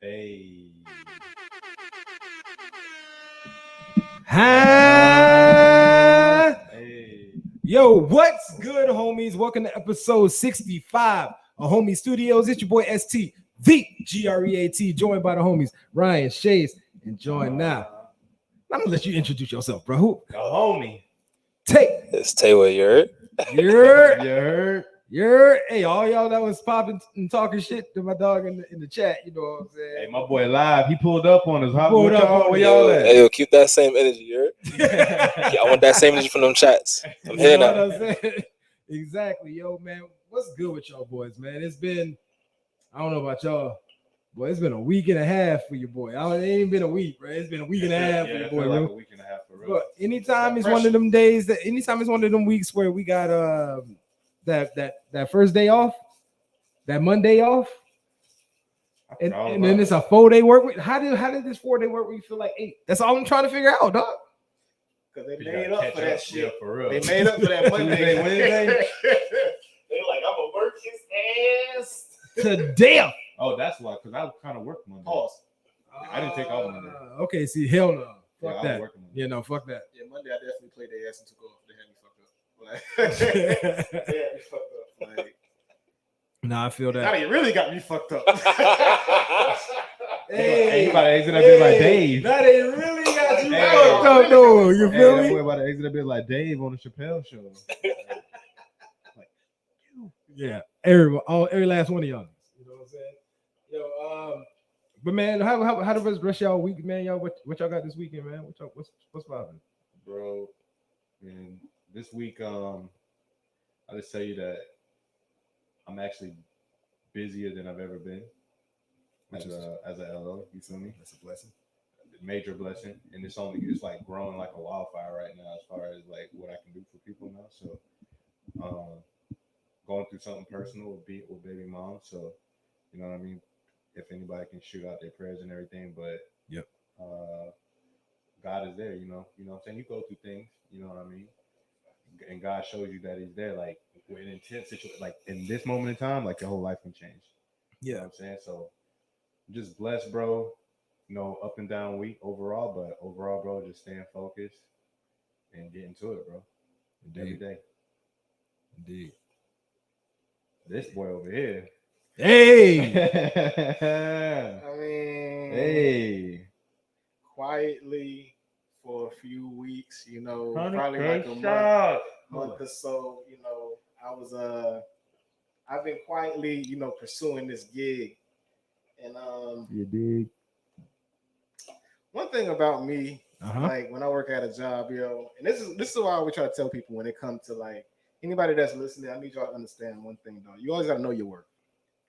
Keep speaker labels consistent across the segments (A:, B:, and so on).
A: Hey.
B: Hey.
C: Yo, what's good, homies? Welcome to episode 65 of Homie Studios. It's your boy ST, the GREAT, joined by the homies Ryan, Shays, and joined now. I'm gonna let you introduce yourself, bro. Who?
A: The homie.
C: Tay.
D: It's Taylor, you heard?
C: You're hey, all y'all that was popping and talking shit to my dog in the chat, you know what I'm saying?
A: Hey, my boy live. He pulled up on us. Where
D: Yo,
A: y'all at?
D: hey, yo, keep that same energy, you heard? I want that same energy from them chats. I'm here now.
C: What I'm saying? Exactly, yo, man. What's good with y'all boys, man? It's been, I don't know about y'all, boy. It's been a week and a half for your boy. It ain't been a week, right? It's been a week and a half for your boy,
A: like
C: bro.
A: a week and a half for real.
C: But anytime it's one of them days anytime it's one of them weeks where we got that first day off, that Monday off, and then it's a 4-day work week. How did this 4-day work week feel like 8? That's all I'm trying to figure out, dog.
B: Because they made up for that shit.
A: Yeah, for real.
B: They made up for that Monday,
A: Wednesday.
B: They're like, I'm gonna work his ass
C: to death.
A: Oh, that's why. Because I kind of worked Monday.
B: Pause.
A: I didn't take off Monday.
C: Okay, see, hell no. Fuck that.
A: Yeah,
C: no, fuck that.
B: Yeah, Monday I definitely played their ass and took off. They had me fucked up. Like, they had me fucked up. Like,
C: Nah, I feel that.
B: now you really got me fucked up.
A: Hey, he about to exit that bit like Dave.
C: Now they really got you
A: Hey.
C: fucked up, though. You
A: Hey,
C: feel
A: that
C: me?
A: boy about to exit that bit like Dave on the Chappelle show.
C: Yeah, every last one of y'all. You know what I'm saying? Yo, but man, how the rest of y'all week, man? Y'all, what y'all got this weekend, man? What's popping?
A: Bro, and this week, I'll just tell you that I'm actually busier than I've ever been as a LO. You feel me?
C: That's a blessing.
A: Major blessing, and it's like growing like a wildfire right now as far as like what I can do for people now. So, going through something personal with baby mom. So, you know what I mean. If anybody can shoot out their prayers and everything, but
C: yep,
A: God is there. You know what I'm saying. You go through things. You know what I mean. And God shows you that He's there. Like in intense situation, like in this moment in time, like your whole life can change.
C: Yeah,
A: you know what I'm saying. So, I'm just blessed, bro. You know, up and down week overall, but overall, bro, just staying focused and getting to it, bro. Every day.
C: Indeed.
A: This boy over here.
C: Hey.
B: I mean,
A: hey.
B: Quietly for a few weeks, you know,
A: 100K
B: probably like a month or so, you know, I've been quietly, you know, pursuing this gig. And
A: you dig.
B: One thing about me, like when I work at a job, yo, and this is why I always try to tell people when it comes to like anybody that's listening, I need y'all to understand one thing, though. You always got to know your work.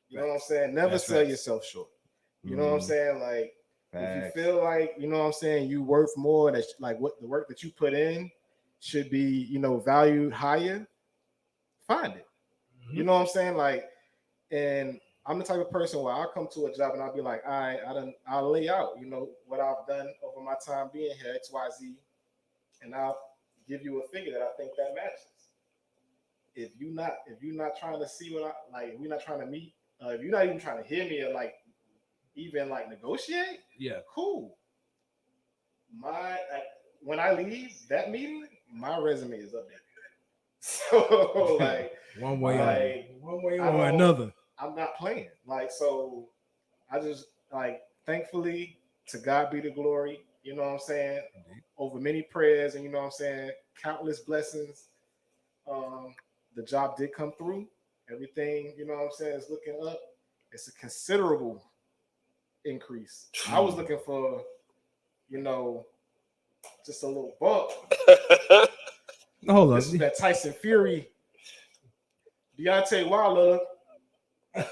B: You know what I'm saying? Never sell yourself short. You know what I'm saying? Like, if you feel like, you know what I'm saying, you worth more, that like what the work that you put in should be, you know, valued higher, find it. You know what I'm saying? Like, and I'm the type of person where I'll come to a job and I'll be like, all right, I'll lay out, you know, what I've done over my time being here, XYZ, and I'll give you a figure that I think that matches. If you're not trying to see what I like, if you're not trying to meet, if you're not even trying to hear me or like even like negotiate,
C: yeah,
B: cool. When I leave that meeting, my resume is updated. So like
C: one way or another.
B: I'm not playing. Like, so I just like, thankfully, to God be the glory, you know what I'm saying? Over many prayers and, you know what I'm saying, countless blessings. The job did come through. Everything, you know what I'm saying, is looking up. It's a considerable increase. I was looking for, you know, just a little bump.
C: Hold on.
B: This is that Tyson Fury, Deontay Wilder.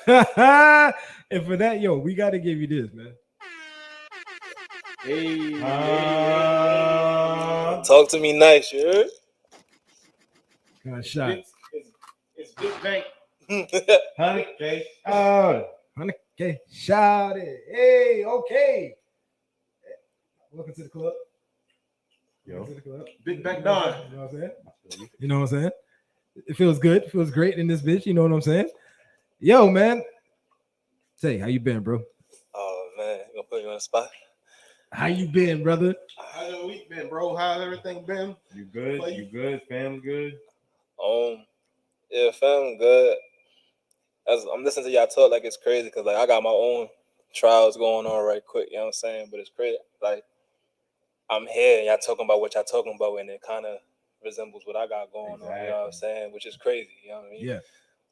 C: And for that, yo, we got to give you this, man.
B: Hey,
D: talk to me nice, you heard?
C: Got shot.
B: It's big bank.
A: 100K.
C: 100K. Shout it. Hey, okay. Welcome to the club.
A: Yo.
C: To the club.
B: Big bank Don.
C: You know what I'm saying? You know what I'm saying? It feels good. It feels great in this bitch. You know what I'm saying? Yo, man. Say, how you been, bro?
D: Oh man, Put you on the spot.
C: How you been, brother?
B: How's your week been, bro? How's everything been?
A: You good? You good? Family good?
D: Yeah, fam, good. As I'm listening to y'all talk, like it's crazy because like I got my own trials going on right quick. You know what I'm saying? But it's crazy. Like I'm here, and y'all talking about what y'all talking about, and it kind of resembles what I got going on. You know what I'm saying? Which is crazy. You know what I mean?
C: Yeah.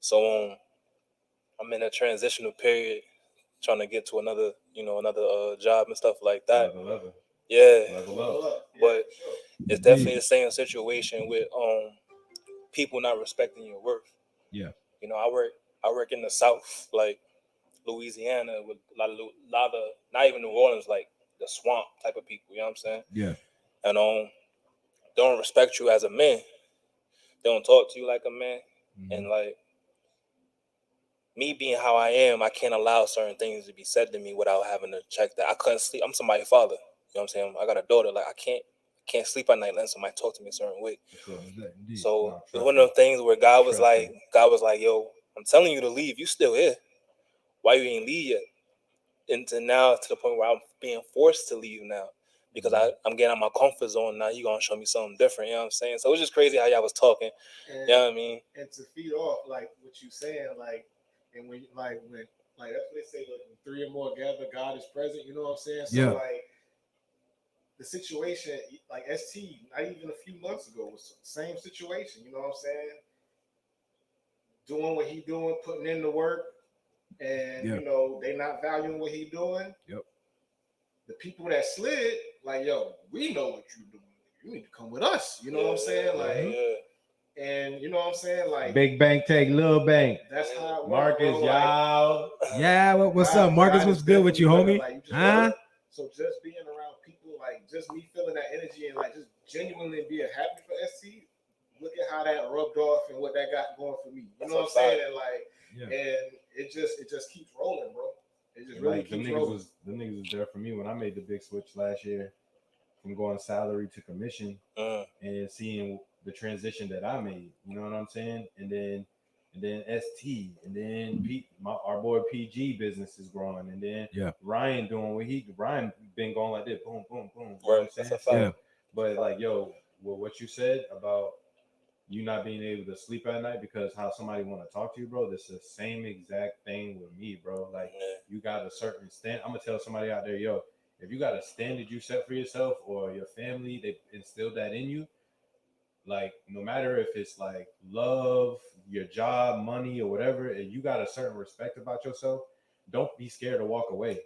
D: So I'm in a transitional period, trying to get to another job and stuff like that.
A: Level.
D: Yeah.
A: Level up.
D: But it's definitely the same situation with people not respecting your worth.
C: Yeah.
D: You know, I work in the South, like Louisiana, with a lot of not even New Orleans, like the swamp type of people. You know what I'm saying?
C: Yeah.
D: And don't respect you as a man. They don't talk to you like a man. Mm-hmm. And like me being how I am, I can't allow certain things to be said to me without having to check that. I couldn't sleep. I'm somebody's father. You know what I'm saying? I got a daughter. Like I can't sleep at night unless somebody talk to me a certain way.
C: Sure.
D: So it's one of those things where God was like, yo, I'm telling you to leave. You still here. Why you ain't leave yet? Into now to the point where I'm being forced to leave now because I'm getting out of my comfort zone. Now you gonna show me something different. You know what I'm saying? So it's just crazy how y'all was talking.
B: And,
D: you know what I mean?
B: And to feed off like what you saying, like, and when that's what they say, like, when three or more gather, God is present. You know what I'm saying? So like the situation, like ST, not even a few months ago, was the same situation. You know what I'm saying? Doing what he doing, putting in the work. And you know they not valuing what he doing.
C: Yep.
B: The people that slid, like, yo, we know what you're doing. You need to come with us. You know what I'm saying? Like, and you know what I'm saying? Like,
A: big bank take little bank.
B: That's how
A: Marcus, y'all.
C: Yeah, what's up, Marcus? What's good with you, homie?
B: Like, so just being around people, like, just me feeling that energy and like just genuinely being happy for ST. Look at how that rubbed off and what that got going for me. You know what I'm saying? And like, and it just keeps rolling, bro. It just really keeps rolling.
A: The niggas was there for me when I made the big switch last year from going salary to commission and seeing the transition that I made. You know what I'm saying? And then ST, and then our boy PG business is growing, and then Ryan doing Ryan been going like this, boom, boom, boom. You know what I'm saying? But like, yo, what you said about you not being able to sleep at night because how somebody want to talk to you, bro, that's the same exact thing with me, bro. Like, you got a certain stand. I'm gonna tell somebody out there, yo, if you got a standard you set for yourself or your family, they instilled that in you. Like, no matter if it's like love, your job, money, or whatever, and you got a certain respect about yourself, don't be scared to walk away.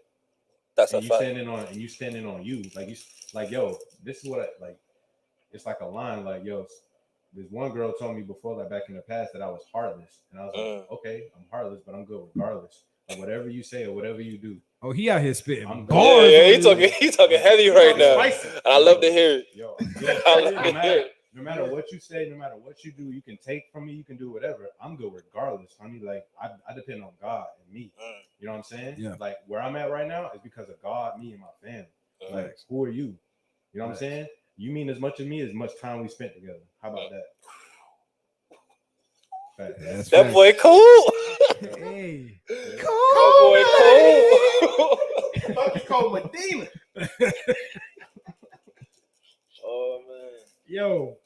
D: That's
A: and
D: a fact.
A: You standing on you, like yo, this is what I like. It's like a line, like, yo, this one girl told me before, like back in the past, that I was heartless, and I was like, okay, I'm heartless, but I'm good regardless of whatever you say or whatever you do.
C: Oh, he out here spitting.
D: He talking heavy right now. And I love to hear it.
A: Yo, no matter what you say, no matter what you do, you can take from me, you can do whatever. I'm good regardless, honey. Like, I depend on God and me. You know what I'm saying?
C: Yeah.
A: Like, where I'm at right now is because of God, me, and my family. Like, who are you? You know what I'm saying? You mean as much as me, as much time we spent together. How about that?
D: That boy cool.
C: Hey,
D: cool.
B: Fucking Cole Medina.
D: Oh man.
C: Yo,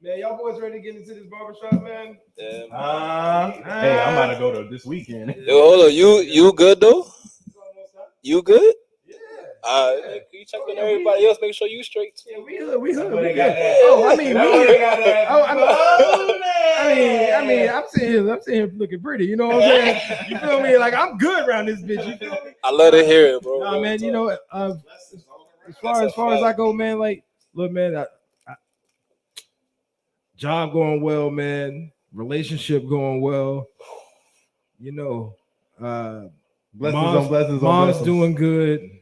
C: man, y'all boys ready to get into this barbershop, man?
A: Hey, I'm about to go to this weekend.
D: Yo, hold on. You good though? You good? Can you check on everybody else? Make sure you straight too.
C: Yeah, we hood. We good. I mean, I'm sitting here looking pretty. You know what I'm saying? You feel me? Like, I'm good around this bitch. You feel me?
D: I love to hear it, bro.
C: Nah, man. You know, as far as I go, man. Like, look, man. Job going well, man. Relationship going well. You know, mom's doing good.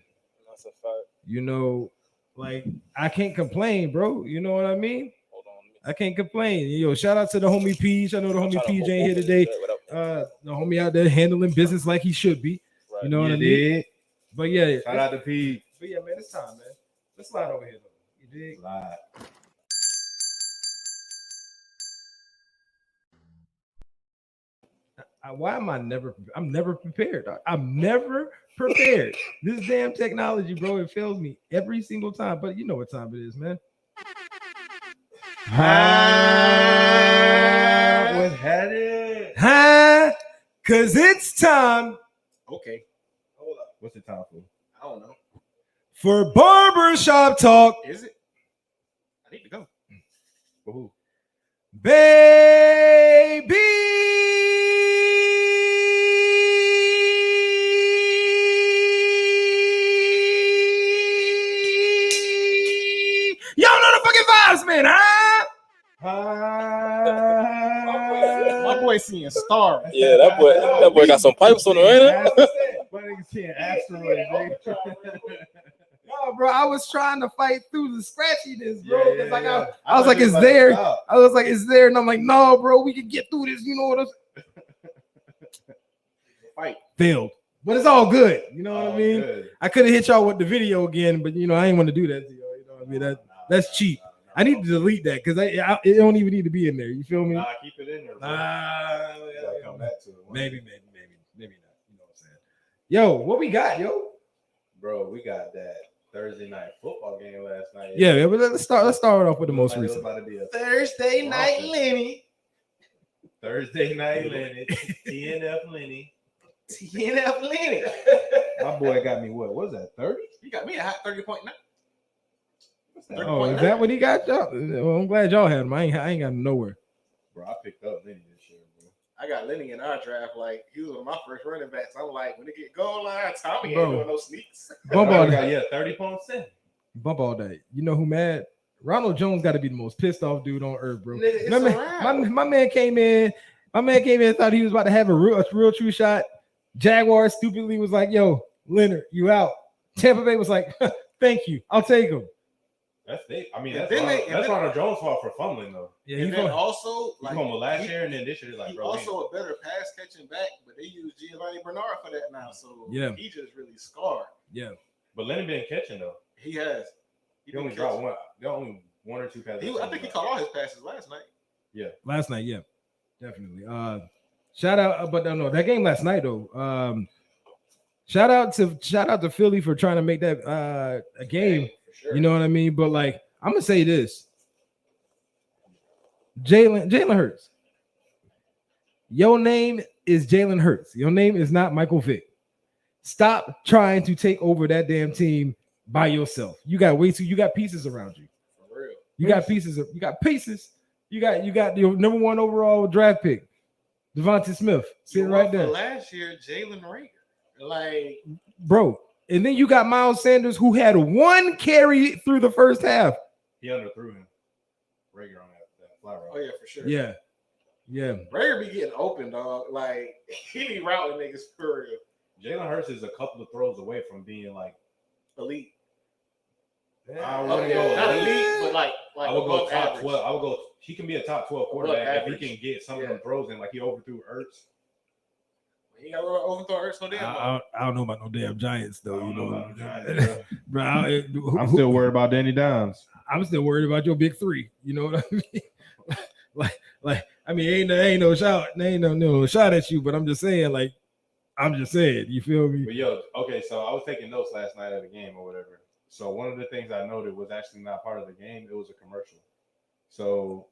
D: That's a fact.
C: You know, like, I can't complain, bro. You know what I mean?
D: Hold on.
C: I can't complain. Yo, shout out to the homie Peach. I know the homie Peach ain't here today. The homie out there handling business like he should be. Right. You know what I mean? But yeah,
A: shout out to Peach.
C: But yeah, man, it's time, man. Let's slide over here, though. You dig?
A: Slide.
C: Why am I never? I'm never prepared. Dog. I'm never prepared. This damn technology, bro, it fails me every single time. But you know what time it is, man.
A: What had it?
C: Cause it's time.
B: Okay. Hold up.
A: What's the time for?
B: I don't know.
C: For barbershop talk.
B: Is it? I need to go.
A: For who?
C: Baby. Y'all know the fucking vibes, man, huh?
B: My boy seeing stars.
D: Yeah, that boy got some pipes on him, right?
C: My niggas seeing asteroids, nigga. No, bro, I was trying to fight through the scratchiness, bro. I was like, it's there. I was like, it's there. And I'm like, no, bro, we can get through this. You know what I'm saying?
B: Fight.
C: Failed. But it's all good. You know what I mean?
A: Good.
C: I could have hit y'all with the video again, but you know, I ain't want to do that to y'all. You know what I mean? That's cheap. I need to delete that because it don't even need to be in there. You feel me?
A: Nah, keep it in there. Bro. Come back to it.
C: Maybe not. You know what I'm saying? Yo, what we got, yo?
A: Bro, we got that Thursday night football game last night.
C: Yeah, but let's start off with the most recent.
A: About to be a
B: Thursday night Lenny.
A: Thursday night Lenny. TNF Lenny.
B: TNF Lenny.
A: My boy got me what was that? 30?
B: You got me a hot 30.9.
C: Oh, is that what he got? Y'all? Well, I'm glad y'all had him. I ain't got him nowhere.
A: Bro, I picked up Lenny this year, bro.
B: I got Lenny in our draft. Like, he was one of my first running backs. I'm like, when they get goal line, Tommy
C: Bro.
B: ain't doing no sneaks.
C: Bump all day.
A: Yeah, 30.7.
C: Bump all day. You know who mad? Ronald Jones got to be the most pissed off dude on earth, bro.
B: It's
C: My man came in. My man came in and thought he was about to have a real true shot. Jaguars stupidly was like, yo, Leonard, you out. Tampa Bay was like, thank you. I'll take him.
A: That's
B: Ronald
A: Ronald Jones' fault for fumbling though.
C: Yeah,
B: and then also
A: he fumbled last year, and then this year is like,
B: he
A: bro.
B: also a better pass catching back, but they use Giovanni Bernard for that now. So
C: yeah,
B: he just really scarred.
C: Yeah,
A: but Lenny been catching though.
B: He has.
A: He only dropped one. There only one or two passes.
B: I think he caught all his passes last night.
A: Yeah,
C: last night. Yeah, definitely. Shout out, but no, that game last night though. Shout out to Philly for trying to make that a game.
B: For sure.
C: You know what I mean? But like, I'm gonna say this: Jalen Hurts. Your name is Jalen Hurts. Your name is not Michael Vick. Stop trying to take over that damn team by yourself. You got pieces around you.
B: For real.
C: You got pieces. You got your number 1 overall draft pick, Devontae Smith, sitting right there.
B: Last year, Jalen Rager. Like,
C: bro. And then you got Miles Sanders, who had 1 carry through the first half.
A: He underthrew him. Rager on that fly route.
B: Oh yeah, for sure.
C: Yeah.
B: Rager be getting open, dog. Like, he be routing niggas for real.
A: Jalen Hurts is a couple of throws away from being like
B: elite.
A: I
B: Not elite, but like
A: I would go top
B: average.
A: 12. I would go. He can be a top 12 quarterback if he can get some of them
B: Yeah.
A: throws in. Like he overthrew Ertz.
B: He got overthrow Ertz no damn.
C: I don't know about no damn Giants though. You know, bro.
A: I'm still worried about Danny Dimes.
C: I'm still worried about your big 3. You know what I mean? like I mean, ain't no shot at you, but I'm just saying, you feel me?
A: But yo, okay, so I was taking notes last night of the game or whatever. So one of the things I noted was actually not part of the game. It was a commercial. So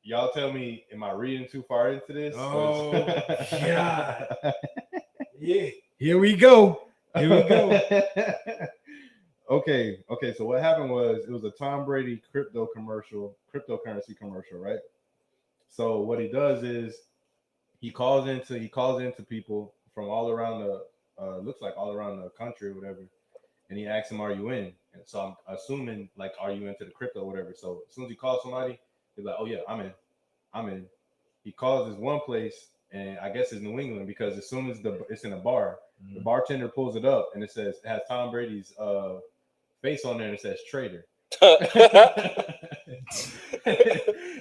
A: y'all tell me, am I reading too far into this?
C: Oh, God. Yeah. Here we go.
A: Okay. So what happened was it was a Tom Brady cryptocurrency commercial, right? So what he does is he calls into people from all around looks like all around the country or whatever, and he asks them, "Are you in?" And so I'm assuming like, "Are you into the crypto or whatever?" So as soon as he calls somebody, he's like, "Oh yeah, I'm in." He calls this one place, and I guess it's New England, because as soon as it's in a bar, the bartender pulls it up and it has Tom Brady's face on there and it says trader.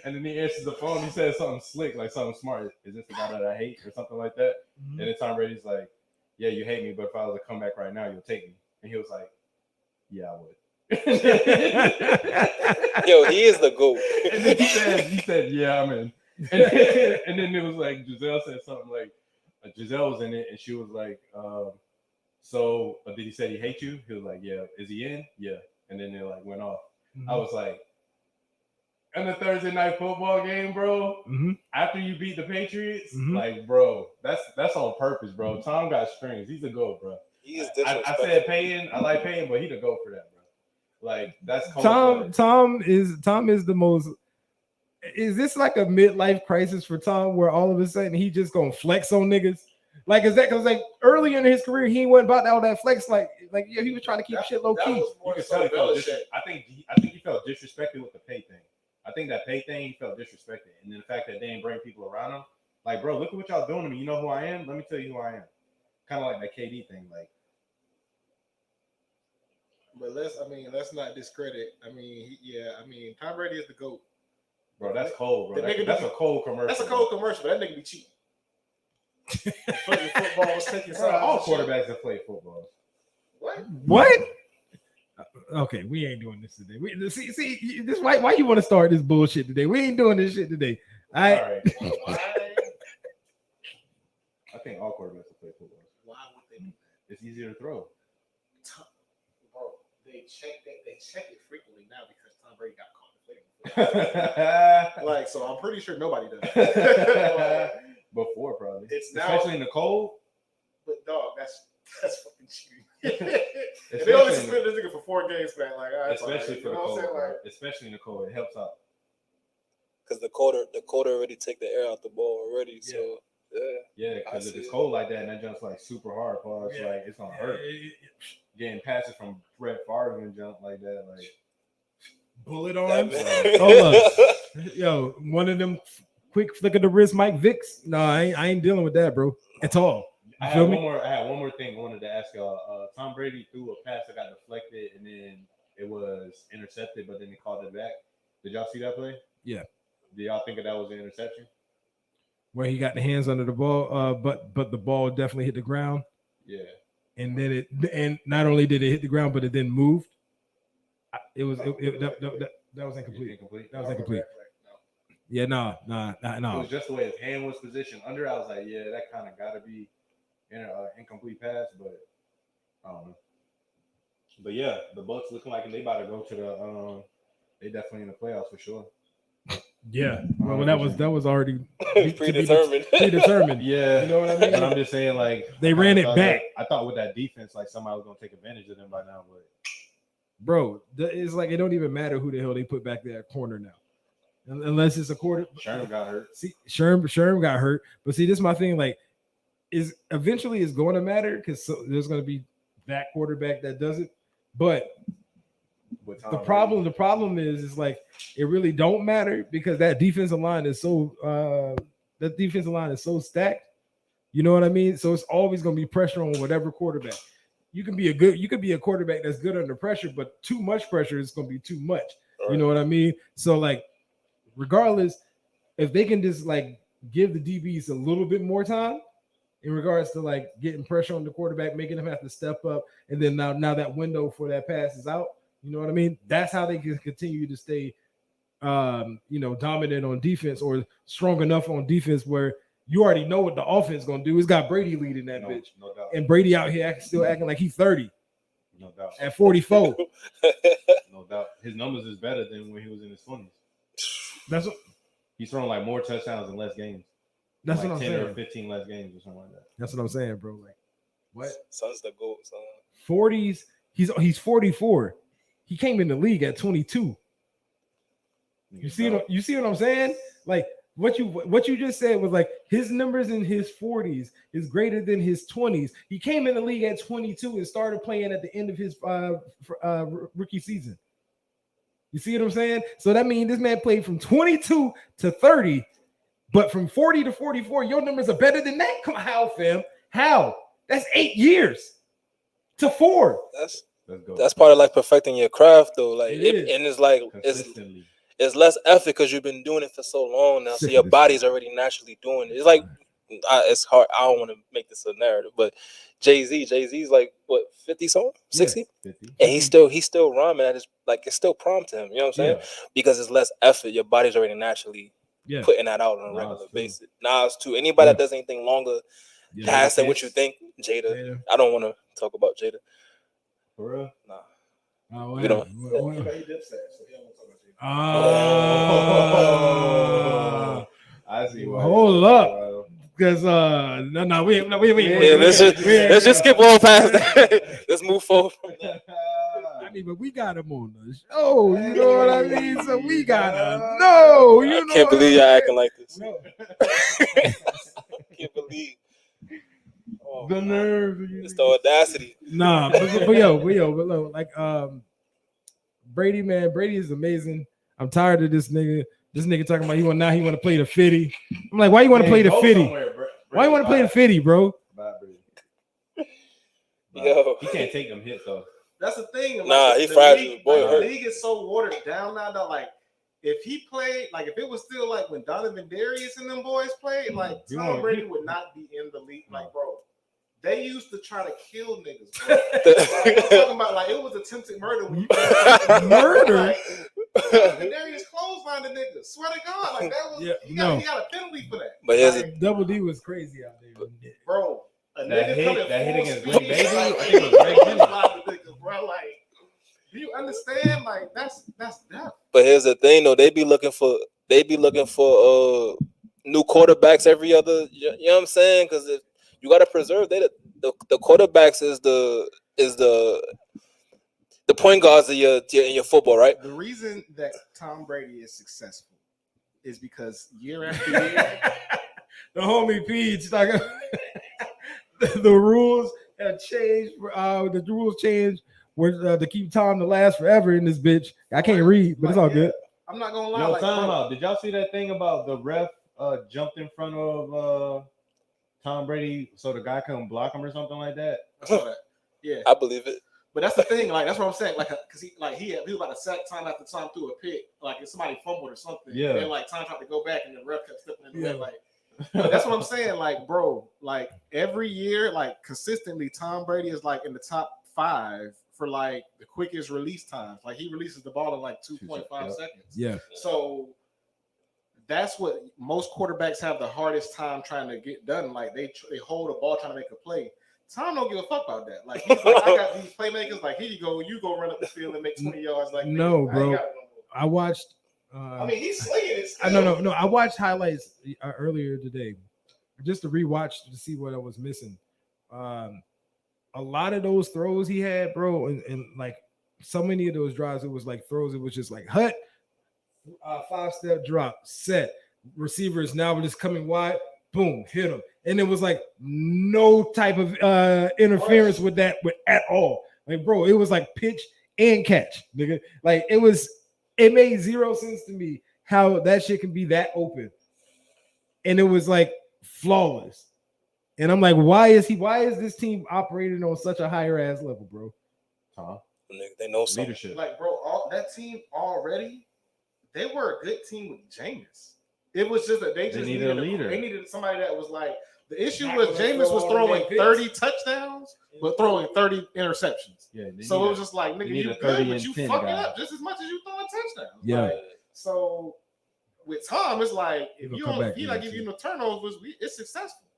A: And then he answers the phone. He says something slick, like something smart. Is this the guy that I hate or something like that? Mm-hmm. And then Tom Brady's like, "Yeah, you hate me, but if I was to come back right now, you'll take me." And he was like, "Yeah, I would."
D: Yo, he is the GOAT.
A: And then he said, "Yeah, I'm in." And then it was like Giselle said something like, Giselle was in it, and she was like, "So did he say he hates you?" He was like, "Yeah." Is he in? Yeah. And then they like went off. I was like, in the Thursday night football game, bro. After you beat the Patriots, like, bro, that's on purpose, bro. Tom got strings. He's a GOAT, bro. I said Payton. I like Payton, but he the GOAT for that, bro. Like that's
C: Tom is the most. Is this like a midlife crisis for Tom, where all of a sudden he just gonna flex on niggas? Like, is that because like early in his career he wasn't about all that flex? Like yeah, he was trying to keep shit low key.
A: You can tell he felt I think he felt disrespected with the pay thing. I think that pay thing he felt disrespected, and then the fact that they didn't bring people around him. Like, bro, look at what y'all doing to me. You know who I am? Let me tell you who I am. Kind of like that KD thing, like.
B: But let's not discredit. Tom Brady is the GOAT.
A: Bro, that's cold, bro. That's a cold commercial.
B: That's a cold commercial, but that nigga be cheating. Playing football, taking sides.
A: All quarterbacks that play football.
C: What? Okay, we ain't doing this today. See, this why you want to start this bullshit today? We ain't doing this shit today. All right.
A: I think all quarterbacks that play football.
B: Why would they do that?
A: It's easier to throw.
B: Bro, they check it frequently now because Tom Brady got caught. Like, so I'm pretty sure nobody does.
A: Before probably.
B: It's now,
A: especially in the cold.
B: But dog, that's fucking cheating. And they only suspended this nigga for 4 games, man. Like,
A: especially for the cold, especially in the cold, it helps out.
D: Because the colder already take the air out the ball already. Yeah. So
A: yeah, because if it's cold like that and that jump's like super hard, it's like it's gonna hurt. Getting passes from Brett Favre and jump like that, like.
C: Bullet arms. Hold up. Yo, one of them quick flick of the wrist, Mike Vicks. No, I ain't dealing with that, bro, at all.
A: I had one more thing I wanted to ask y'all. Tom Brady threw a pass that got deflected and then it was intercepted, but then he called it back. Did y'all see that play?
C: Yeah.
A: Do y'all think that was an interception?
C: Where he got the hands under the ball, but the ball definitely hit the ground.
A: Yeah.
C: And then and not only did it hit the ground, but it then moved. That was incomplete. That was incomplete. Yeah, no.
A: It was just the way his hand was positioned under. I was like, yeah, that kind of got to be an incomplete pass, but I don't know. But yeah, the Bucks looking like they about to go to the. They definitely in the playoffs for sure.
C: Yeah, well, that was already
D: predetermined.
C: Predetermined.
A: Yeah,
C: you know what I mean.
A: But I'm just saying, like
C: they ran it back.
A: I thought with that defense, like somebody was gonna take advantage of them by now, but.
C: Bro, it's like it don't even matter who the hell they put back there at corner now, unless it's a quarter.
A: Sherm got hurt.
C: See, Sherm got hurt, but see, this is my thing. Like, is eventually it's going to matter because there's going to be that quarterback that does it. But the problem is like it really don't matter because that defensive line is so stacked. You know what I mean? So it's always going to be pressure on whatever quarterback. You can be a quarterback that's good under pressure, but too much pressure is going to be too much. Right. You know what I mean? So like, regardless, if they can just like give the DBs a little bit more time in regards to like getting pressure on the quarterback, making them have to step up, and then now that window for that pass is out. You know what I mean? That's how they can continue to stay, dominant on defense or strong enough on defense where. You already know what the offense is going to do. It's got Brady leading that bitch. No doubt. And Brady out here still acting like he's 30.
A: No doubt.
C: At 44.
A: No doubt. His numbers is better than when he was in his 20s.
C: That's what
A: he's throwing like more touchdowns in less games.
C: That's
A: like
C: what I'm
A: 10
C: saying.
A: or 15 less games or something like that.
C: That's what I'm saying, bro. Like, what?
D: Son's the GOAT, son.
C: 40s. He's 44. He came in the league at 22. You see what I'm saying? Like, what you just said was like his numbers in his 40s is greater than his 20s. He came in the league at 22 and started playing at the end of his rookie season. You see what I'm saying? So that means this man played from 22 to 30, but from 40 to 44, your numbers are better than that. Come on, how, fam? How? That's 8 years to 4.
D: That's part of like perfecting your craft, though. Like, and it's like it's less effort because you've been doing it for so long now, so your body's already naturally doing it. It's like it's hard. I don't want to make this a narrative, but Jay-Z's like what 50 something, 60, yeah, 50. And he's still rhyming at his like it's still prompt to him. You know what I'm saying? Yeah. Because it's less effort. Your body's already naturally putting that out on a regular basis. Nas too. Anybody that does anything longer Past and what you think, Jada. I don't want to talk about Jada.
A: For real?
D: Nah.
C: Oh,
D: we don't.
A: I see.
C: Hold up. Because no, we
D: let's just skip all past that. Let's move forward from that.
C: I mean, but we got him on the show, you know what I mean? So we gotta know, you know.
D: I can't believe y'all acting like this. No. Can't believe
A: the nerve.
D: It's the audacity.
C: Nah, but look, like Brady, man, Brady is amazing. I'm tired of this nigga. This nigga talking about he want to play the 50. I'm like, why you want to play the 50? Why you want to play the 50, bro?
D: Yo,
A: he can't take them hits though.
B: That's the thing. Like,
D: nah, he fragile. Boy,
B: the league is so watered down now. Though, like, if he played, like, if it was still like when Donovan Darius and them boys played, like Tom Brady would not be in the league. Like, bro, they used to try to kill niggas. Bro. Like, I'm talking about like it was attempted murder. When you
C: murder.
B: Like, Darius clotheslined the nigga. Swear to God, like that was. He got a penalty for that.
D: But
C: like, Double D was crazy out there,
B: bro.
A: That hit against Green Bay,
B: like,
A: I think it was great.
B: Bro, like, do you understand? Like, that's death.
D: But here's the thing, though. They be looking for new quarterbacks every other. You know what I'm saying? Because you got to preserve the quarterbacks is the point guards in your football, right?
B: The reason that Tom Brady is successful is because year after year,
C: the homie Peach like. The rules have changed. The rules changed to keep Tom to last forever in this bitch. I can't read, but it's all good.
B: I'm not gonna lie.
A: No,
B: like,
A: time out. Did y'all see that thing about the ref jumped in front of Tom Brady so the guy couldn't block him or something like that?
B: I saw that. Yeah,
D: I believe it.
B: But that's the thing. Like that's what I'm saying. Like, cause he was about to sack time after time through a pick. Like if somebody fumbled or something.
A: Yeah.
B: And then like Tom tried to go back and the ref kept stepping in the way. Like. But that's what I'm saying, like, bro, like every year, like consistently, Tom Brady is like in the top 5 for like the quickest release times. Like he releases the ball in like 2.5 seconds.
C: Yeah.
B: So that's what most quarterbacks have the hardest time trying to get done. Like they hold a ball trying to make a play. Tom don't give a fuck about that. Like, he's like I got these playmakers. Like here you go run up the field and make 20 yards. Like
C: no, bro. I watched.
B: I mean, he's slinging it still.
C: No. I watched highlights earlier today just to rewatch to see what I was missing. A lot of those throws he had, bro, and like so many of those drives, it was like throws. It was just like hut, 5-step drop, set. Receivers now were just coming wide, boom, hit him, and it was like no type of interference with that at all. Like, bro, it was like pitch and catch, nigga. Like it made zero sense to me how that shit can be that open. And it was like flawless. And I'm like, why is this team operating on such a higher ass level, bro?
D: They know some
A: leadership.
B: Like, bro, that team already, they were a good team with Jameis. It was just that they needed
A: a leader.
B: They needed somebody that was like, the issue was Jameis was throwing 30 touchdowns, but throwing 30 interceptions. Yeah, so it was just like, nigga, you good, but you fucking up just as much as you throwing touchdowns.
C: Yeah.
B: Like, so with Tom, it's like if he like give you no turnovers, it's successful.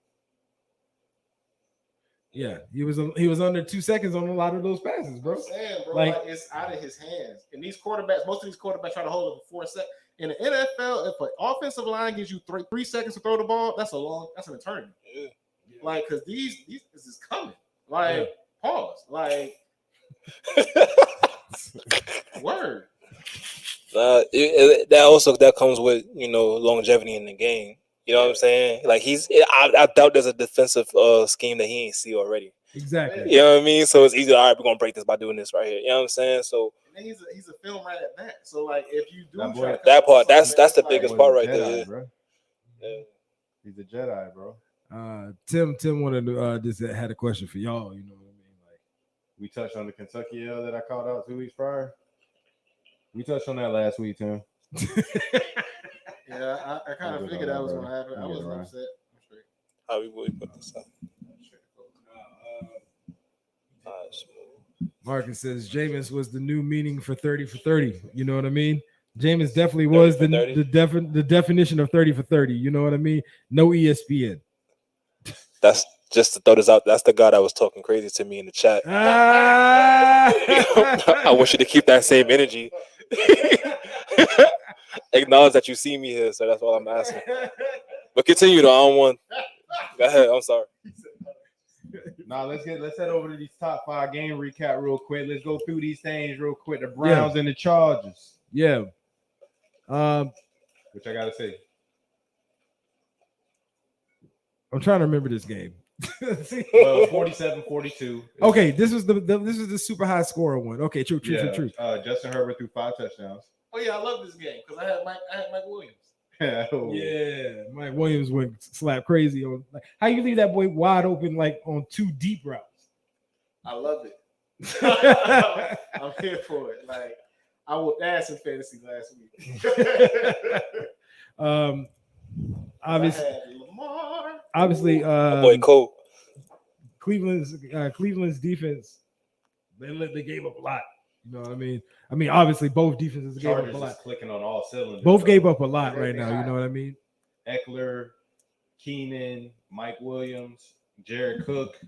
C: Yeah, he was under 2 seconds on a lot of those passes, bro.
B: I'm saying, bro, like it's out of his hands. And these quarterbacks, most of these quarterbacks try to hold it for 4 seconds. In the NFL, if an offensive line gives you 3 seconds to throw the ball, that's an eternity. Yeah. Like, because this is coming. Like, pause. Like, word.
D: That comes with longevity in the game. You know what I'm saying? Like I doubt there's a defensive scheme that he ain't see already.
C: Exactly.
D: You know what I mean? So it's easy. All right, we're gonna break this by doing this right here. You know what I'm saying? So
B: and he's a film right at that. So like if you do
D: that part, that's the biggest part right there.
A: Bro. Yeah. He's a Jedi, bro.
C: Tim wanted to just had a question for y'all. You know what I mean? Like
A: we touched on the Kentucky L that I called out 2 weeks prior. We touched on that last week, Tim.
B: Yeah, I kind of figured that was going to happen. I wasn't upset. I'm straight.
D: How we put this up?
C: Marcus says Jameis was the new meaning for 30 for 30. You know what I mean? Jameis definitely was the definition of 30 for 30. You know what I mean? No ESPN.
D: That's Just to throw this out, that's the guy that was talking crazy to me in the chat. I want you to keep that same energy. Acknowledge that you see me here, so that's all I'm asking. But continue though. I don't want. Go ahead. I'm sorry.
A: Now let's head over to these top 5 game recap real quick. Let's go through these things real quick. The Browns and the Chargers.
C: Yeah.
A: Which I gotta say.
C: I'm trying to remember this game.
A: Well, 47-42.
C: Okay, this was the super high scorer one. Okay, true.
A: Justin Herbert threw 5 touchdowns.
B: Oh yeah, I love this game because I had Mike Williams.
C: Yeah, Mike Williams went slap crazy on. Like, how you leave that boy wide open like on 2 deep routes?
B: I love it. I'm here for it. Like I whooped ass in fantasy last week.
C: Obviously,
D: boy Cole.
C: Cleveland's defense, they gave up a lot. You know what I mean? Obviously, both defenses gave up a lot.
A: Clicking on all cylinders.
C: Both gave up a lot right now. You know what I mean?
A: Eckler, Keenan, Mike Williams, Jared Cook.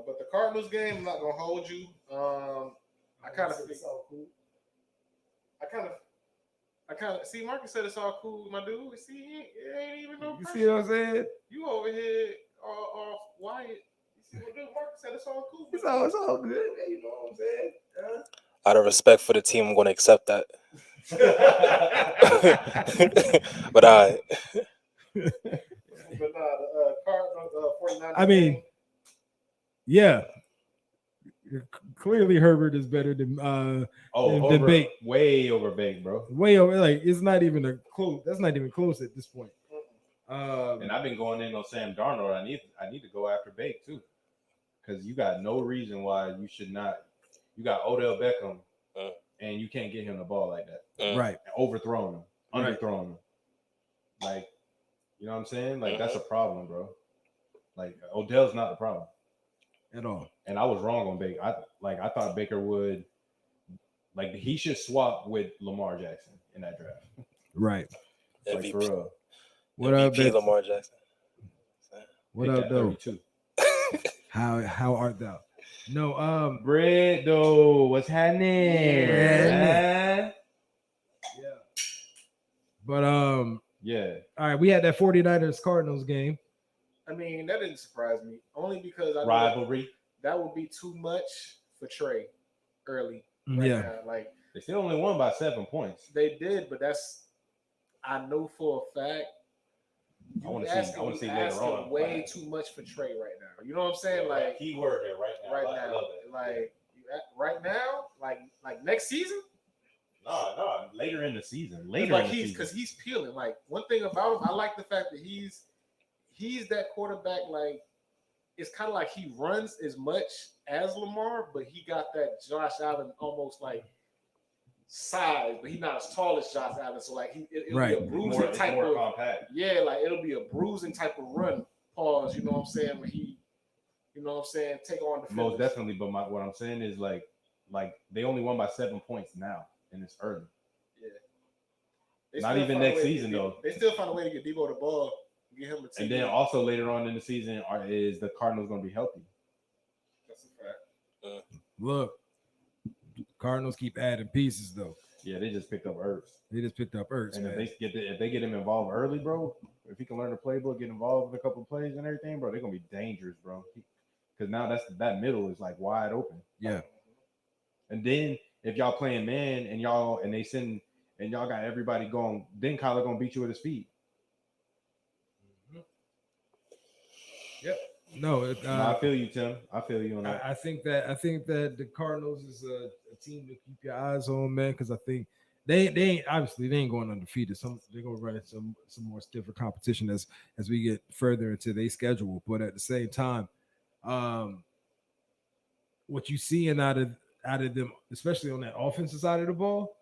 B: But the Cardinals game, I'm not gonna hold you. I kind of see. Marcus said it's all cool, my dude. See, it ain't even no pressure.
C: You see what I'm saying?
B: You over here off Wyatt. Marcus said it's all cool.
C: It's all good. You know what I'm saying?
D: Out of respect for the team, I'm going to accept that. But I.
B: But the Cardinals, 49ers.
C: Yeah. Clearly, Herbert is better than than Bake.
A: Way over Bake, bro.
C: Way over. Like it's not even close. That's not even close at this point.
A: And I've been going in on Sam Darnold. I need to go after Bake too, because you got no reason why you should not. You got Odell Beckham, and you can't get him the ball like that.
C: Right.
A: Overthrowing him, underthrowing him. Like, you know what I'm saying? Like that's a problem, bro. Like Odell's not the problem
C: at all.
A: And I was wrong on Baker. I thought Baker would, he should swap with Lamar Jackson in that draft.
C: Right.
A: Like for real.
C: What up,
D: Lamar Jackson?
C: What up, though? How art thou? No,
A: Bread though. What's happening?
C: Yeah. But
A: yeah.
C: All right, we had that 49ers Cardinals game.
B: That didn't surprise me. Only because I
A: rivalry.
B: That would be too much for Trey early.
C: Now.
A: Like they still only won by 7 points.
B: They did, but I know for a fact.
A: I want to see later on.
B: Way too much for Trey right now. You know what I'm saying?
A: Yeah, like keyword there right now. I love it.
B: Right now, like next season.
A: No, later in the season.
B: Because he's peeling. Like one thing about him, I like the fact that he's that quarterback. Like it's kind of like he runs as much as Lamar, but he got that Josh Allen almost like size, but he's not as tall as Josh Allen. So like it'll be a bruising type of compact. Yeah, like it'll be a bruising type of run. Pause. You know what I'm saying? When he, you know what I'm saying, take on the
A: most definitely. But what I'm saying is like they only won by 7 points now, and it's early.
B: Yeah.
A: Not even next season though.
B: They still find a way to get Debo the ball. Get him a team.
A: And then also later on in the season is the Cardinals going to be healthy.
B: That's a fact.
C: Look, Cardinals keep adding pieces though.
A: Yeah, they just picked up Ertz.
C: And
A: man. If they get him involved early, bro, if he can learn the playbook, get involved in a couple of plays and everything, bro, they're gonna be dangerous, bro. Because now that middle is like wide open.
C: Yeah.
A: And then if y'all playing man and y'all got everybody going, then Kyler gonna beat you at his feet.
C: Yep. No,
A: I feel you, Tim. I feel you on that.
C: I think that the Cardinals is a team to keep your eyes on, man, because I think they ain't going undefeated. They're gonna run some more stiffer competition as we get further into their schedule. But at the same time, what you seeing out of them, especially on that offensive side of the ball,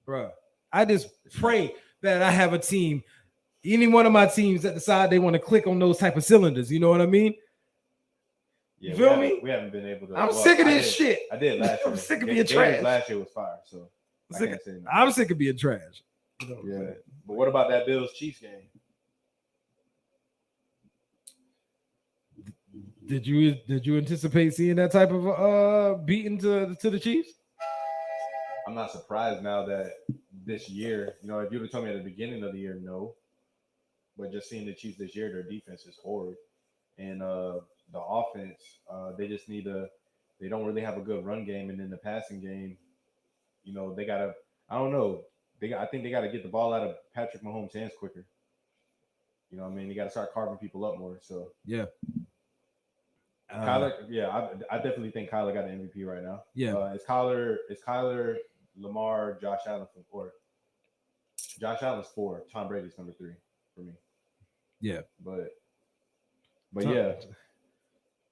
C: bruh, I just pray that I have a team. Any one of my teams that decide they want to click on those type of cylinders, you know what I mean?
A: Yeah,
C: you feel me?
A: We haven't been able to.
C: I'm sick of this shit.
A: I did last year.
C: I'm sick of being trash.
A: Last year was fire, so
C: I'm sick of being trash.
A: You know but what about that Bills Chiefs game?
C: Did you anticipate seeing that type of beating to the Chiefs?
A: I'm not surprised now that this year, if you'd have told me at the beginning of the year, no. But just seeing the Chiefs this year, their defense is horrid. And the offense, they just they don't really have a good run game. And then the passing game, they got to, I don't know. I think they got to get the ball out of Patrick Mahomes' hands quicker. You know what I mean? You got to start carving people up more. So,
C: yeah.
A: Kyler, I definitely think Kyler got the MVP right now.
C: Yeah.
A: It's Kyler, Lamar, Josh Allen from 4. Josh Allen's 4. Tom Brady's number 3 for me.
C: Yeah.
A: But yeah.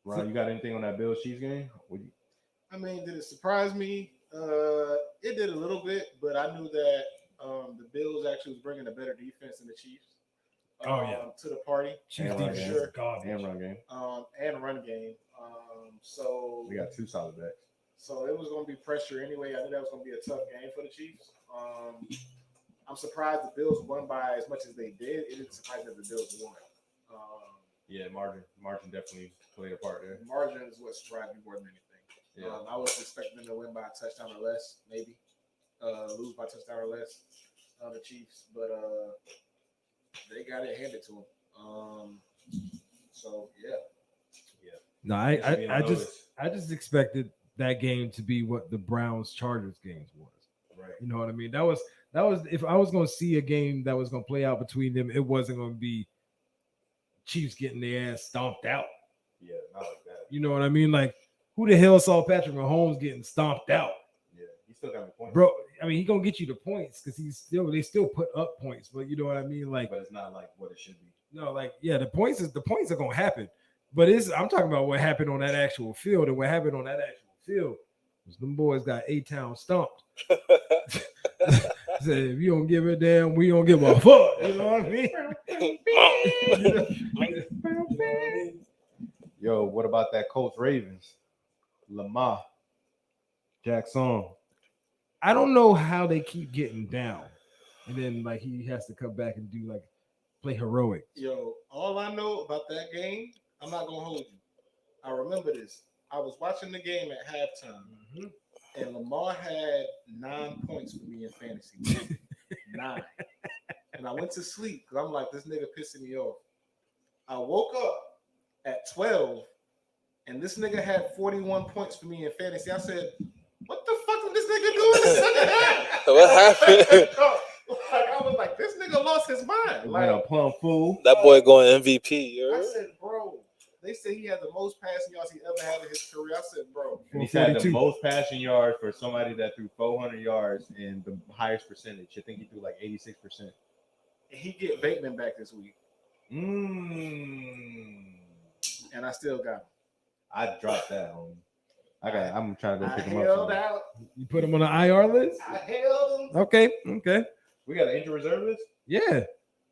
A: Ron, you got anything on that Bills Chiefs game?
B: I mean, did it surprise me? It did a little bit, but I knew that the Bills actually was bringing a better defense than the Chiefs. To the party.
C: Chiefs
A: and
C: defense,
A: and run game.
B: And run game. So
A: we got 2 solid backs.
B: So it was going to be pressure anyway. I knew that was going to be a tough game for the Chiefs. I'm surprised the Bills won by as much as they did. It didn't surprise that the Bills won.
A: Margin definitely played a part there.
B: Margin is what surprised me more than anything.
A: Yeah.
B: I was expecting them to win by a touchdown or less, maybe lose by a touchdown or less. The Chiefs, but they got it handed to them. So yeah.
C: No, I just expected that game to be what the Browns Chargers games was.
A: Right.
C: You know what I mean? That was if I was going to see a game that was going to play out between them, it wasn't going to be Chiefs getting their ass stomped out.
A: Yeah, not like that.
C: You know what I mean? Like, who the hell saw Patrick Mahomes getting stomped out?
A: Yeah, he still got the points.
C: Bro, I mean, he gonna get you the points because they still put up points, but you know what I mean? Like,
A: but it's not like what it should be.
C: No, like, yeah, the points are gonna happen. But I'm talking about what happened on that actual field, and what happened on that actual field was them boys got A-Town stumped. Said, if you don't give a damn, we don't give a fuck. You know what I mean?
A: Yo, what about that Colts Ravens? Lamar Jackson.
C: I don't know how they keep getting down, and then like he has to come back and do play heroic.
B: Yo, all I know about that game, I'm not gonna hold you. I remember this. I was watching the game at halftime, and Lamar had 9 points for me in fantasy. 9, and I went to sleep because I'm like, this nigga pissing me off. I woke up at 12, and this nigga had 41 points for me in fantasy. I said, what the fuck did this nigga do in the second half?
D: What happened?
B: I was like, this nigga lost his mind. Like
A: a plum fool.
D: That boy going MVP.
B: I said, bro, they said he had the most passing yards he ever had in his career. I said, bro.
A: And he's had the most passing yards for somebody that threw 400 yards and the highest percentage. I think he threw like 86%.
B: And he get Bateman back this week. And I still got him.
A: I dropped that, homie. I'm trying to go pick him
B: up.
A: Out.
C: You put him on the IR list?
B: I held him.
C: Okay.
A: We got an injury reserve list?
C: Yeah.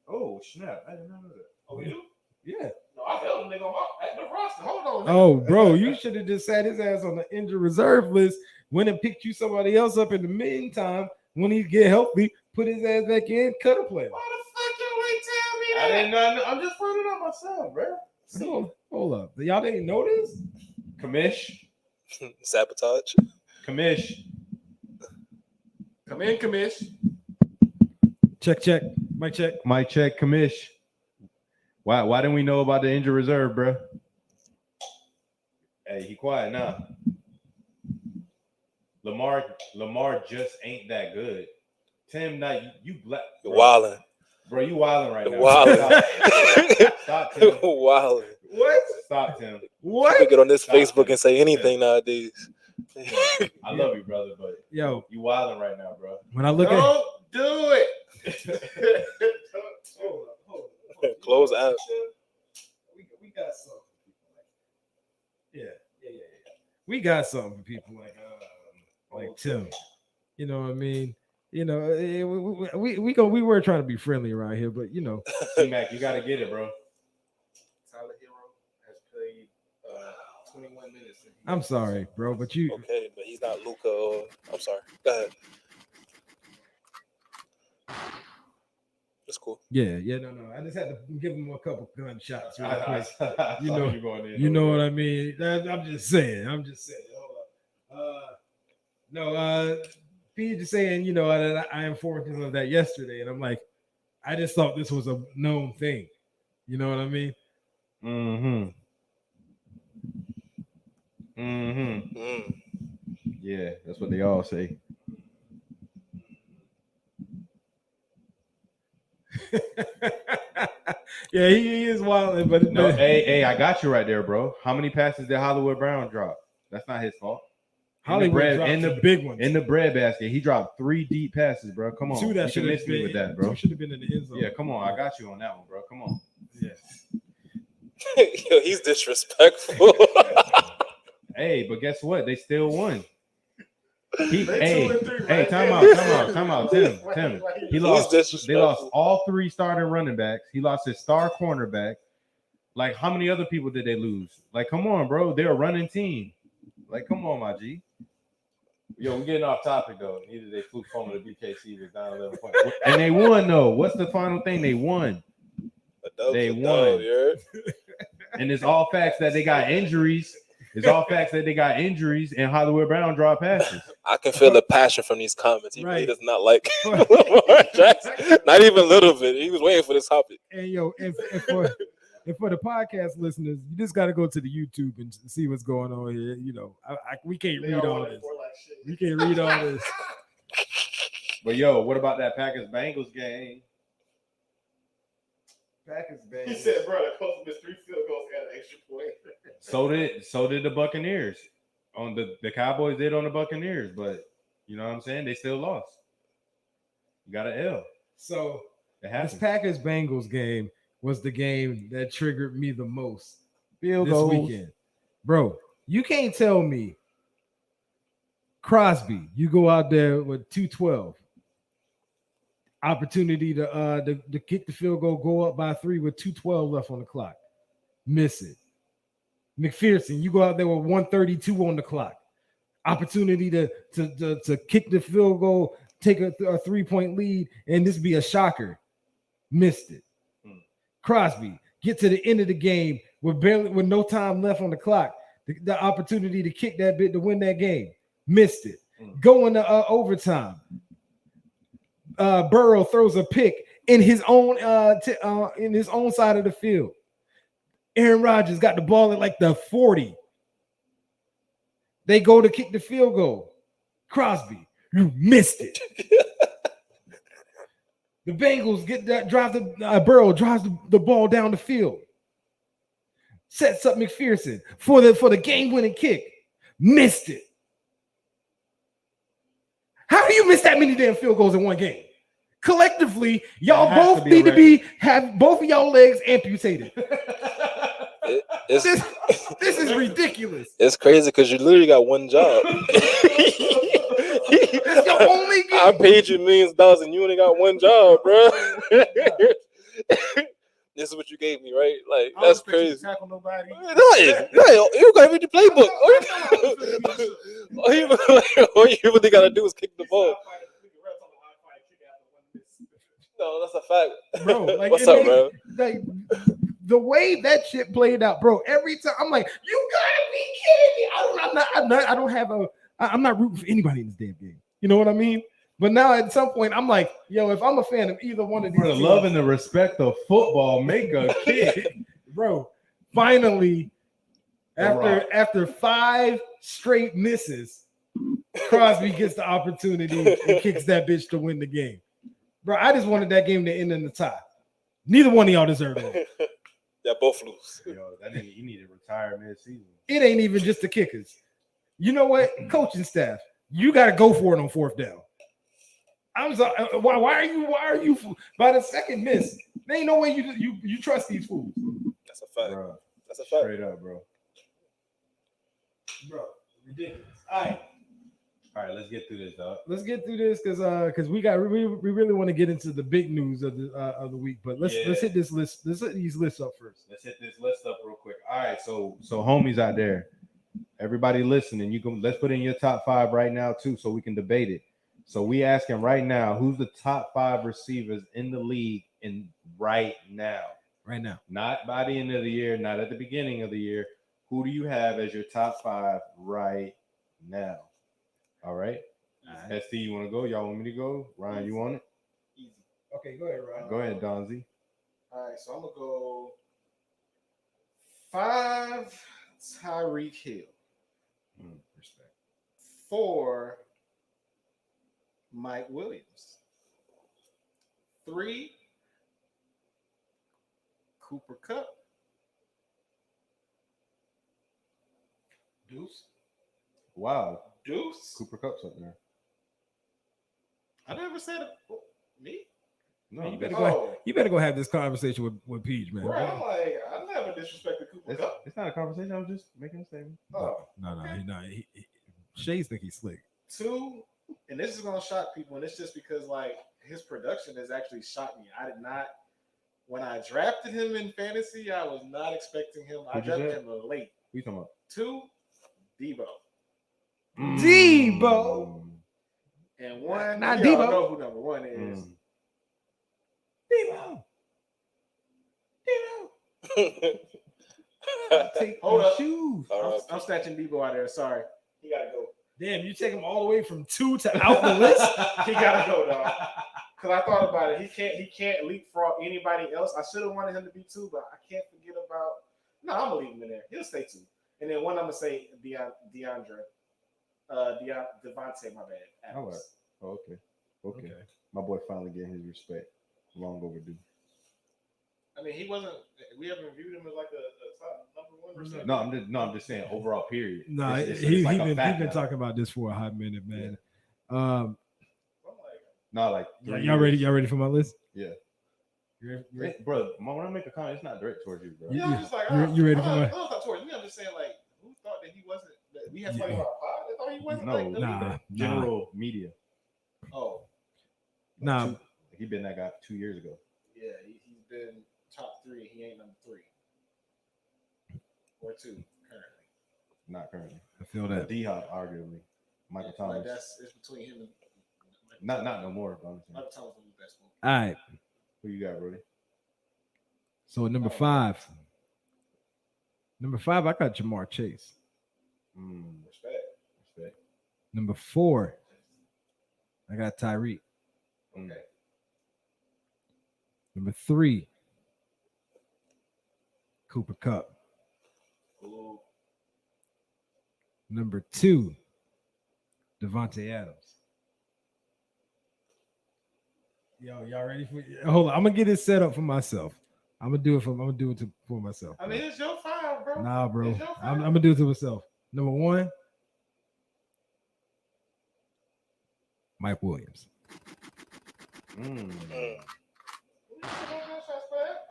A: Oh, snap. I didn't know that.
B: Oh, you?
C: Yeah.
B: No, I held him nigga at the roster. Hold on.
C: Oh, bro, you should have just sat his ass on the injury reserve list, went and picked you somebody else up in the meantime. When he get healthy, put his ass back in, cut a play.
B: Why the fuck y'all ain't tell me that?
A: I didn't know. I'm just finding out myself, bro.
C: Hold up. Y'all didn't know this?
A: Commish.
D: Sabotage.
A: Commish.
B: Come in, Commish.
C: Check. Mic check.
A: Commish. Why didn't we know about the injury reserve, bro? Hey, he quiet now. Lamar just ain't that good. Tim, now you black.
D: You're wilding.
A: Bro, you wilding right now.
D: Wilding.
A: Stop, Tim.
D: Wilding.
B: What?
A: Stop, Tim.
D: What? You get on this Facebook and say anything nowadays.
A: I love you, brother, but
C: yo,
A: you wilding right now, bro.
C: When I look
B: Don't do it. Hold up.
D: Close out.
B: We got something.
C: Yeah. We got something for people like Tim. You know what I mean? You know, we were trying to be friendly around here, but you know,
A: T-Mac, you got to get it, bro.
B: Tyler Hero has played 21 minutes.
C: I'm sorry, bro, but you
D: okay, but he's not Luka. I'm sorry. Go ahead. That's cool.
C: Yeah, no. I just had to give him a couple gunshots real quick.
A: You
C: know what I mean? I'm just saying. Hold up. P just saying, I informed him of that yesterday, and I'm like, I just thought this was a known thing. You know what I mean?
A: Yeah, that's what they all say.
C: Yeah, he is wild, but
A: no, hey, I got you right there, bro. How many passes did Hollywood Brown drop? That's not his fault.
C: Hollywood dropped the big ones
A: in the bread basket. He dropped 3 deep passes, bro. Come on,
C: you
A: can miss me with that, bro.
C: Should have been in the end zone.
A: Yeah, come on, I got you on that one, bro. Come on.
C: Yeah.
D: Yo, he's disrespectful.
A: Hey, but guess what? They still won. Hey, time out. Tim. They lost all 3 starting running backs. He lost his star cornerback. Like, how many other people did they lose? Like, come on, bro. They're a running team. Like, come on, my G. Yo, we're getting off topic, though. Neither they flew home to the BKC was down 11 points. And they won, though. What's the final thing? They won. They won. And it's all facts that they got injuries. It's all facts that they got injuries and Hollywood Brown draw passes.
D: I can feel the passion from these comments. He really does not like
C: Lamar
D: Jackson. Not even a little bit. He was waiting for this topic.
C: And yo, and for the podcast listeners, you just got to go to the YouTube and see what's going on here. We can't read all this. We can't read all this.
A: But yo, what about that Packers Bengals game?
B: He said, bro, the Colts missed 3 field goals and an extra point.
A: So did the Buccaneers. On the Cowboys did on the Buccaneers, but you know what I'm saying? They still lost. You got an L.
C: So this Packers Bengals game was the game that triggered me the most this weekend. Bro, you can't tell me Crosby, you go out there with 212. Opportunity to kick the field goal, go up by 3 with 2:12 left on the clock. Miss it. McPherson, you go out there with 132 on the clock. Opportunity to kick the field goal, take a 3-point lead, and this be a shocker. Missed it. Crosby, get to the end of the game with no time left on the clock. The opportunity to kick that bit to win that game. Missed it. Go into overtime. Burrow throws a pick in his own side of the field. Aaron Rodgers got the ball at like the 40. They go to kick the field goal. Crosby, you missed it. The Bengals Burrow drives the ball down the field. Sets up McPherson for the game-winning kick. Missed it. How do you miss that many damn field goals in one game? Collectively, y'all both need to have both of y'all legs amputated. This is ridiculous.
D: It's crazy because you literally got one job.
C: That's your only game.
D: I paid you millions of dollars and you only got one job, bro. This is what you gave me, right? Like, that's crazy.
B: Tackle nobody.
D: No, you gotta read the playbook. All you really gotta do is kick the ball. No, that's a fact.
C: Bro, like,
D: what's up, bro?
C: Like, the way that shit played out, bro, every time I'm like, you gotta be kidding me. I'm not rooting for anybody in this damn game. You know what I mean? But now at some point, I'm like, yo, if I'm a fan of either one of these,
A: for the love and the respect of football, make a kick.
C: Bro, finally, after 5 straight misses, Crosby gets the opportunity and kicks that bitch to win the game. Bro, I just wanted that game to end in the tie. Neither one of y'all deserve it.
D: Yeah, both lose.
A: Yo, you need to retire mid-season.
C: It ain't even just the kickers. You know what? Coaching staff, you got to go for it on 4th down. I'm sorry. Why are you by the second miss? There ain't no way you trust these fools.
D: That's a fact.
A: Bro,
D: that's a fact.
A: Straight up, bro.
C: Bro, ridiculous. All right,
A: let's get through this, dog.
C: Let's get through this because we really want to get into the big news of the week. But let's hit this list. Let's hit these lists up first.
A: Let's hit this list up real quick. All right, so homies out there, everybody listening, let's put in your top 5 right now too, so we can debate it. So we asking right now, who's the top 5 receivers in the league in right now.
C: Right now.
A: Not by the end of the year, not at the beginning of the year. Who do you have as your top 5 right now? All right. ST, you want to go? Y'all want me to go? Ryan, you want it?
B: Easy.
C: Okay, go ahead, Ryan.
A: Go ahead, Donzie.
B: All right, so I'm gonna go 5 Tyreek Hill.
C: Respect.
B: 4 Mike Williams. 3 Cooper Kupp. Deuce.
A: Wow.
B: Deuce.
A: Cooper Kupp's up there.
B: I never said it. Me?
A: No,
C: You better go have this conversation with Peach, man.
B: Right, I'm like, I never disrespected Cooper Kupp.
A: It's not a conversation. I'm just making a statement.
B: Oh,
C: No.
B: okay.
C: Shades think he's slick.
B: 2, and this is gonna shock people, and it's just because like his production has actually shocked me. I did not, when I drafted him in fantasy, I was not expecting him. I drafted him late.
A: Who you talking about?
B: 2, Debo.
C: Debo.
B: And 1,
C: not
B: you all
C: Debo.
B: know who number 1 is.
C: Debo. Take
B: Hold
C: my
B: up.
C: shoes.
B: I'm snatching Debo out of there. Sorry. He gotta go.
C: Damn, you take him all the way from 2 to out the list?
B: He gotta go, dog. Because I thought about it. He can't leapfrog anybody else. I should have wanted him to be 2, but I can't forget about. No, I'm gonna leave him in there. He'll stay 2. And then 1, I'm gonna say Devontae, my bad.
A: All right. Oh, okay. My boy finally getting his respect. Long overdue.
B: I mean, he wasn't. We haven't viewed him as like a top number 1 receiver.
A: I'm just saying overall period.
C: No,
A: It's like
C: he been
A: now.
C: talking about this for a hot minute, man.
A: Yeah.
C: Y'all ready for my list?
A: Yeah.
C: You ready?
A: Bro, when I make a comment, it's not direct towards you, bro.
B: Yeah, I'm just like,
C: you ready for my?
B: No, not towards me. I'm just saying, like, who thought that he wasn't? That we had somebody about pod that thought he wasn't.
A: No,
B: like, the leader?
A: general media.
B: Oh,
C: Nah.
A: He been that guy 2 years ago.
B: yeah, he's been top 3. He ain't number 3 or 2 currently.
A: Not currently.
C: I feel that.
A: D-Hop, arguably. Michael Thomas.
B: Like it's between him and
A: Not no more.
B: Michael Thomas was the best one.
C: All right.
A: Who you got, Brody?
C: So number 5. Number 5, I got Jamar Chase.
B: Respect.
C: Number 4, I got Tyreek.
B: Okay.
C: Number 3, Cooper Kupp.
B: Ooh.
C: Number 2, Devontae Adams. Yo, y'all ready for? Hold on, I'm gonna get it set up for myself. I'm gonna do it for myself.
B: I mean, it's your 5, bro.
C: Nah, bro.
B: It's your 5.
C: I'm gonna do it to myself. Number 1, Mike Williams.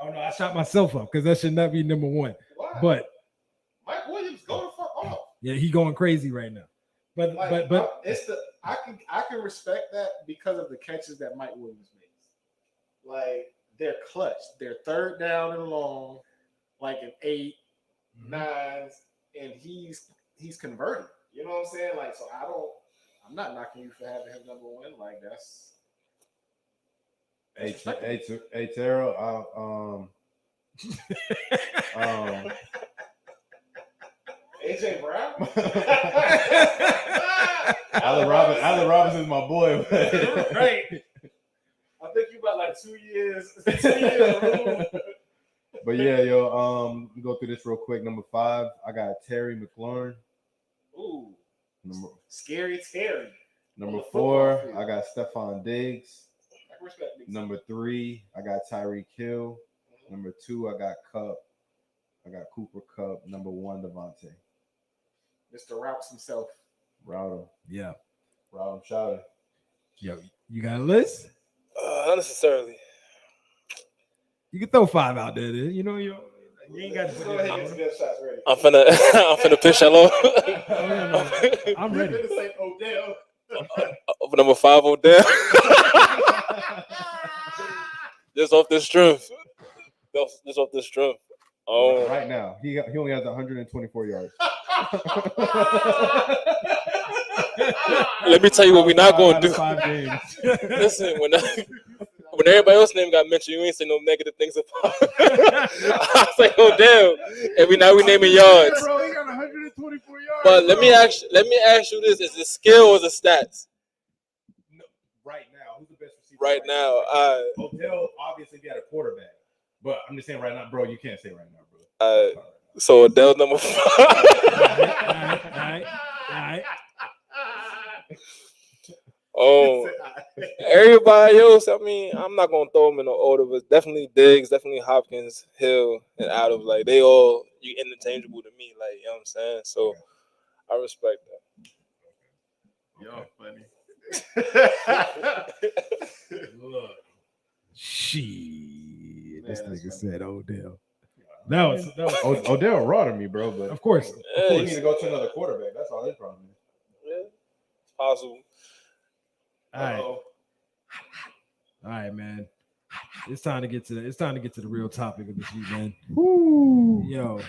C: Oh no, I shot myself up because that should not be number 1.
B: Why?
C: But
B: Mike Williams, go the fuck off.
C: yeah, he going crazy right now. But
B: Like,
C: but
B: it's I can respect that because of the catches that Mike Williams makes. Like, they're clutch. They're 3rd down and long, like an 8, 9s, and he's converting. You know what I'm saying? Like, so I'm not knocking you for having him number 1. Like, that's
A: Hey, Terrell,
B: AJ Brown.
A: Allen Robinson is my boy.
B: Right. I think you about like 2 years. 2 years removed.
A: But yeah, we go through this real quick. Number 5, I got Terry McLaurin.
B: Ooh.
A: Scary
B: Terry.
A: Number 4, I got Stephon Diggs.
B: I can respect Diggs.
A: Number 3, I got Tyreek Hill. Number 2, I got Kupp. I got Cooper Kupp. Number 1, Devontae.
B: Mr. Routes himself.
A: Route him.
C: yeah.
A: Route him, shout him.
C: Yo, you got a list?
D: Not necessarily.
C: You can throw 5 out there. You know, you ain't got to
B: Go ahead and get some good shots ready.
D: I'm finna pitch hello.
C: I'm ready.
B: This ain't Odell.
D: Number 5, Odell. Just off this strength.
A: Right now, he only has 124 yards.
D: Let me tell you what we're not going to do.
C: 5 games.
D: Listen, we're when everybody else's name got mentioned, you ain't say no negative things about it. I was like, oh damn. And we naming yards.
C: Bro, he got 124 yards.
D: But let me ask you this: is it skill or is it stats?
A: No, right now, who's the best receiver?
D: Right now,
A: Odell obviously got a quarterback, but I'm just saying right now, bro. You can't say right now, bro.
D: So Odell number 5.
C: All right.
D: Oh, everybody else. I mean, I'm not gonna throw them in the order, but definitely Diggs, definitely Hopkins, Hill, and Adams. Like they all you interchangeable to me. Like you know what I'm saying. So I respect that.
B: Yo, funny.
C: Look. Shit. This
B: Man,
C: nigga said Odell. That was
A: Odell raw to me, bro. But
C: of course.
A: he need to go to another quarterback. That's all his problem is.
D: Yeah, it's possible.
C: All right, man. It's time to get to the real topic of this week, man.
A: Woo.
C: Yo.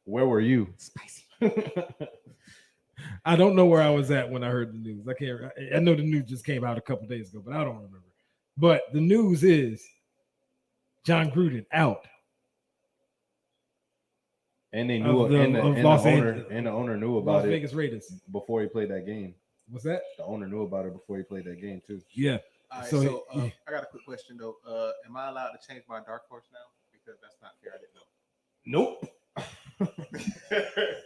A: Where were you?
C: Spicy. I don't know where I was at when I heard the news. I know the news just came out a couple days ago, but I don't remember. But the news is Jon Gruden out.
A: And they knew the owner knew about
C: Las
A: it
C: Vegas Raiders
A: before he played that game.
C: What's that?
A: The owner knew about it before he played that game too.
C: Yeah.
B: All right,
C: So
B: I got a quick question though. Am I allowed to change my dark horse now? Because that's not fair. I didn't know.
A: Nope.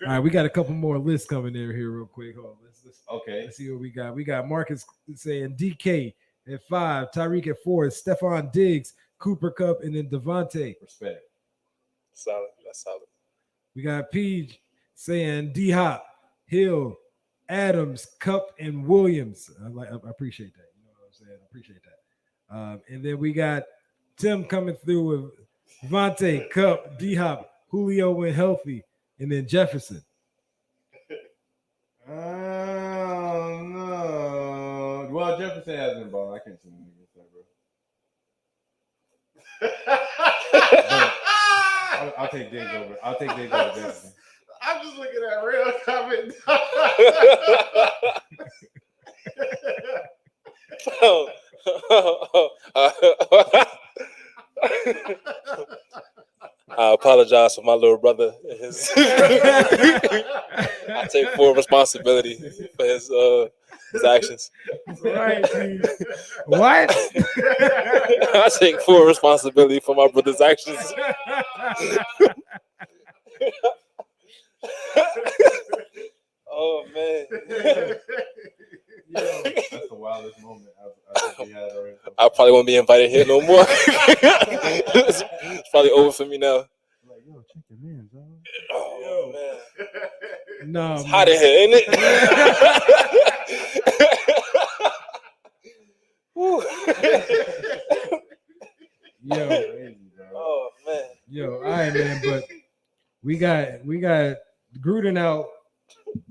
C: All right, we got a couple more lists coming in here real quick. Hold on, let's see what we got. We got Marcus saying DK at 5, Tyreek at 4, Stephon Diggs, Cooper Kupp, and then Devontae.
A: Respect.
D: Solid. That's solid.
C: We got Peach saying D-Hop, Hill, Adams, Kupp, and Williams. I appreciate that. You know what I'm saying? I appreciate that. And then we got Tim coming through with Devontae, Kupp, D-Hop, Julio when healthy, and then Jefferson.
A: No. Well, Jefferson has been balling. I can't see him against that, bro. I'll take Diggs over. Jefferson.
B: I'm just looking at real comment.
D: I apologize for my little brother. I take full responsibility for his actions.
C: Right, what?
D: I take full responsibility for my brother's actions. Oh man.
A: That's the wildest moment I've had already.
D: I probably won't be invited here no more. It's probably over for me now.
A: Like, yo, check your man, bro.
D: Oh man.
C: No,
D: it's hot in here, ain't it?
C: Yo,
D: oh man.
C: Yo, all right, man. But we got Gruden out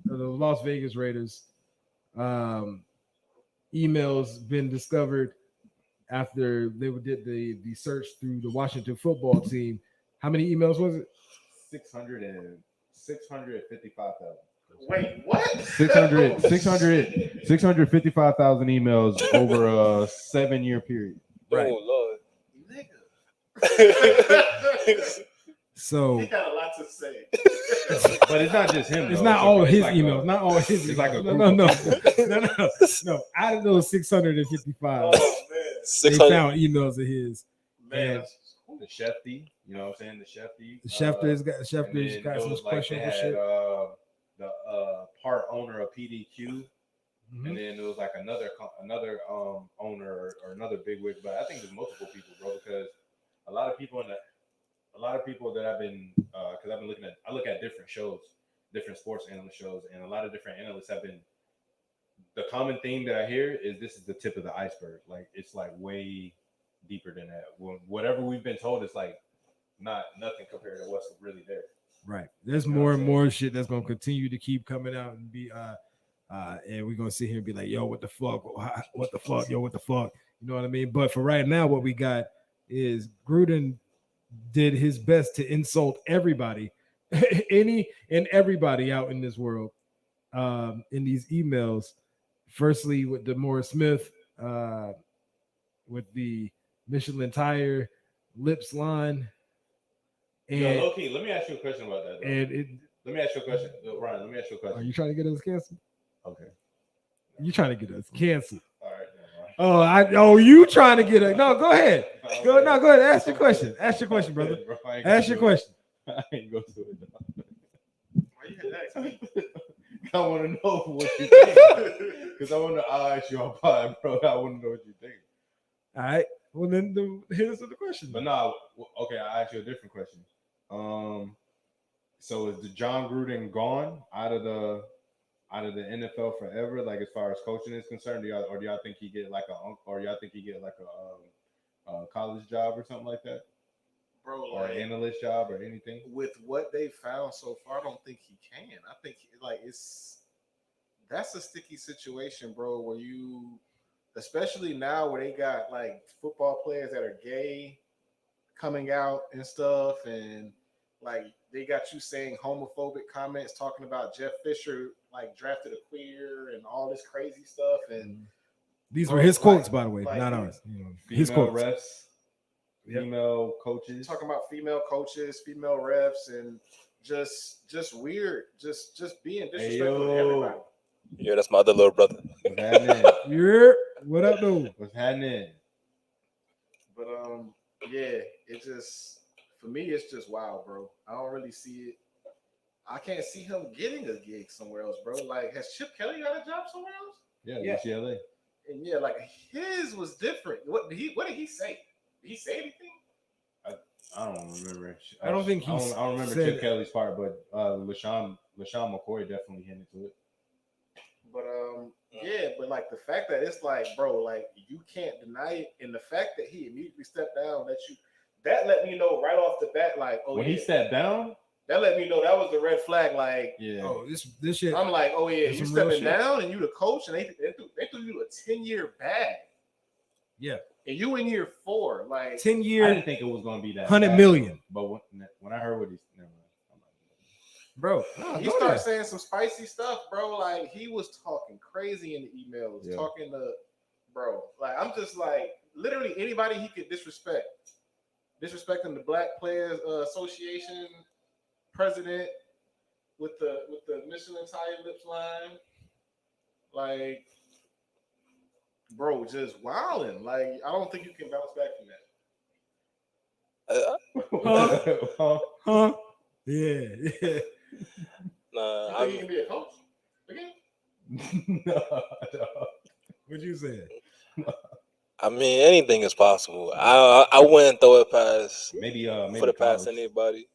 C: of the Las Vegas Raiders. Emails been discovered after they did the search through the Washington football team. How many emails was it?
A: 655,000.
B: Wait, what?
A: 655,000 emails over a 7-year period.
D: Right. Oh Lord.
C: So
B: he got a lot to say.
A: But it's not just him.
C: It's not all his emails. Not all his.
A: It's like a
C: no. Out of those 655, they found emails of his.
B: Man,
A: the Shefty, you know what I'm saying? The Shefty.
C: Schefter's got some questionable shit.
A: The part owner of PDQ. And then there was like another owner or another bigwig, but I think there's multiple people, bro, because a lot of people that I've been because I look at different shows, different sports analyst shows, and a lot of different analysts have been. The common theme that I hear is this is the tip of the iceberg. Like it's like way deeper than that. Whatever we've been told is like nothing compared to what's really there.
C: Right. There's more and more shit that's gonna continue to keep coming out and be and we're gonna sit here and be like, yo, what the fuck? What the fuck? Yo, what the fuck? You know what I mean? But for right now, what we got is Gruden did his best to insult everybody, any and everybody out in this world. in these emails. Firstly, with Demore Smith, with the Michelin tire lips line.
A: And low key, let me ask you a question about that. Let me ask you a question, Ryan. Let me ask you a question.
C: Are you trying to get us canceled?
A: Okay.
C: You trying to get us canceled?
A: All right.
C: You trying to get us? No, go ahead. Go ahead. Ask your question. Ask your question, brother. Ask your question.
A: I ain't go to it.
B: Why you had to ask me?
A: I want to know what you think. Because I'll ask you on pod, bro. I want to know what you think.
C: All right. Well, then hit us with the question.
A: But no, okay, I'll ask you a different question. So is the Jon Gruden gone out of the NFL forever? Like as far as coaching is concerned, do y'all think he get like a college job or something like that?
B: Bro,
A: or an analyst job or anything?
B: With what they found so far, I don't think he can. I think that's a sticky situation, bro, where you, especially now where they got like football players that are gay coming out and stuff, and like they got you saying homophobic comments talking about Jeff Fisher like drafted a queer and all this crazy stuff. And
C: these were his quotes, by the way, not ours. His quotes.
A: Refs. Female coaches,
B: talking about female coaches, female refs, and just weird, just being disrespectful to everybody.
D: Yeah, that's my other little brother.
A: What's happening?
C: What up, dude?
A: What's happening?
B: But yeah, it just, for me, it's just wild, bro. I don't really see it. I can't see him getting a gig somewhere else, bro. Like, has Chip Kelly got a job somewhere else?
A: Yeah, UCLA.
B: And yeah, like his was different. What did he say? Did he say anything?
A: I don't remember.
C: I don't think he.
A: I don't remember Chip Kelly's part, but LaShawn McCoy definitely hinted to it.
B: But yeah, but like the fact that it's like, bro, like you can't deny it, and the fact that he immediately stepped down, that let me know right off the bat, like, oh,
A: when he stepped down,
B: that let me know that was the red flag. Like,
A: yeah,
C: oh, this shit.
B: I'm like, oh yeah, you stepping down, and you the coach, and they threw you a 10-year bag.
C: Yeah.
B: And you in year 4, like
C: 10 years.
A: I didn't think it was gonna be that
C: 100 million.
A: But when I heard what
C: bro,
B: he started saying some spicy stuff, bro. Like he was talking crazy in the emails, talking to, bro. Like I'm just like literally anybody he could disrespect, disrespecting the Black Players Association president with the Michelin tire lips line, like. Bro, just wilding. Like, I don't think you can bounce back from that.
C: Huh? Yeah.
B: Nah, you think you can be a coach again?
A: No.
C: What you saying?
D: I mean, anything is possible. I wouldn't throw it past
A: maybe
D: for the past anybody.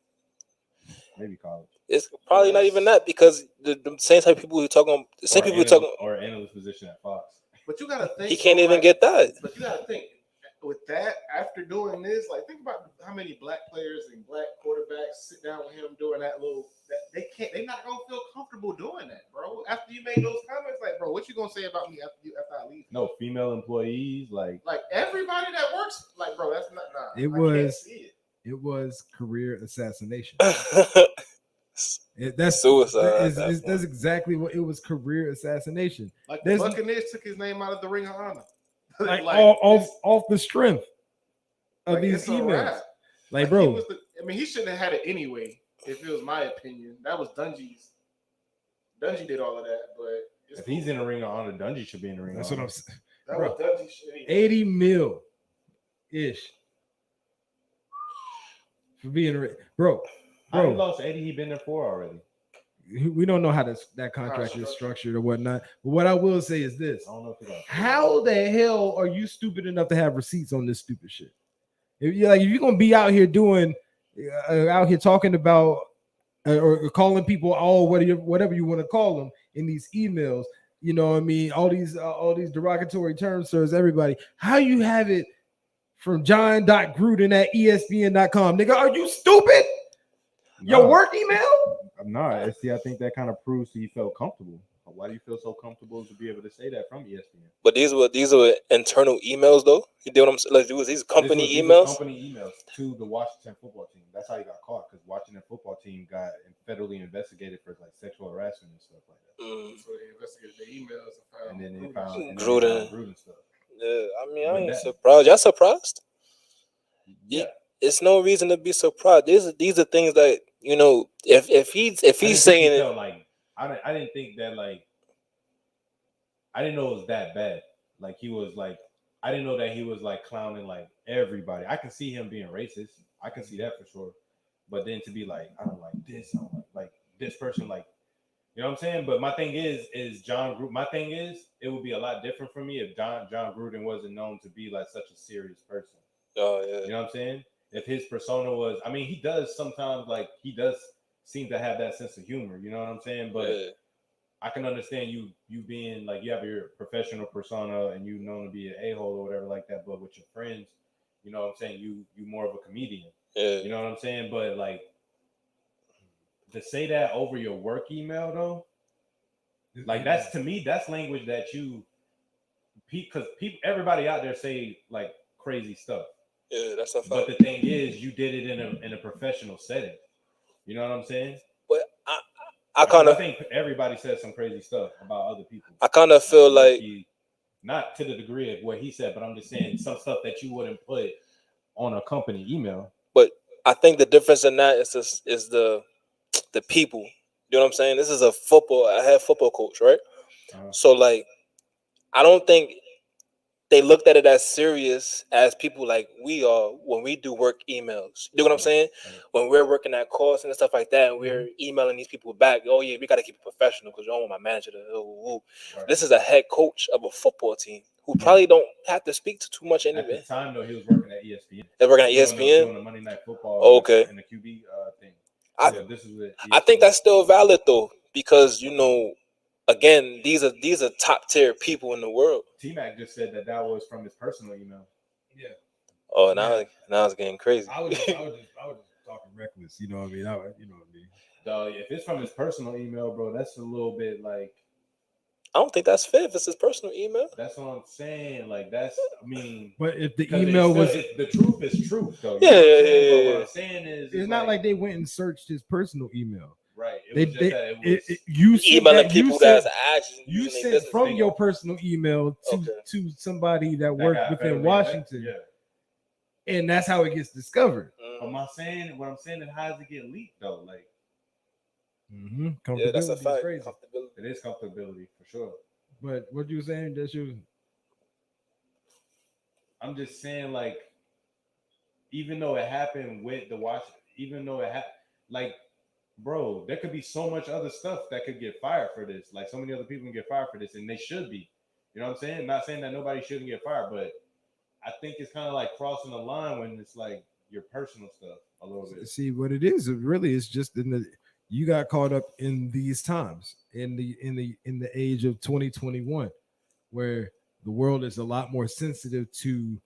A: Maybe college.
D: It's probably not even that because the same type of people who talking, the same people who talking,
A: or analyst position at Fox.
B: But you gotta think
D: he can't even get that.
B: But you gotta think with that after doing this, like think about how many Black players and Black quarterbacks sit down with him doing that they're not gonna feel comfortable doing that, bro. After you made those comments, like, bro, what you gonna say about me after I leave?
A: No, female employees, like
B: everybody that works, like, bro, that's not
C: It was career assassination.
D: That's suicide.
C: That's exactly what it was. Career assassination.
B: Like the Buccaneers took his name out of the Ring of Honor.
C: like off the strength of these emails. Like, bro,
B: he shouldn't have had it anyway. If it was my opinion, that was Dungy's. Dungy did all of that, but
A: if he's in the Ring of Honor, Dungy should be in the Ring of Honor.
C: That's what I'm saying.
B: That was Dungy shit.
C: 80 mil ish for being bro.
A: He lost 80. He been there 4 already.
C: We don't know how that contract is structured or whatnot. But what I will say is this:
A: I don't know if
C: how the hell are you stupid enough to have receipts on this stupid shit? If you're gonna be out here doing, out here talking about or calling people whatever you want to call them in these emails, you know what I mean? All these derogatory terms towards everybody. How you have it from Jon.Gruden at ESPN.com? Nigga, are you stupid?
A: No.
C: Your work email?
A: No, see, I think that kind of proves he felt comfortable. Why do you feel so comfortable to be able to say that from ESPN?
D: But these were internal emails, though. You know what I'm saying? Like, these company emails.
A: Company emails to the Washington football team. That's how he got caught, because Washington football team got federally investigated for like sexual harassment and stuff like that.
B: So they investigated the emails
A: and then they found
D: Gruden
A: stuff.
D: Yeah, I mean, I ain't surprised. Y'all surprised?
A: Yeah.
D: It's no reason to be surprised. These are things that if he's saying it,
A: like I didn't think that like I didn't know it was that bad. Like he was like I didn't know that he was like clowning like everybody. I can see him being racist. I can see that for sure. But then to be like, I don't like this. I don't like this person. Like, you know what I'm saying? But my thing is Jon Gruden. My thing is, it would be a lot different for me if Jon Gruden wasn't known to be like such a serious person.
D: Oh yeah.
A: You know what I'm saying? If his persona was, I mean, he does sometimes like he does seem to have that sense of humor. You know what I'm saying? But I can understand you being like you have your professional persona and you known to be an a-hole or whatever like that. But with your friends, you know what I'm saying? You more of a comedian.
D: Yeah.
A: You know what I'm saying? But like to say that over your work email though, like that's to me that's language that you because people everybody out there say like crazy stuff.
D: Yeah, that's a fact.
A: But the thing is, you did it in a professional setting. You know what I'm saying?
D: But I
A: think everybody says some crazy stuff about other people.
D: I kind of feel like
A: not to the degree of what he said, but I'm just saying some stuff that you wouldn't put on a company email.
D: But I think the difference in that is the people. You know what I'm saying? This is a head football coach, right? So like, I don't think they looked at it as serious as people like we are when we do work emails. You know what I'm saying? When we're working at course and stuff like that, and we're emailing these people back. Oh yeah, we got to keep it professional because you don't want my manager to. This is a head coach of a football team who probably don't have to speak to too much anyway.
A: At the time though, he was working at ESPN.
D: They're working at ESPN
A: doing the Monday Night Football.
D: Okay.
A: And the QB thing. This is it.
D: I think that's still valid though because again, these are top tier people in the world.
A: T-Mac just said that was from his personal email.
C: Yeah.
D: Oh, now it's getting crazy.
C: I was just talking reckless. You know what I mean?
A: Dog, if it's from his personal email, bro, that's a little bit like.
D: I don't think that's fair if it's his personal email.
A: That's what I'm saying. Like I mean.
C: But if the email was
A: the truth is truth, though.
D: Yeah.
A: But what I'm saying is,
C: it's not like they went and searched his personal email.
A: Right.
C: You
D: emailing people that's actually
C: you sent from your personal email to somebody that worked within Washington. Yeah. And that's how it gets discovered.
A: What I'm saying is how does it get leaked though? Like
D: yeah, that's a fact.
A: It is comfortability for sure.
C: But what you were saying,
A: I'm just saying, like, even though it happened with the Washington, even though it happened, like, bro, there could be so much other stuff that could get fired for this. Like, so many other people can get fired for this, and they should be. You know what I'm saying? Not saying that nobody shouldn't get fired, but I think it's kind of like crossing the line when it's like your personal stuff a little bit.
C: See what it is. It really is just you got caught up in these times in the age of 2021, where the world is a lot more sensitive to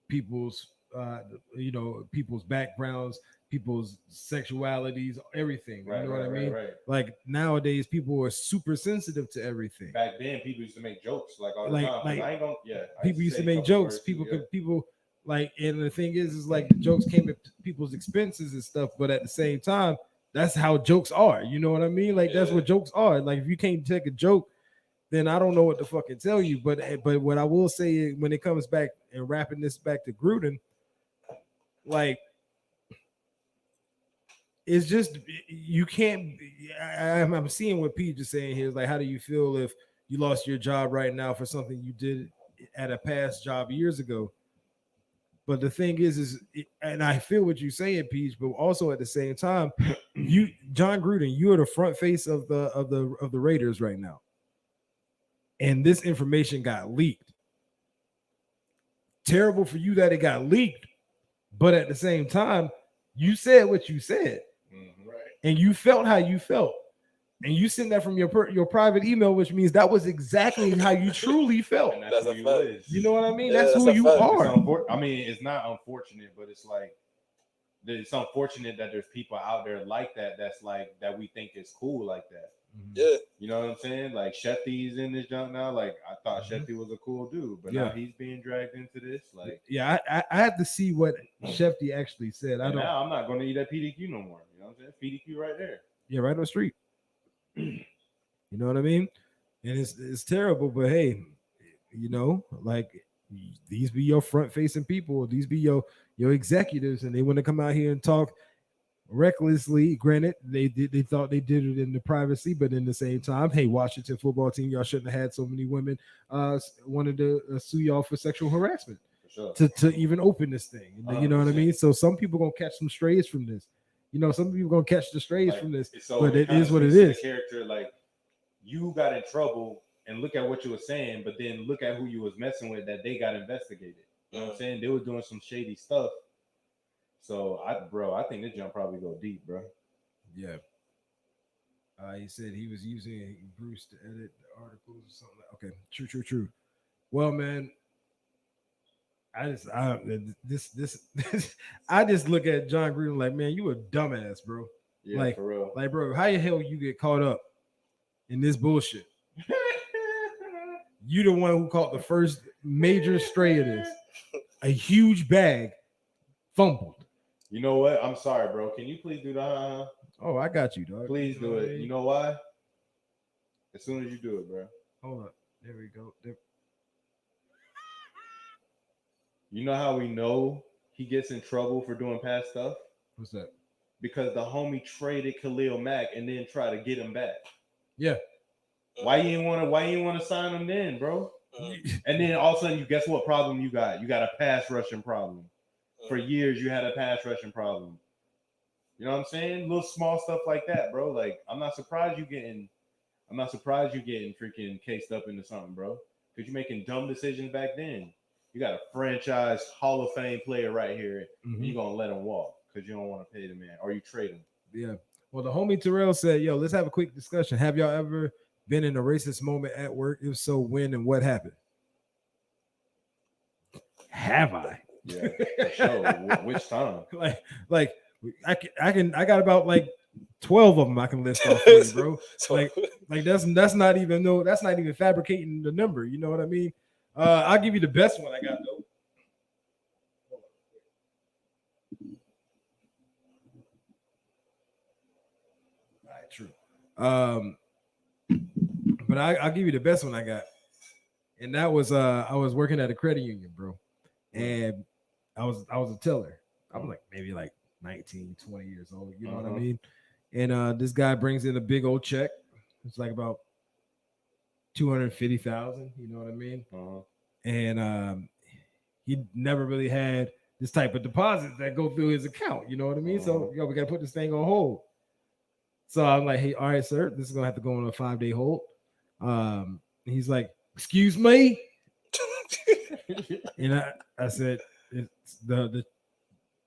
C: people's people's backgrounds, people's sexualities, everything.
A: Right,
C: you know what I mean?
A: Right.
C: Like nowadays, people are super sensitive to everything.
A: Back then, people used to make jokes like all the time.
C: People used to make jokes. People like, and the thing is like jokes came at people's expenses and stuff. But at the same time, that's how jokes are. You know what I mean? Like that's what jokes are. Like if you can't take a joke, then I don't know what to fucking tell you. But what I will say is when it comes back and wrapping this back to Gruden, like it's just you can't. I'm seeing what Pete just saying here. Like, how do you feel if you lost your job right now for something you did at a past job years ago? But the thing is, and I feel what you're saying, Peach, but also at the same time, Jon Gruden, you are the front face of the Raiders right now. And this information got leaked. Terrible for you that it got leaked, but at the same time, you said what you said,
B: right?
C: And you felt how you felt, and you sent that from your private email, which means that was exactly how you truly felt.
A: And that's who you is.
C: You know what I mean? That's who you are.
A: I mean, it's not unfortunate, but it's like it's unfortunate that there's people out there like that. That's like that we think is cool like that.
D: Yeah,
A: you know what I'm saying? Like Shefty's in this junk now. Like I thought Shefty was a cool dude, but now he's being dragged into this. Like,
C: I had to see what Shefty actually said.
A: Now I'm not going to eat at PDQ no more. You know what I'm saying? PDQ right there.
C: Yeah, right on the street. You know what I mean? And it's terrible, but hey, like these be your front facing people, these be your executives, and they want to come out here and talk recklessly. Granted, they thought they did it in the privacy, but in the same time, hey, Washington football team, y'all shouldn't have had so many women wanted to sue y'all for sexual harassment.
A: Sure.
C: To even open this thing. You know what I mean? So some people gonna catch some strays from this. Some people gonna catch the strays from this.
A: So
C: but it is what it is.
A: Character, like, you got in trouble and look at what you were saying, but then look at who you was messing with that they got investigated. You know what I'm saying? They were doing some shady stuff. So I think this jump probably go deep, bro.
C: Yeah. He said he was using Bruce to edit the articles or something. Okay, true. Well, man, I just look at Jon Gruden like, man, you a dumbass, bro.
A: Yeah,
C: like,
A: for real.
C: Like, bro, how the hell you get caught up in this bullshit? You the one who caught the first major stray of this. A huge bag fumbled.
A: You know what? I'm sorry, bro. Can you please do that?
C: Oh, I got you, dog.
A: Please do it. You know why? As soon as you do it, bro.
C: Hold up. There we go. There.
A: You know how we know he gets in trouble for doing past stuff?
C: What's that?
A: Because the homie traded Khalil Mack and then try to get him back.
C: Yeah.
A: Why you didn't want to sign him then, bro? And then all of a sudden, you guess what problem you got? You got a pass rushing problem. For years, you had a pass rushing problem. You know what I'm saying? Little small stuff like that, bro. Like, I'm not surprised you getting freaking cased up into something, bro. Because you're making dumb decisions back then. You got a franchise Hall of Fame player right here, and you're gonna let him walk because you don't want to pay the man, or you trade him.
C: Yeah. Well, the homie Terrell said, "Yo, let's have a quick discussion. Have y'all ever been in a racist moment at work? If so, when and what happened?" Have I?
A: Yeah, for sure. Which time?
C: Like I got about like 12 of them I can list off for you, bro. Like that's not even fabricating the number. You know what I mean? I'll give you the best one I got though. All right, true. But I'll give you the best one I got, and that was I was working at a credit union, bro, and I was a teller. I was like maybe like 19, 20 years old. You know what I mean? And this guy brings in a big old check. It's like about $250,000. You know what I mean? And he never really had this type of deposits that go through his account. You know what I mean? So we got to put this thing on hold. So I'm like, hey, all right, sir, this is gonna have to go on a 5-day hold. He's like, excuse me. And I said, it's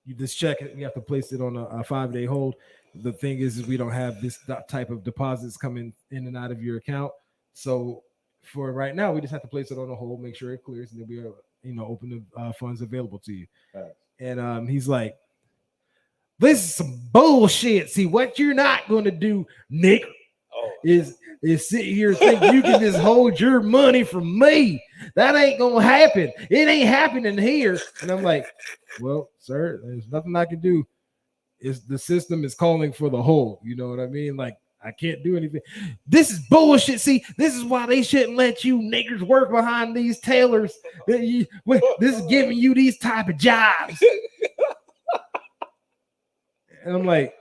C: this check, we have to place it on a 5-day hold. The thing is we don't have this type of deposits coming in and out of your account. So for right now, we just have to place it on a hold, make sure it clears, and then we open the funds available to you. Right. And he's like, this is some bullshit. See, what you're not going to do, Nick, is sit here and think you can just hold your money from me. That ain't going to happen. It ain't happening here. And I'm like, well, sir, there's nothing I can do. The system is calling for the hold. You know what I mean? Like, I can't do anything. This is bullshit. See, this is why they shouldn't let you niggers work behind these tailors. This is giving you these type of jobs. And I'm like,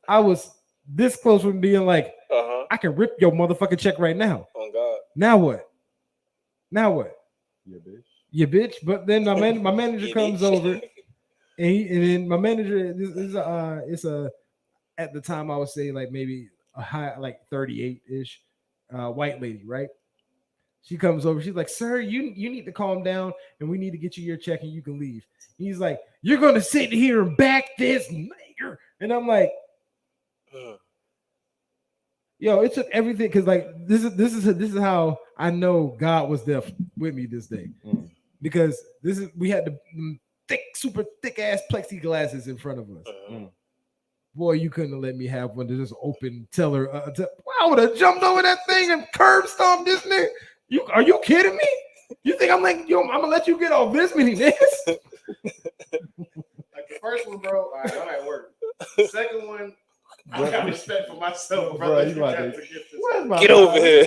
C: I was this close from being like, I can rip your motherfucking check right now.
D: Oh God.
C: Now what?
A: Yeah, bitch.
C: You bitch. But then my manager comes over, and then my manager it's a at the time I would say like maybe a high like 38-ish white lady, right? She comes over. She's like, sir, you need to calm down, and we need to get you your check, and you can leave. He's like, you're gonna sit here and back this nigger, and I'm like, yo, it took everything because like this is how I know God was there with me this day, because we had the super thick ass plexiglasses in front of us. Boy, you couldn't have let me have one to just open teller. I would have jumped over that thing and curb stomped this nigga. Are you kidding me? You think I'm like, yo, I'm gonna let you get off this many niggas?
B: Like the first one, bro, all right, I'm at work. The second one, I got respect for myself, bro. You got to get this
C: Where's my
D: Get
C: powder?
D: over here.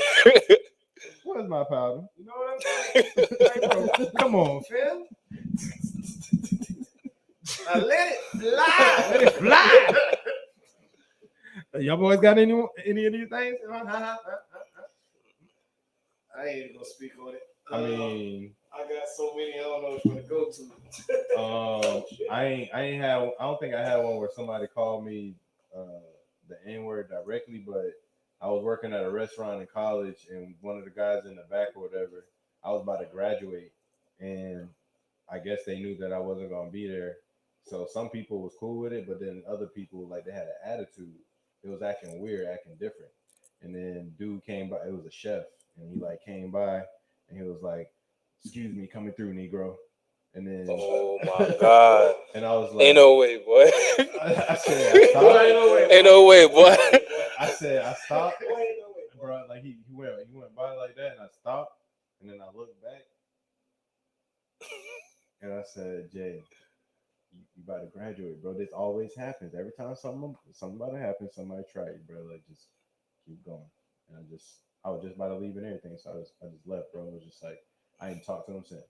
C: Where's my powder? You know what I'm saying? Hey, bro, come on, fam.
B: Now let it fly.
C: Let it fly. Y'all boys got any of these things?
B: I ain't even gonna speak on it.
A: I mean,
B: I got so many. I don't know which one to go to.
A: I don't think I had one where somebody called me the N-word directly, but I was working at a restaurant in college, and one of the guys in the back or whatever, I was about to graduate, and I guess they knew that I wasn't gonna be there. So some people was cool with it, but then other people, like, they had an attitude. It was acting weird, acting different. And then dude came by. It was a chef, and he like came by, and he was like, "Excuse me, coming through, Negro." And then,
D: Oh my God!
A: And I was like,
D: "Ain't no way, boy."
A: I said, I stopped.
D: Ain't no way, boy.
A: I said, I stopped, bro. Like he went by like that, and I stopped, and then I looked back, and I said, "Jay, you about to graduate, bro. This always happens. Every time something about to happen, somebody try you, bro. Like, just keep going." And I was just about to leave and everything, so I just left, bro. It was just like I ain't talked to him since.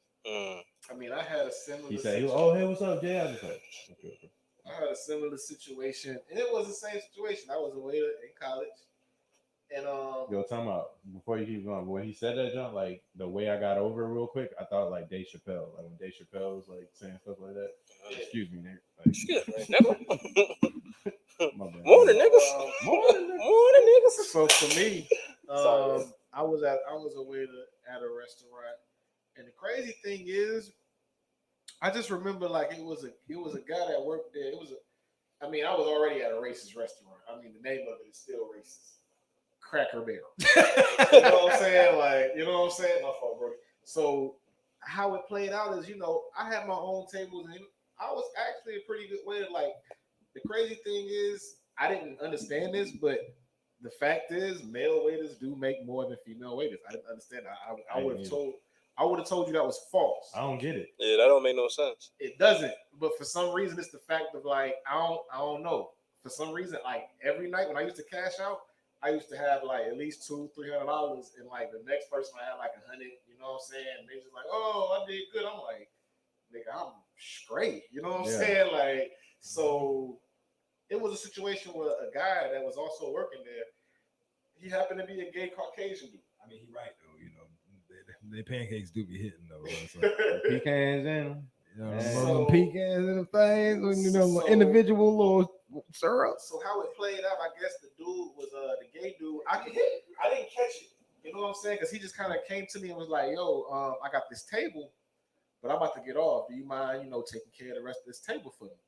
B: I mean, I had a similar.
A: He said, "Oh, hey, what's up, Jay?" I was just like, "Okay, bro."
B: I had a similar situation, and it was the same situation. I was a waiter in college, and
A: Yo, time out before you keep going. When he said that, John, like the way I got over it real quick, I thought like Dave Chappelle, like when Dave Chappelle was like saying stuff like that. Excuse me, nigga. Like,
D: Excuse me, nigga.
A: My bad.
D: Morning, niggas. Morning, niggas.
B: So for me, I was a waiter at a restaurant, and the crazy thing is, I just remember like it was a guy that worked there. I was already at a racist restaurant. I mean, the name of it is still racist. Cracker Barrel. You know what I'm saying? Like, you know what I'm saying? My fault, bro. So how it played out is, I had my own tables, and I was actually a pretty good waiter. Like, the crazy thing is, I didn't understand this, but the fact is, male waiters do make more than female waiters. I didn't understand that. I would have told you that was false.
A: I don't get it.
D: Yeah, that don't make no sense.
B: It doesn't. But for some reason, it's the fact of like I don't know. For some reason, like every night when I used to cash out, I used to have like at least $200-$300, and like the next person I had like $100. You know what I'm saying? And they just like, "Oh, I did good." I'm like, "Nigga, I'm straight." You know what I'm saying? Like, so it was a situation where a guy that was also working there, he happened to be a gay Caucasian dude.
C: I mean, he right though. They pancakes do be hitting though. So.
A: Pecans in them.
C: Pecans and the things, individual little syrup.
B: So how it played out, I guess the dude was the gay dude. I didn't catch it. You know what I'm saying? Because he just kind of came to me and was like, "Yo, I got this table, but I'm about to get off. Do you mind, taking care of the rest of this table for me?"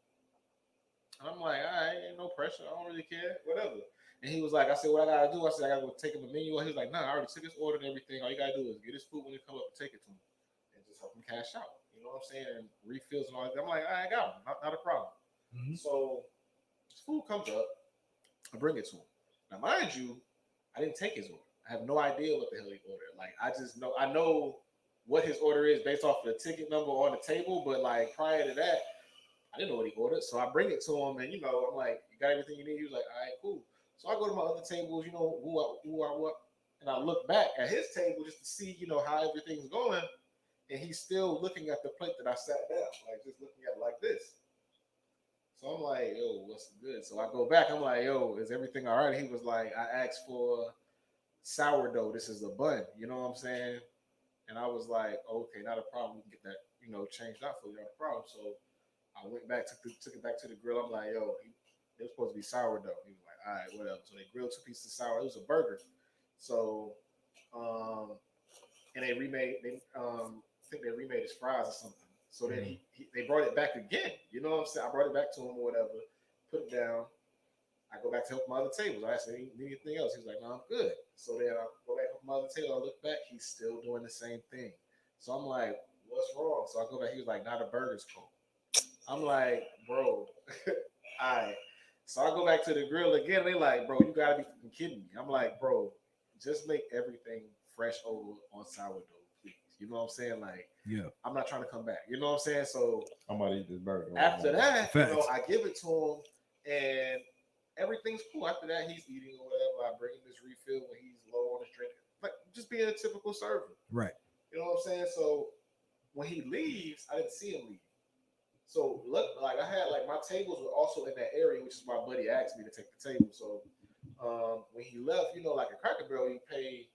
B: And I'm like, "All right, ain't no pressure. I don't really care. Whatever." And he was like, I said, "What I gotta do?" I said, "I gotta go take him a menu." And he was like, "Nah, I already took his order and everything. All you gotta do is get his food when he come up and take it to him, and just help him cash out." You know what I'm saying? And refills and all that. I'm like, "I got him. Not a problem." Mm-hmm. So his food comes up. I bring it to him. Now, mind you, I didn't take his order. I have no idea what the hell he ordered. Like, I know what his order is based off of the ticket number on the table, but like prior to that, I didn't know what he ordered. So I bring it to him, and I'm like, "You got everything you need?" He was like, "All right, cool." So I go to my other tables, what, and I look back at his table just to see, how everything's going, and he's still looking at the plate that I sat down, like just looking at it like this. So I'm like, "Yo, what's good?" So I go back. I'm like, "Yo, is everything all right?" He was like, "I asked for sourdough. This is a bun." You know what I'm saying? And I was like, "Okay, not a problem. We can get that, changed out for you. Not a problem." So I went back, took it back to the grill. I'm like, "Yo, it was supposed to be sourdough." He was like, "All right, whatever." So they grilled 2 pieces of sourdough. It was a burger. So, and they remade. I think they remade his fries or something. So then they brought it back again. You know what I'm saying? I brought it back to him or whatever. Put it down. I go back to help my other tables. I asked him, "Anything else?" He's like, "No, I'm good." So then I go back to my other table. I look back. He's still doing the same thing. So I'm like, "What's wrong?" So I go back. He was like, "Not a burger's cold." I'm like, "Bro, all right." So I go back to the grill again. They like, "Bro, you gotta be fucking kidding me." I'm like, "Bro, just make everything fresh over on sourdough, please." You know what I'm saying? Like, yeah, I'm not trying to come back. You know what I'm saying? So
A: I'm about to eat this burger.
B: After that, I give it to him, and everything's cool. After that, he's eating or whatever. I bring him his refill when he's low on his drink. Like just being a typical server.
C: Right.
B: You know what I'm saying? So when he leaves, I didn't see him leave. So look, like I had like my tables were also in that area, which is my buddy asked me to take the table. So when he left, like a Cracker Barrel, you pay,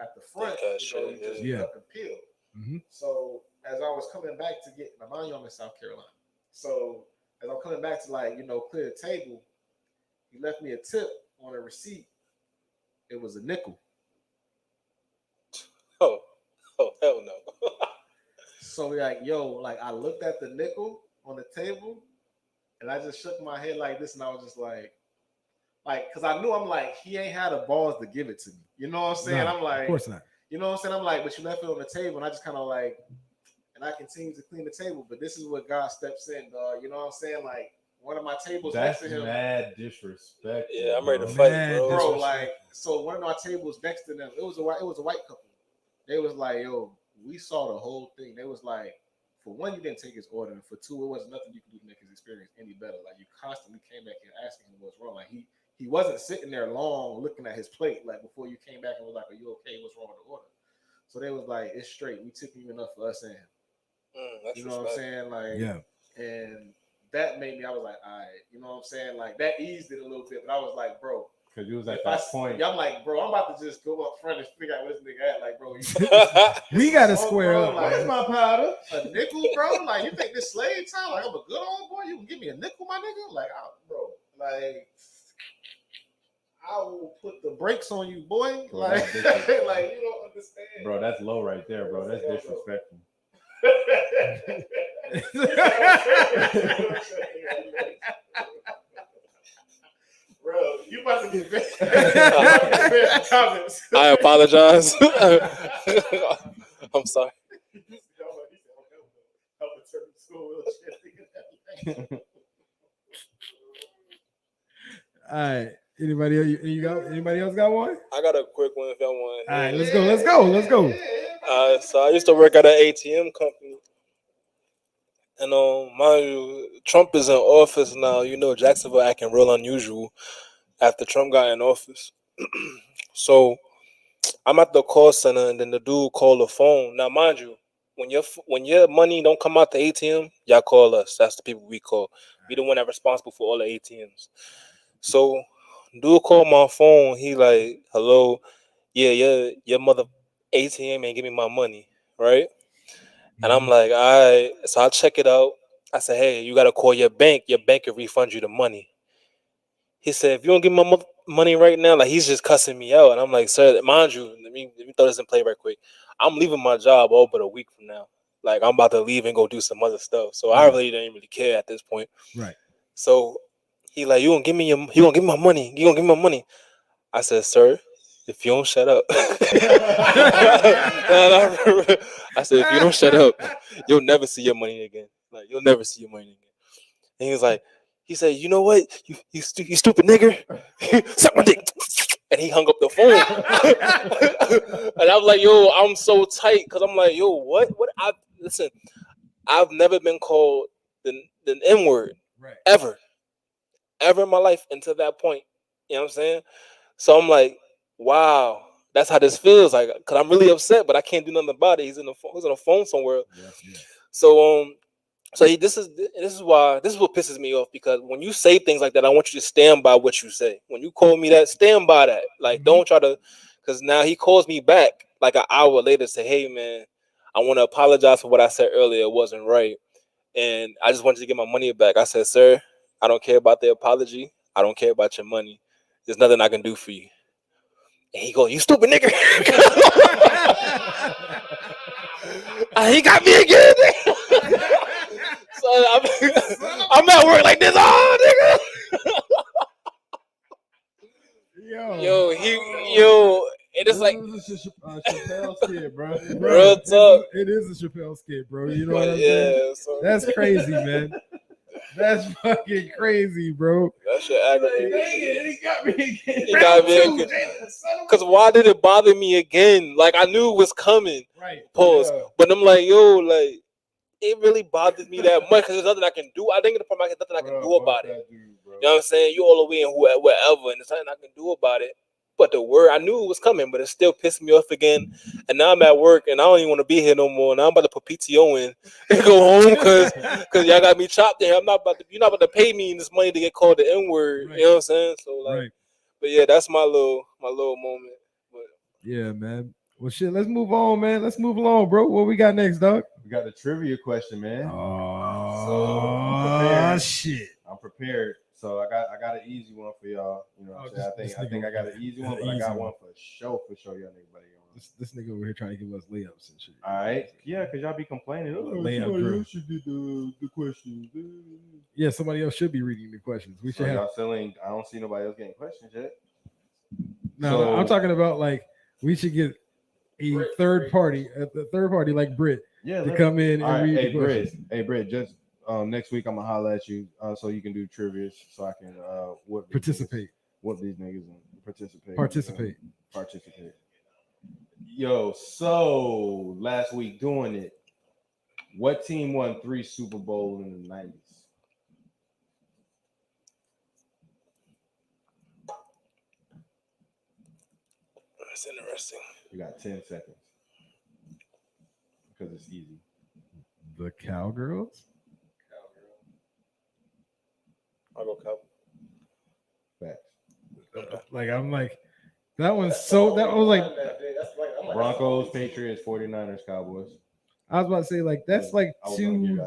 B: at the front, you just pick up and peel.
C: Mm-hmm.
B: So as I was coming back to get, now mind you, I'm in South Carolina. So as I'm coming back to clear the table, he left me a tip on a receipt. It was a nickel.
D: Oh hell no.
B: So I looked at the nickel on the table and I just shook my head like this and I was just like, because I knew he ain't had the balls to give it to me. You know what I'm saying?
C: No,
B: I'm like,
C: of course not.
B: You know what I'm saying? I'm like, but you left it on the table and I just kind of and I continue to clean the table. But this is what God steps in, dog. You know what I'm saying? Like one of my tables next to him.
A: Mad disrespect.
D: Yeah, I'm ready to fight, bro.
B: So one of my tables next to them, it was a white couple. They was like, yo, we saw the whole thing. They was like, for one, you didn't take his order, and for two, it wasn't nothing you could do to make his experience any better. Like you constantly came back here asking him what's wrong. Like he wasn't sitting there long looking at his plate like before you came back and was like, are you okay? What's wrong with the order? So they was like, it's straight. We took you enough for us and him. You know what I'm saying? Like, yeah. And that made me, I was like, all right. You know what I'm saying? Like that eased it a little bit, but I was like, bro.
A: Because you was at that point.
B: I'm like, bro, I'm about to just go up front and figure out what this nigga at. Like, bro,
C: we got to square up.
B: Like, where's my powder? A nickel, bro? Like, you think this slave time? Like, I'm a good old boy? You can give me a nickel, my nigga? Like, bro, like, I will put the brakes on you, boy.
A: Bro,
B: like, you don't understand.
A: Bro, that's low right there, bro. That's disrespectful.
B: Bro, you about to get banned.
D: I apologize. I'm sorry.
C: All right. Anybody else got one?
D: I got a quick one if y'all want.
C: All right, let's go.
D: So I used to work at an ATM company. And mind you, Trump is in office now. Jacksonville acting real unusual after Trump got in office. So I'm at the call center, and then the dude called the phone. Now, mind you, when your money don't come out the ATM, y'all call us. That's the people we call. We the one that responsible for all the ATMs. So dude called my phone. He like, hello, yeah, your mother ATM ain't give me my money, right? And I'm like, all right. So I check it out. I said, hey, you got to call your bank. Your bank will refund you the money. He said, if you don't give me my money right now, like he's just cussing me out. And I'm like, sir, mind you, let me throw this in play right quick. I'm leaving my job all but a week from now. Like I'm about to leave and go do some other stuff. So I really didn't really care at this point.
C: Right.
D: So he like, you gonna give me my money. You gonna give me my money. I said, sir, if you don't shut up. I said, if you don't shut up, you'll never see your money again. Like, you'll never see your money again. And he was like, he said, you know what? You stupid nigger. Suck my dick. And he hung up the phone. And I was like, yo, I'm so tight. Because I'm like, yo, what? Listen, I've never been called the N-word.
C: Right.
D: Ever in my life until that point. You know what I'm saying? So I'm like, wow, that's how this feels. Like, cause I'm really upset, but I can't do nothing about it. He's on the phone somewhere. Yeah. So this is what pisses me off, because when you say things like that, I want you to stand by what you say. When you call me that, stand by that. Like, don't try to, because now he calls me back like an hour later, say, hey man, I want to apologize for what I said earlier. It wasn't right, and I just want you to get my money back. I said, sir, I don't care about the apology. I don't care about your money. There's nothing I can do for you. And he goes, you stupid nigga. He got me again. So I'm at work like this. Oh, nigga. Yo, it is like
C: Chappelle skit, bro.
D: Real talk.
C: It is a Chappelle skit, bro. You know what I'm saying?
D: So
C: that's crazy, man. That's fucking crazy, bro.
D: That shit aggravating.
C: He got me again.
D: He got me again. Because why did it bother me again? Like, I knew it was coming.
C: Right.
D: Pause. Yeah. But I'm like, yo, like, it really bothered me that much because there's nothing I can do. I think the problem is nothing I can do about it.
A: Dude, bro.
D: You know what I'm saying? You all the way in wherever, and there's nothing I can do about it. But the word, I knew it was coming, but it still pissed me off again. And now I'm at work, and I don't even want to be here no more. Now I'm about to put PTO in and go home because y'all got me chopped there. You're not about to pay me this money to get called the N-word. Right. You know what I'm saying? So like, right. But yeah, that's my little moment. But
C: yeah, man. Well, shit, let's move on, man. Let's move along, bro. What we got next, dog?
A: We got the trivia question, man.
C: Oh, shit.
A: I'm prepared. So I got an easy one for y'all. You know what I'm saying? I think I got an easy one, but I got one for sure, y'all niggas.
C: This nigga over here trying to give us layups and shit.
A: All right. Yeah, because y'all be complaining.
C: Somebody else should get the questions. Yeah, somebody else should be reading the questions. We should have.
A: Y'all still ain't, I don't see nobody else getting questions yet.
C: No, I'm talking about like we should get a third party like Britt to come in and read the questions.
A: Hey, Britt, just next week I'm gonna holler at you so you can do trivia so I can
C: participate.
A: Whoop these niggas and
C: participate.
A: Yo, so last week doing it, what team won 3 Super Bowls in the 90s?
D: That's interesting.
A: You got 10 seconds because it's easy.
C: The Cowgirls?
D: I'll go Cowgirls.
A: Facts.
C: Like I'm like that one's so that was like
A: Broncos, Patriots, 49ers, Cowboys.
C: I was about to say like that's like two.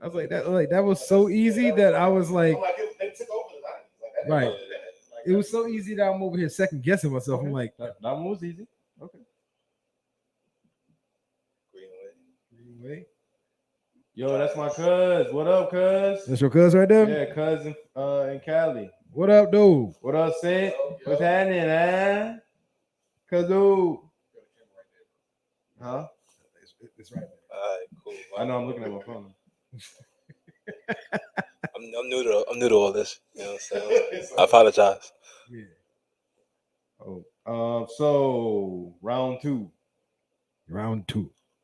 C: I was like that was so easy that I was like right. It was so easy that I'm over here second guessing myself. I'm like
A: that one was easy. Okay.
C: Greenway.
A: Yo, that's my cuz. What up, cuz?
C: That's your cuz right there?
A: Yeah, cuz in Cali.
C: What up, dude?
A: What up, Sid? What's happening, man? Cuz dude. Huh?
C: It's right there.
D: All right, cool.
A: I know I'm looking at my phone.
D: I'm new to all this. You know what I'm saying? I apologize.
C: Yeah.
A: Oh. So round 2.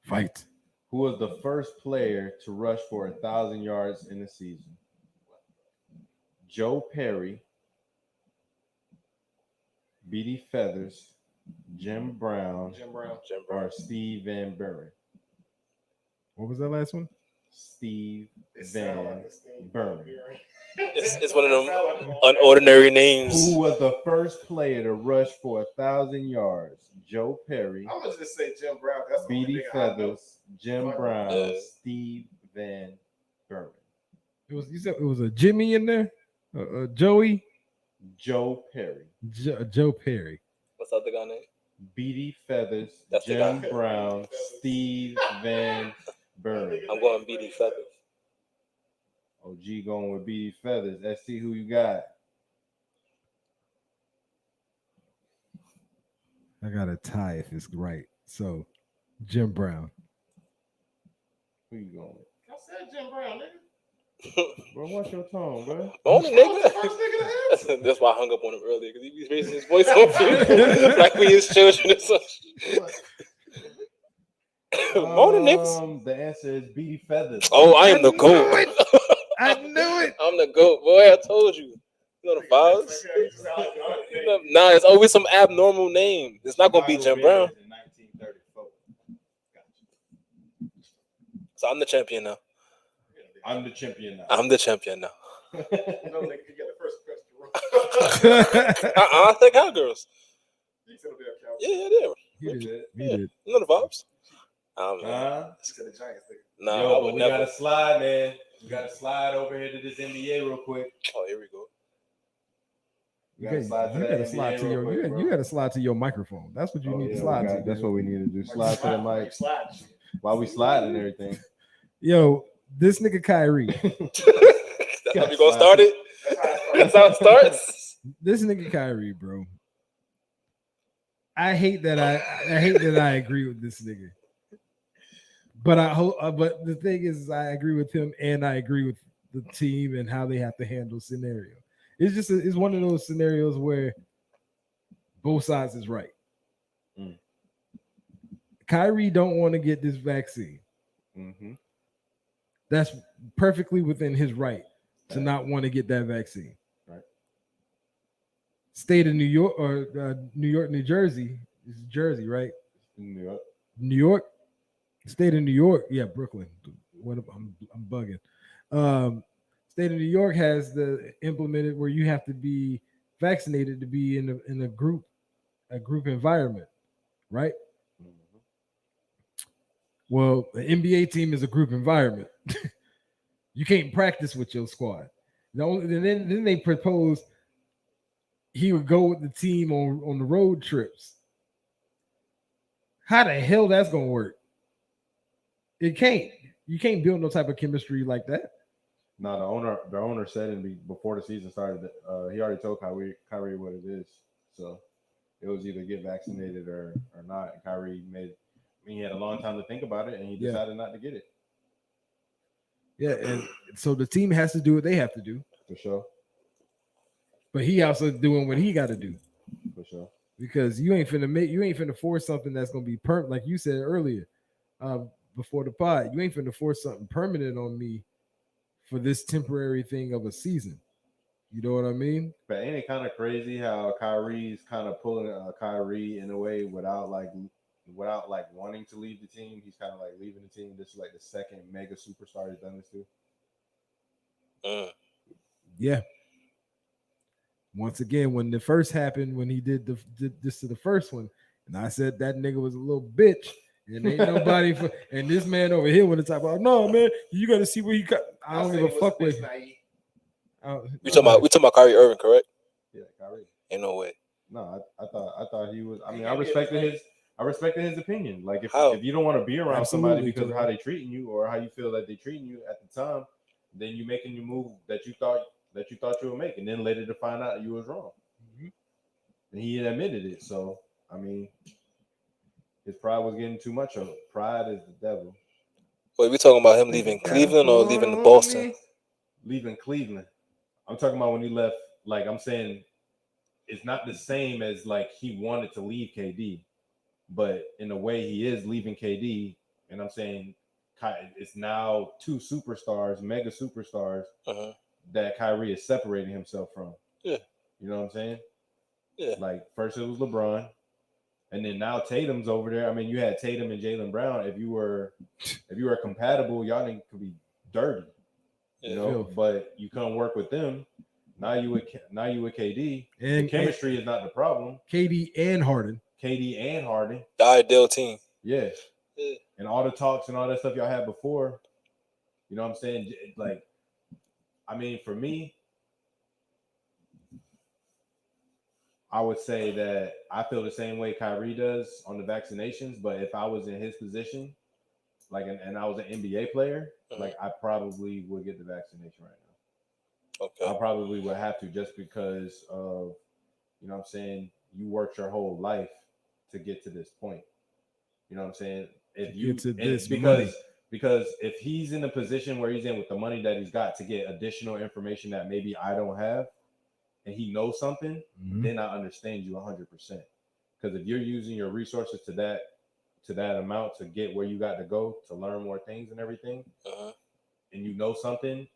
C: Fight.
A: Who was the first player to rush for 1,000 yards in a season? Joe Perry, B.D. Feathers, Jim Brown, or Steve Van Buren?
C: What was that last one?
A: Steve Van Buren.
D: It's one of them unordinary names.
A: Who was the first player to rush for 1,000 yards? Joe Perry.
B: I'm gonna just say Jim Brown. That's
A: B.D. Feathers, Jim Brown, Steve Van Buren.
C: You said it was a Jimmy in there? Joey?
A: Joe Perry.
C: Joe Perry.
D: What's the other guy name?
A: B.D. Feathers, Jim Brown, Steve Van Buren.
D: I'm going B.D. Feathers.
A: OG going with B.D. Feathers. ST, who you got?
C: I got a tie if it's right. So, Jim Brown.
A: Who you going with?
B: I said Jim Brown, nigga.
A: Bro, what's your tone, bro?
D: Only nigga. That's why I hung up on him earlier because he was raising his voice on you like we his children or something. Morning, niggas.
A: The answer is B.D. Feathers.
D: Oh, I am the GOAT.
C: I knew it.
D: I'm the GOAT, boy. I told you. You know the files? Nah, it's always some abnormal name. It's not gonna be Jim Brown.
A: In 1934.
D: So I'm the champion now.
A: I'm the champion now.
D: I'm the champion now.
B: No, nigga, you got the first question wrong.
D: I think Cowgirls.
B: You said it'll be a Cowgirls.
D: Yeah,
C: He did.
D: You know the vibes? Nah,
A: yo,
D: I would
A: we
D: never.
A: gotta slide, man. We gotta slide over here to this NBA real quick.
D: Oh, here we go.
A: You gotta
C: slide to your microphone. That's what you need to slide to.
A: That's what we need to do. Slide to the mic. While we slide and everything.
C: Yo, this nigga Kyrie.
D: That's how we gonna start it? That's how it starts?
C: This nigga Kyrie, bro. I hate that I agree with this nigga. But but the thing is, I agree with him and I agree with the team and how they have to handle scenario. It's one of those scenarios where both sides is right. Kyrie don't want to get this vaccine.
A: Mm-hmm.
C: That's perfectly within his right to not want to get that vaccine.
A: Right.
C: State of New York or New York, New Jersey. It's Jersey, right?
A: New York.
C: New York. State of New York. Yeah, Brooklyn. I'm bugging. State of New York has the implemented where you have to be vaccinated to be in a group environment, right?
A: Mm-hmm.
C: Well, the NBA team is a group environment. You can't practice with your squad. Then they proposed he would go with the team on the road trips. How the hell that's gonna work? It can't. You can't build no type of chemistry like that.
A: No, the owner said before the season started, he already told Kyrie what it is. So it was either get vaccinated or not. And Kyrie he had a long time to think about it, and he decided not to get it.
C: Yeah, and so the team has to do what they have to do.
A: For sure.
C: But he also doing what he got to do.
A: For sure.
C: Because you ain't finna force something that's gonna be permanent, like you said earlier, before the pod. You ain't finna force something permanent on me for this temporary thing of a season. You know what I mean?
A: But ain't it kind of crazy how Kyrie's kind of pulling Kyrie in a way without wanting to leave the team? He's kind of like leaving the team. This is like the second mega superstar he's done this to.
C: Yeah. Once again, when the first happened, when he did this to the first one, and I said that nigga was a little bitch, and ain't nobody and this man over here want to talk about, no man, you got to see where you got. I don't give a fuck with.
D: We talking about Kyrie Irving, correct?
A: Yeah, Kyrie.
D: Ain't no way.
A: No, I thought he was. I mean, I respected his opinion. Like if you don't want to be around somebody because of how they treating you or how you feel that they treating you at the time, then you making your move that you thought you would make, and then later to find out you was wrong. Mm-hmm. And he had admitted it. So I mean, his pride was getting too much of it. Pride is the devil.
D: Wait, we talking about him leaving Cleveland or leaving Boston?
A: Leaving Cleveland. I'm talking about when he left. Like I'm saying, it's not the same as like he wanted to leave KD, but in a way he is leaving KD. And I'm saying it's now two superstars, mega superstars, that Kyrie is separating himself from.
D: Yeah.
A: You know what I'm saying?
D: Yeah.
A: Like first it was LeBron, and then now Tatum's over there. I mean, you had Tatum and Jaylen Brown. If you were compatible, y'all could be dirty. You know, but you couldn't work with them. Now you with KD. And the chemistry is not the problem.
C: KD and Harden.
A: The
D: ideal team.
A: Yeah. And all the talks and all that stuff y'all had before. You know what I'm saying? Like, I mean, for me, I would say that I feel the same way Kyrie does on the vaccinations. But if I was in his position, like, and I was an NBA player, like, I probably would get the vaccination right now.
D: Okay.
A: I probably would have to, just because of, you know what I'm saying, you worked your whole life to get to this point. You know what I'm saying? If you because if he's in the position where he's in with the money that he's got to get additional information that maybe I don't have, and he knows something, then I understand you 100%. Because if you're using your resources to that amount to get where you got to go to learn more things and everything, and you know something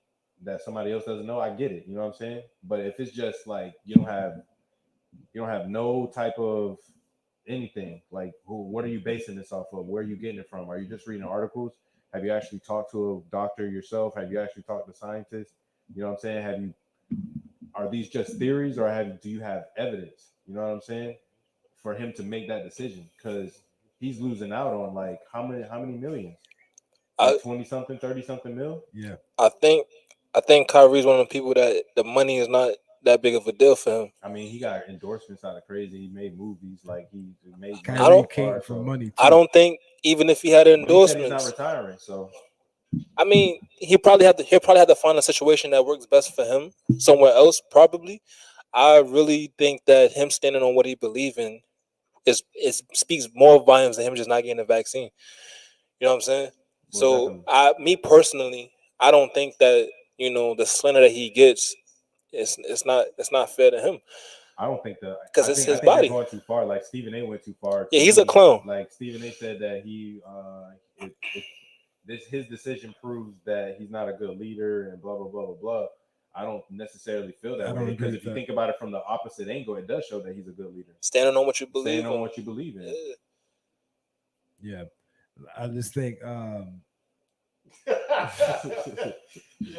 A: that somebody else doesn't know, I get it. You know what I'm saying? But if it's just like you don't have no type of anything, like what are you basing this off of? Where are you getting it from? Are you just reading articles? Have you actually talked to a doctor yourself? Have you actually talked to scientists? You know what I'm saying? Are these just theories, or do you have evidence? You know what I'm saying? For him to make that decision, because he's losing out on like how many millions? Like 20-something, 30-something mil?
C: Yeah.
D: I think Kyrie's one of the people that the money is not that big of a deal for him.
A: I mean, he got endorsements out of crazy. He made movies, like he made.
C: Kyrie came for money too.
D: I don't think even if he had endorsements,
A: he said he's not retiring. So,
D: I mean, he'll probably have to find a situation that works best for him somewhere else. Probably, I really think that him standing on what he believes in speaks more volumes than him just not getting a vaccine. You know what I'm saying? Well, so, me personally, I don't think that the slander that he gets it's not fair to him.
A: I don't think that,
D: because it's his body.
A: Going too far. Like Stephen A. went too far.
D: Yeah, he's a clown.
A: Like Stephen A. said that his decision proves that he's not a good leader and blah blah blah blah blah. I don't necessarily feel that way because if you think about it from the opposite angle, it does show that he's a good leader.
D: Standing on what you believe.
A: Standing on what you believe in.
C: Yeah, I just think.
B: Yo,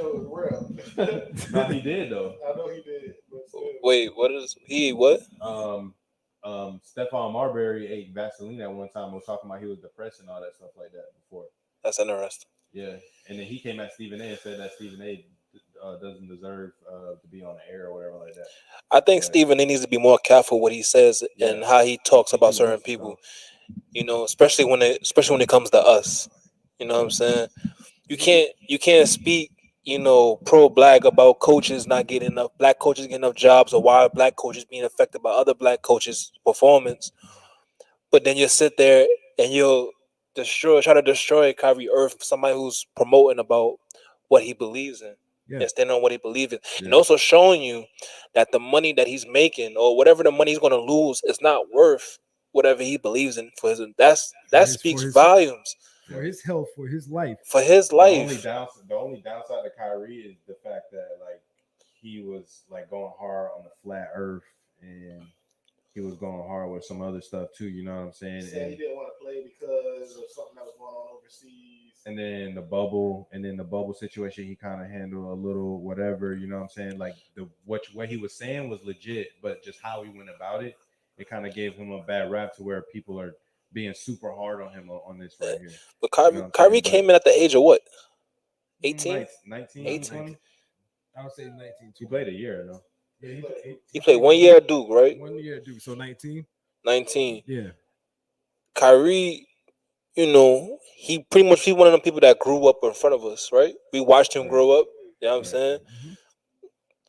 B: real.
A: No, he did though.
B: I know he did.
D: Wait, what is he? What?
A: Stephon Marbury ate Vaseline at one time and was talking about he was depressed and all that stuff like that before.
D: That's interesting.
A: Yeah, and then he came at Stephen A. and said that Stephen A. Doesn't deserve to be on the air or whatever like that.
D: I think Stephen A. needs to be more careful what he says and how he talks about certain people. You know, especially when it comes to us. You know what I'm saying? You can't speak, pro-black about coaches not getting enough, black coaches getting enough jobs, or why black coaches being affected by other black coaches' performance. But then you sit there and you'll try to destroy Kyrie Irving, somebody who's promoting about what he believes in. And standing on what he believes in. And also showing you that the money that he's making or whatever the money he's going to lose is not worth whatever he believes in for his. That speaks volumes.
C: For his health, for his life.
D: For his life.
A: The only downside to Kyrie is the fact that like he was like going hard on the flat earth and he was going hard with some other stuff too, you know what I'm saying?
B: He didn't want to play because of something that was going on overseas.
A: And then the bubble situation he kind of handled a little whatever, you know what I'm saying? Like what he was saying was legit, but just how he went about it, it kind of gave him a bad rap to where people are being super hard on him on this right here.
D: But Kyrie came in at the age of what? 18?
A: 19,
C: 18. 20? I would say 19. 20.
A: He played a year, though.
C: Yeah,
D: he played 1 year at Duke, right?
C: 1 year at Duke, so 19.
D: 19.
C: Yeah.
D: Kyrie, he pretty much one of them people that grew up in front of us, right? We watched him grow up. You know what I'm saying? Mm-hmm.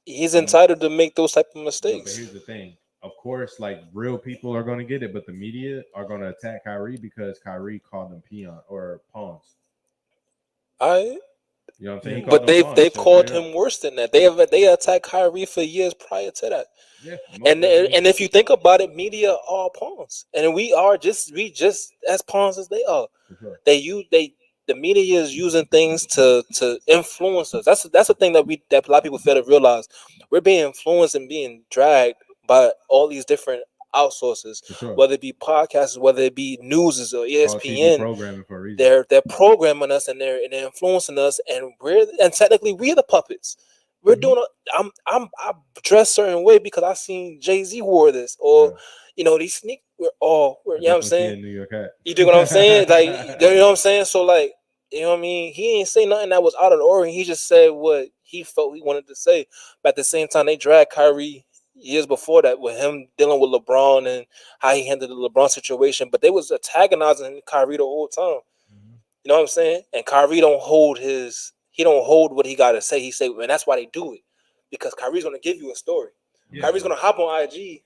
D: He's entitled to make those type of mistakes.
A: But here's the thing. Of course, like real people are going to get it, but the media are going to attack Kyrie because Kyrie called them pawns. You know what I'm saying?
D: But they've called him worse than that. They attacked Kyrie for years prior to that. Yeah. And if you think about it, media are pawns, and we just as pawns as they are. Sure. The media is using things to influence us. That's the thing that a lot of people fail to realize. We're being influenced and being dragged by all these different outsources, sure. Whether it be podcasts, whether it be news or ESPN,
A: programming for a reason.
D: They're programming us and they're influencing us, and technically we're the puppets. We're doing. I dress certain way because I seen Jay-Z wore this, or these sneakers. We're you know what I'm saying.
A: New York hat.
D: You dig what I'm saying? Like you know what I'm saying. So like you know what I mean. He ain't say nothing that was out of the ordinary. He just said what he felt he wanted to say. But at the same time, they dragged Kyrie years before that with him dealing with LeBron and how he handled the LeBron situation, but they was antagonizing Kyrie the whole time. Mm-hmm. You know what I'm saying? And Kyrie don't hold what he got to say. He say, and that's why they do it, because Kyrie's gonna give you a story. Yeah. Kyrie's gonna hop on IG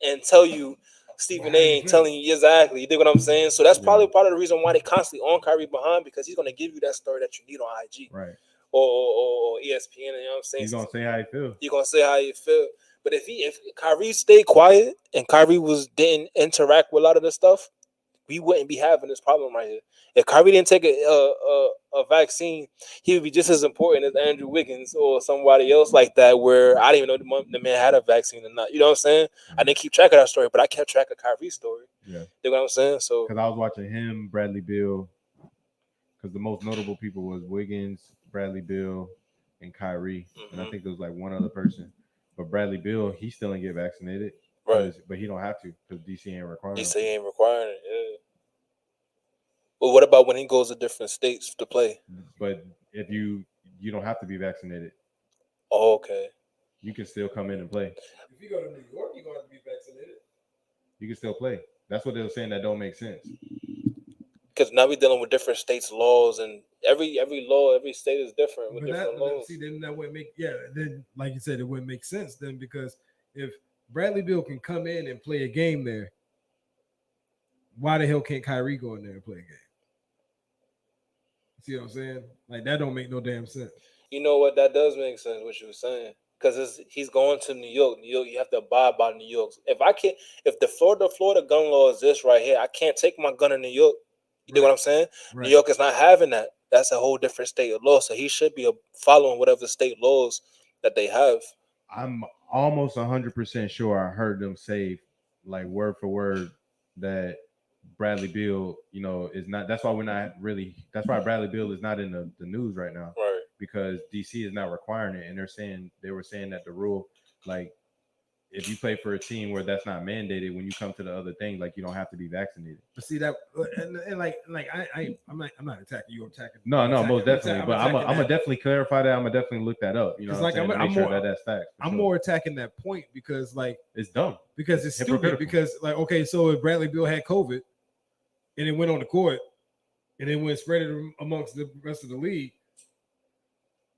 D: and tell you Stephen A. ain't telling you exactly. You dig what I'm saying? So that's probably part of the reason why they constantly on Kyrie behind, because he's gonna give you that story that you need on IG,
A: right?
D: Or ESPN. You know what I'm saying?
A: He's gonna say how he feel.
D: You're gonna say how you feel. But if Kyrie stayed quiet and Kyrie didn't interact with a lot of this stuff, we wouldn't be having this problem right here. If Kyrie didn't take a vaccine, he would be just as important as Andrew Wiggins or somebody else like that, where I didn't even know the man had a vaccine or not. You know what I'm saying? Mm-hmm. I didn't keep track of that story, but I kept track of Kyrie's story. Yeah. You know what I'm saying? So
A: because I was watching him, Bradley Beal, because the most notable people was Wiggins, Bradley Beal, and Kyrie. Mm-hmm. And I think there was like one other person. But Bradley Beal, he still ain't get vaccinated, right? But he don't have to because DC ain't requiring it.
D: DC ain't requiring it, yeah. But what about when he goes to different states to play?
A: But if you don't have to be vaccinated.
D: Oh, okay.
A: You can still come in and play.
C: If you go to New York, you're going to have to be vaccinated.
A: You can still play. That's what they were saying. That don't make sense.
D: Because now we're dealing with different states' laws, and every law, every state is different with different laws.
C: Then that wouldn't make then like you said, it wouldn't make sense then, because if Bradley Beal can come in and play a game there, why the hell can't Kyrie go in there and play a game? See what I'm saying? Like that don't make no damn sense.
D: You know what? That does make sense what you were saying, because he's going to New York. New York, you have to abide by New York. If the Florida gun law is this right here, I can't take my gun in New York. You know what I'm saying? Right. New York is not having that. That's a whole different state of law. So he should be following whatever state laws that they have.
A: I'm almost 100% sure I heard them say, like word for word, that Bradley Beal, is not. That's why we're not really. That's why Bradley Beal is not in the news right now,
D: Right.
A: because DC is not requiring it, and they were saying that the rule, like, if you play for a team where that's not mandated, when you come to the other thing, like, you don't have to be vaccinated.
C: But see that, and like I'm not attacking you. I'm attacking.
A: No, most definitely. But I'm gonna
C: that.
A: definitely clarify that. I'm gonna definitely look that up. You know, what I'm saying? Make sure that's facts.
C: I'm more attacking that point because like
A: it's dumb.
C: Because it's stupid. Because like, okay, so if Bradley Beal had COVID and it went on the court and then went spread it amongst the rest of the league,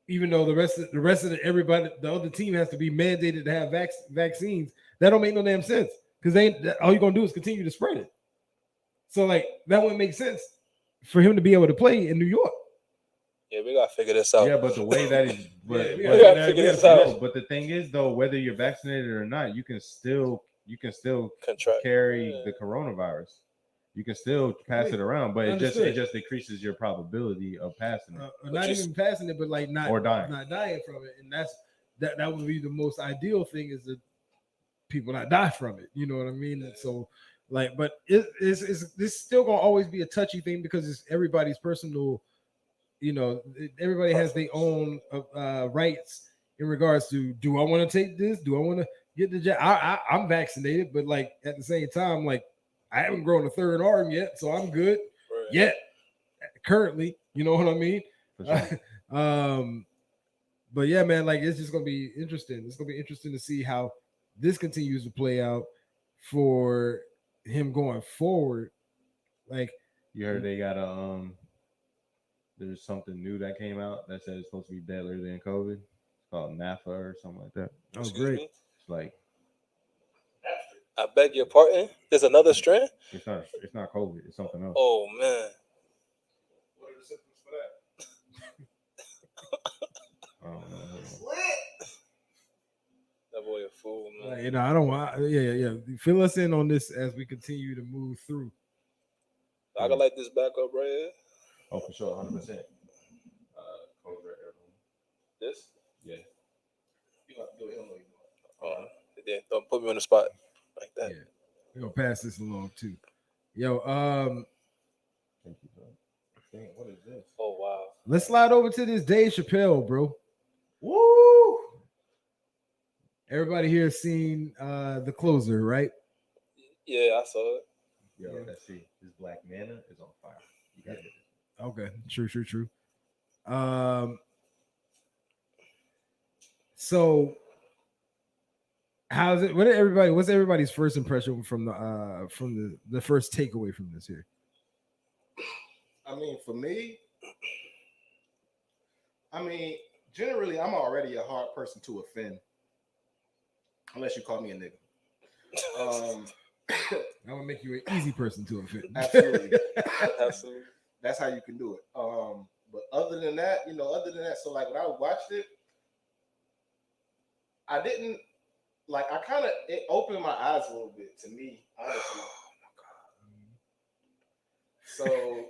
C: even though the rest of everybody, the other team has to be mandated to have vaccines, that don't make no damn sense. Because all you're gonna do is continue to spread it. So like that wouldn't make sense for him to be able to play in New York.
D: Yeah, we gotta figure this out.
A: Yeah, but the way that is, but
D: we gotta figure this out.
A: But the thing is, though, whether you're vaccinated or not, you can still carry the coronavirus. You can still pass it around, but it just decreases your probability of passing it.
C: Not even passing it, but like not
A: dying
C: from it, and that would be the most ideal thing, is that people not die from it. You know what I mean? And so, like, but it's still gonna always be a touchy thing because it's everybody's personal. Everybody has their own rights in regards to, do I want to take this? Do I want to get the jab? I'm vaccinated, but like at the same time, like I haven't grown a third arm yet, so I'm good yet. Currently, you know what I mean? Sure. But yeah, man, like it's just gonna be interesting. It's gonna be interesting to see how this continues to play out for him going forward. Like,
A: you heard they got there's something new that came out that says it's supposed to be deadlier than COVID. It's called NAFA or something like that.
C: Oh, great!
A: It's like,
D: I beg your pardon. There's another strand.
A: It's not COVID. It's something else.
D: Oh man.
B: What are the symptoms for that?
A: I don't know.
D: That boy a fool, man.
C: I don't want. Yeah. Fill us in on this as we continue to move through.
D: I can light this back up right here.
A: Oh, for sure, 100%. Right
D: this?
A: Yeah.
B: You have to do it.
D: Yeah, don't put me on the spot like that.
C: Yeah, we're gonna pass this along too. Yo,
A: thank you, bro. Dang, what is this?
D: Oh wow.
C: Let's slide over to this Dave Chappelle, bro.
A: Woo!
C: Everybody here seen The Closer, right?
D: Yeah, I saw it.
A: Yo, let's see. This black mana is on fire. You got it.
C: Okay, true. So how's it? What's everybody's first impression from the first takeaway from this here?
B: I mean, for me, generally, I'm already a hard person to offend, unless you call me a nigga.
C: That would make you an easy person to offend.
B: Absolutely.
D: Absolutely.
B: That's how you can do it. But other than that, so like when I watched it, I didn't like. It opened my eyes a little bit to me, honestly. Oh my god. So.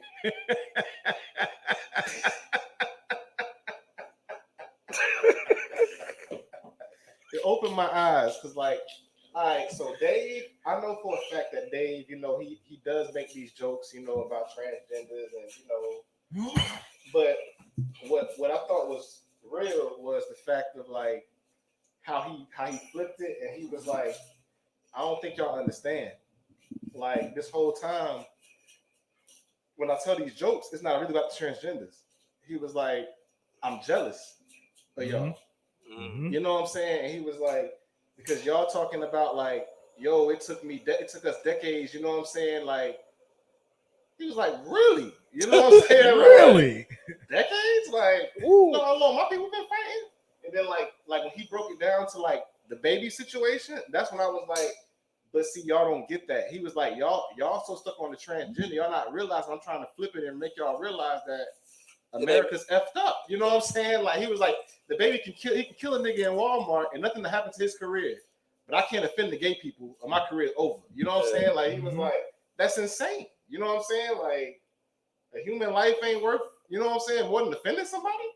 B: It opened my eyes because, like, all right, so Dave, I know for a fact that Dave, he does make these jokes, about transgenders and, but what I thought was real was the fact of, like, how he flipped it, and he was like, I don't think y'all understand. Like, this whole time, when I tell these jokes, it's not really about the transgenders. He was like, I'm jealous of y'all.
C: Mm-hmm.
B: You know what I'm saying? And he was like, because y'all talking about like, yo, it took us decades. You know what I'm saying? Like, he was like, really? You know what I'm saying?
C: Really?
B: Decades? Like, no, how long my people been fighting? And then like when he broke it down to like the baby situation, that's when I was like, but see, y'all don't get that. He was like, y'all so stuck on the transgender, y'all not realizing I'm trying to flip it and make y'all realize that America's effed up. You know what I'm saying? Like, he was like, the baby he can kill a nigga in Walmart and nothing to happen to his career. But I can't offend the gay people or my career over. You know what I'm saying? Like, he was like, that's insane. You know what I'm saying? Like, a human life ain't worth, you know what I'm saying, more than offending somebody.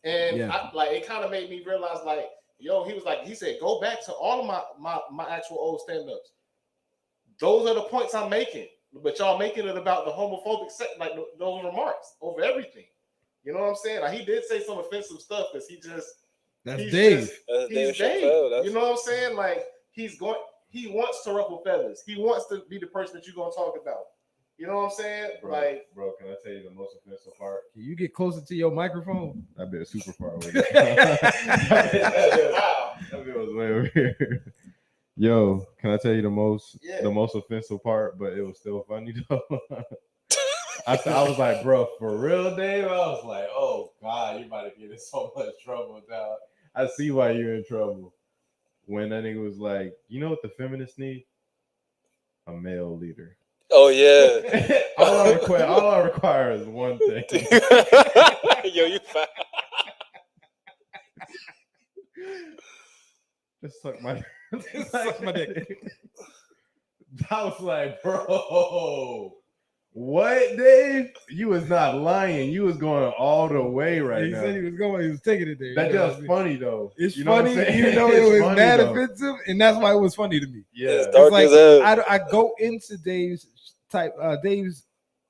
B: And it kind of made me realize, like, yo, he said, go back to all of my actual old stand-ups. Those are the points I'm making, but y'all making it about the homophobic those remarks over everything. You know what I'm saying? Like, he did say some offensive stuff because he's Dave. He's Dave. You know what I'm saying? Like, he wants to ruffle feathers. He wants to be the person that you're gonna talk about. You know what I'm saying?
A: Bro, can I tell you the most offensive part?
C: Can you get closer to your microphone?
A: I've been super far away. That bit was way over here. Yo, can I tell you the most offensive part? But it was still funny though. I was like, bro, for real, Dave. I was like, oh God, you about to get in so much trouble, dog. I see why you're in trouble. When that nigga was like, you know what the feminists need? A male leader.
D: Oh yeah.
A: all I require is one thing.
D: Yo, you fat.
A: Just suck my dick. I was like, bro, what, Dave? You was not lying. You was going all the way now.
C: He said he was taking it there.
A: That's just funny though.
C: It's funny, even though it was mad offensive, and that's why it was funny to me.
A: Yeah,
D: it's dark as hell.
C: I go into Dave's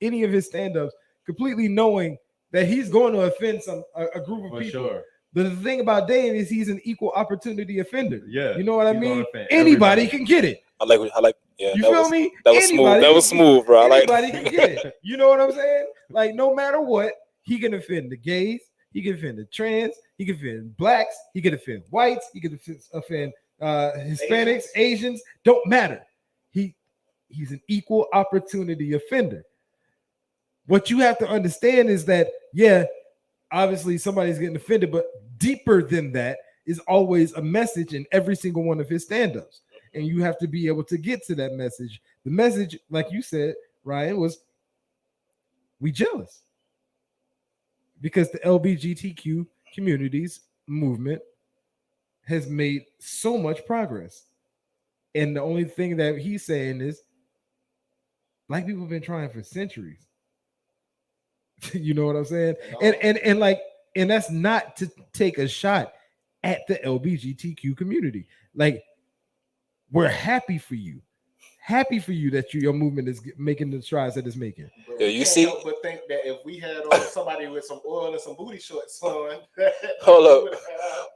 C: any of his stand-ups completely knowing that he's going to offend a group of people.
A: Sure.
C: But the thing about Dave is he's an equal opportunity offender.
A: Yeah,
C: you know what I mean. Anybody can get it.
D: I like. Yeah,
C: you feel me?
D: That was smooth. That was smooth, bro.
C: Anybody can get it. You know what I'm saying? Like, no matter what, he can offend the gays. He can offend the trans. He can offend blacks. He can offend whites. He can offend Hispanics, Asians. Don't matter. He's an equal opportunity offender. What you have to understand is that, obviously somebody's getting offended, but deeper than that is always a message in every single one of his stand-ups. And you have to be able to get to that message. The message, like you said, Ryan, was we jealous. Because the LGBTQ community's movement has made so much progress. And the only thing that he's saying is black people have been trying for centuries. You know what I'm saying? And that's not to take a shot at the LGBTQ community. Like, we're happy for you that your movement is making the strides that it's making.
D: Yeah, you see,
B: but think that if we had somebody with some oil and some booty shorts on,
D: hold up.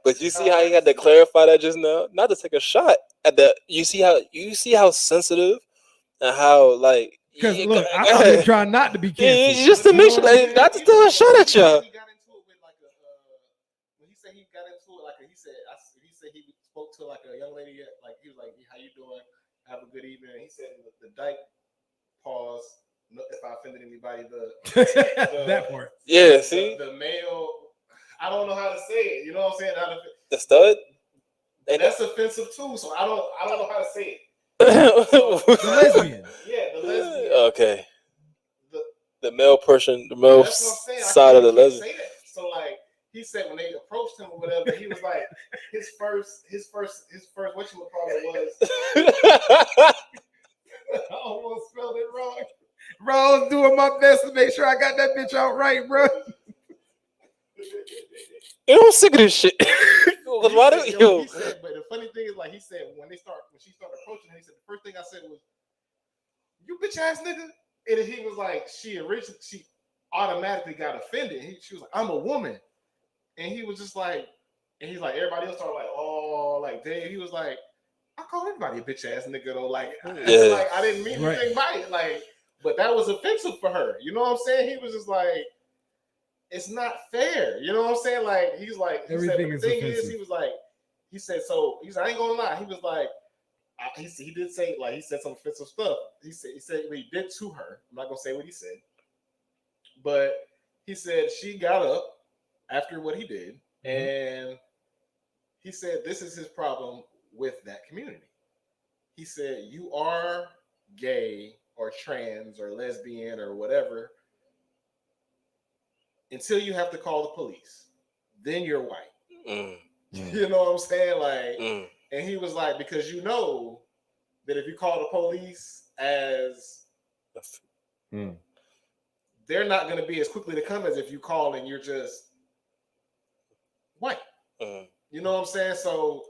D: But you see how he had to clarify that just now, not to take a shot at that. You see how sensitive and how like.
C: Because look, I'm trying not to be canceled.
D: Just to make sure, not to throw a shot at y'all.
B: He got into it with when he said he got into it, he said he spoke to like a young lady, like he was like, "How you doing? Have a good evening." And he said the dyke pause. If I offended anybody,
C: that part.
D: Yeah, see
B: the male. I don't know how to say it. You know what I'm saying?
D: The stud.
B: And that's offensive too. So I don't know how to say it.
C: The lesbian.
B: Yeah, the lesbian.
D: Okay. The male person, the male side of the lesbian.
B: So like he said when they approached him or whatever, he was like his first what you would call it was. I almost spelled it wrong.
C: Bro, I was doing my best to make sure I got that bitch out right, bro.
D: I'm sick of this shit. Why do you?
B: But the funny thing is, like he said, when she started approaching him, he said the first thing I said was, "You bitch ass nigga," and he was like, she automatically got offended. She was like, "I'm a woman," and he was just like, and he's like, everybody else started like, "Oh, like Dave." He was like, "I call everybody a bitch ass nigga though." Like, like I didn't mean anything by it. Like, but that was offensive for her. You know what I'm saying? He was just like, it's not fair. You know what I'm saying? Like, he's like,
C: everything is offensive.
B: He was like, he said, I ain't gonna lie. He was like, he did say, like, he said some offensive stuff. He said what he did to her. I'm not gonna say what he said, but he said she got up after what he did, and he said this is his problem with that community. He said, you are gay or trans or lesbian or whatever until you have to call the police. Then you're white. You know what I'm saying? Like, and he was like, because you know that if you call the police as they're not going to be as quickly to come as if you call and you're just You know what I'm saying? So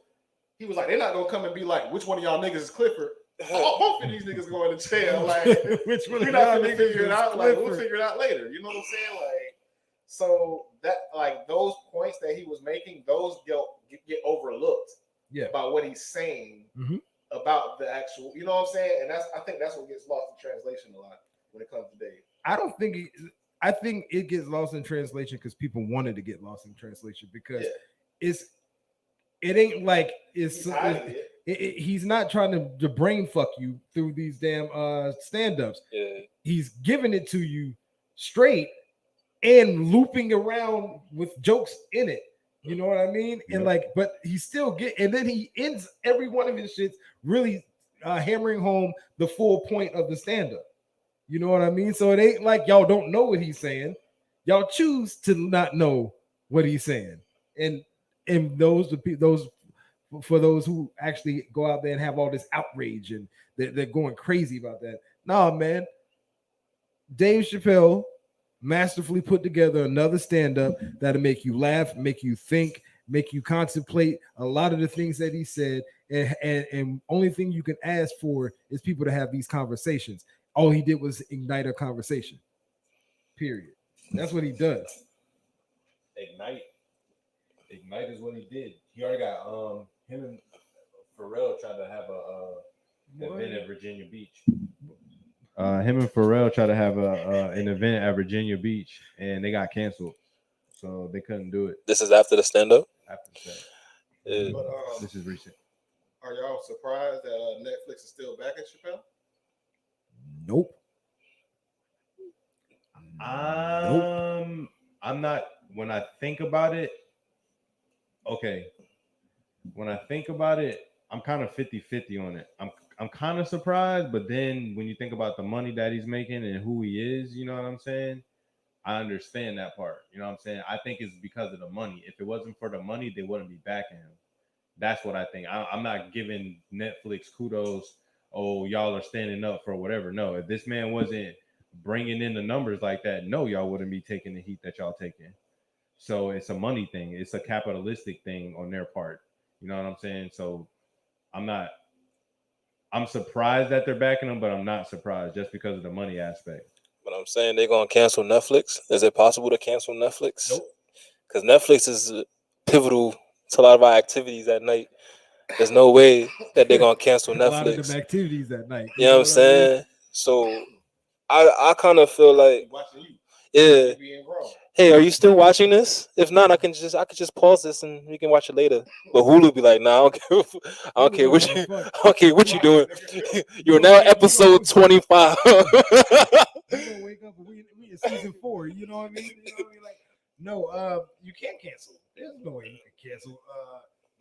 B: he was like, they're not gonna come and be like, which one of y'all niggas is Clifford? Oh, both of these niggas going to jail. Like,
C: which one
B: we're not gonna figure it out. Like, we'll figure it out later. You know what I'm saying? Like, so that like those points that he was making, those get overlooked.
C: Yeah.
B: About what he's saying about the actual. You know what I'm saying? And I think that's what gets lost in translation a lot when it comes to Dave.
C: I think it gets lost in translation because people wanted to get lost in translation because it ain't like he's not trying to brain fuck you through these damn stand-ups.
D: Yeah.
C: He's giving it to you straight and looping around with jokes in it. You know what I mean? And like, but he still and then he ends every one of his shits really hammering home the full point of the stand-up. You know what I mean? So it ain't like y'all don't know what he's saying. Y'all choose to not know what he's saying. And those for those who actually go out there and have all this outrage and they're going crazy about that. Nah, man. Dave Chappelle masterfully put together another stand-up that'll make you laugh, make you think, make you contemplate a lot of the things that he said. And only thing you can ask for is people to have these conversations. All he did was ignite a conversation. Period. That's what he does.
A: Ignite is what he did. He already got him and Pharrell tried to have a event at Virginia Beach. Him and Pharrell tried to have an event at Virginia Beach, and they got canceled, so they couldn't do it.
D: This is after the stand-up.
A: After the stand.
B: But
A: this is recent.
B: Are y'all surprised that Netflix is still backing Chappelle?
C: Nope.
A: I'm not. When I think about it, when I think about it, I'm kind of 50-50 on it. I'm kind of surprised, but then when you think about the money that he's making and who he is, you know what I'm saying? I understand that part. You know what I'm saying? I think it's because of the money. If it wasn't for the money, they wouldn't be backing him. That's what I think. I'm not giving Netflix kudos. Oh, y'all are standing up for whatever. No, if this man wasn't bringing in the numbers like that, no, y'all wouldn't be taking the heat that y'all taking. So it's a money thing. It's a capitalistic thing on their part. You know what I'm saying? So I'm surprised that they're backing them, but I'm not surprised just because of the money aspect.
D: But I'm saying they're going to cancel Netflix. Is it possible to cancel Netflix?
A: Nope.
D: Because Netflix is pivotal to a lot of our activities at night. There's no way that they're going to cancel Netflix. A lot of
C: them activities at night.
D: You know what I'm saying? I mean? So I kind of feel like, yeah. Hey, are you still watching this? If not, I could just pause this and we can watch it later. But Hulu be like, nah, I don't care what you doing. You're now episode 25.
C: You're gonna wake up and we in season 4. You know what I mean? You know what I mean? Like, no, you can't cancel. There's no way you can cancel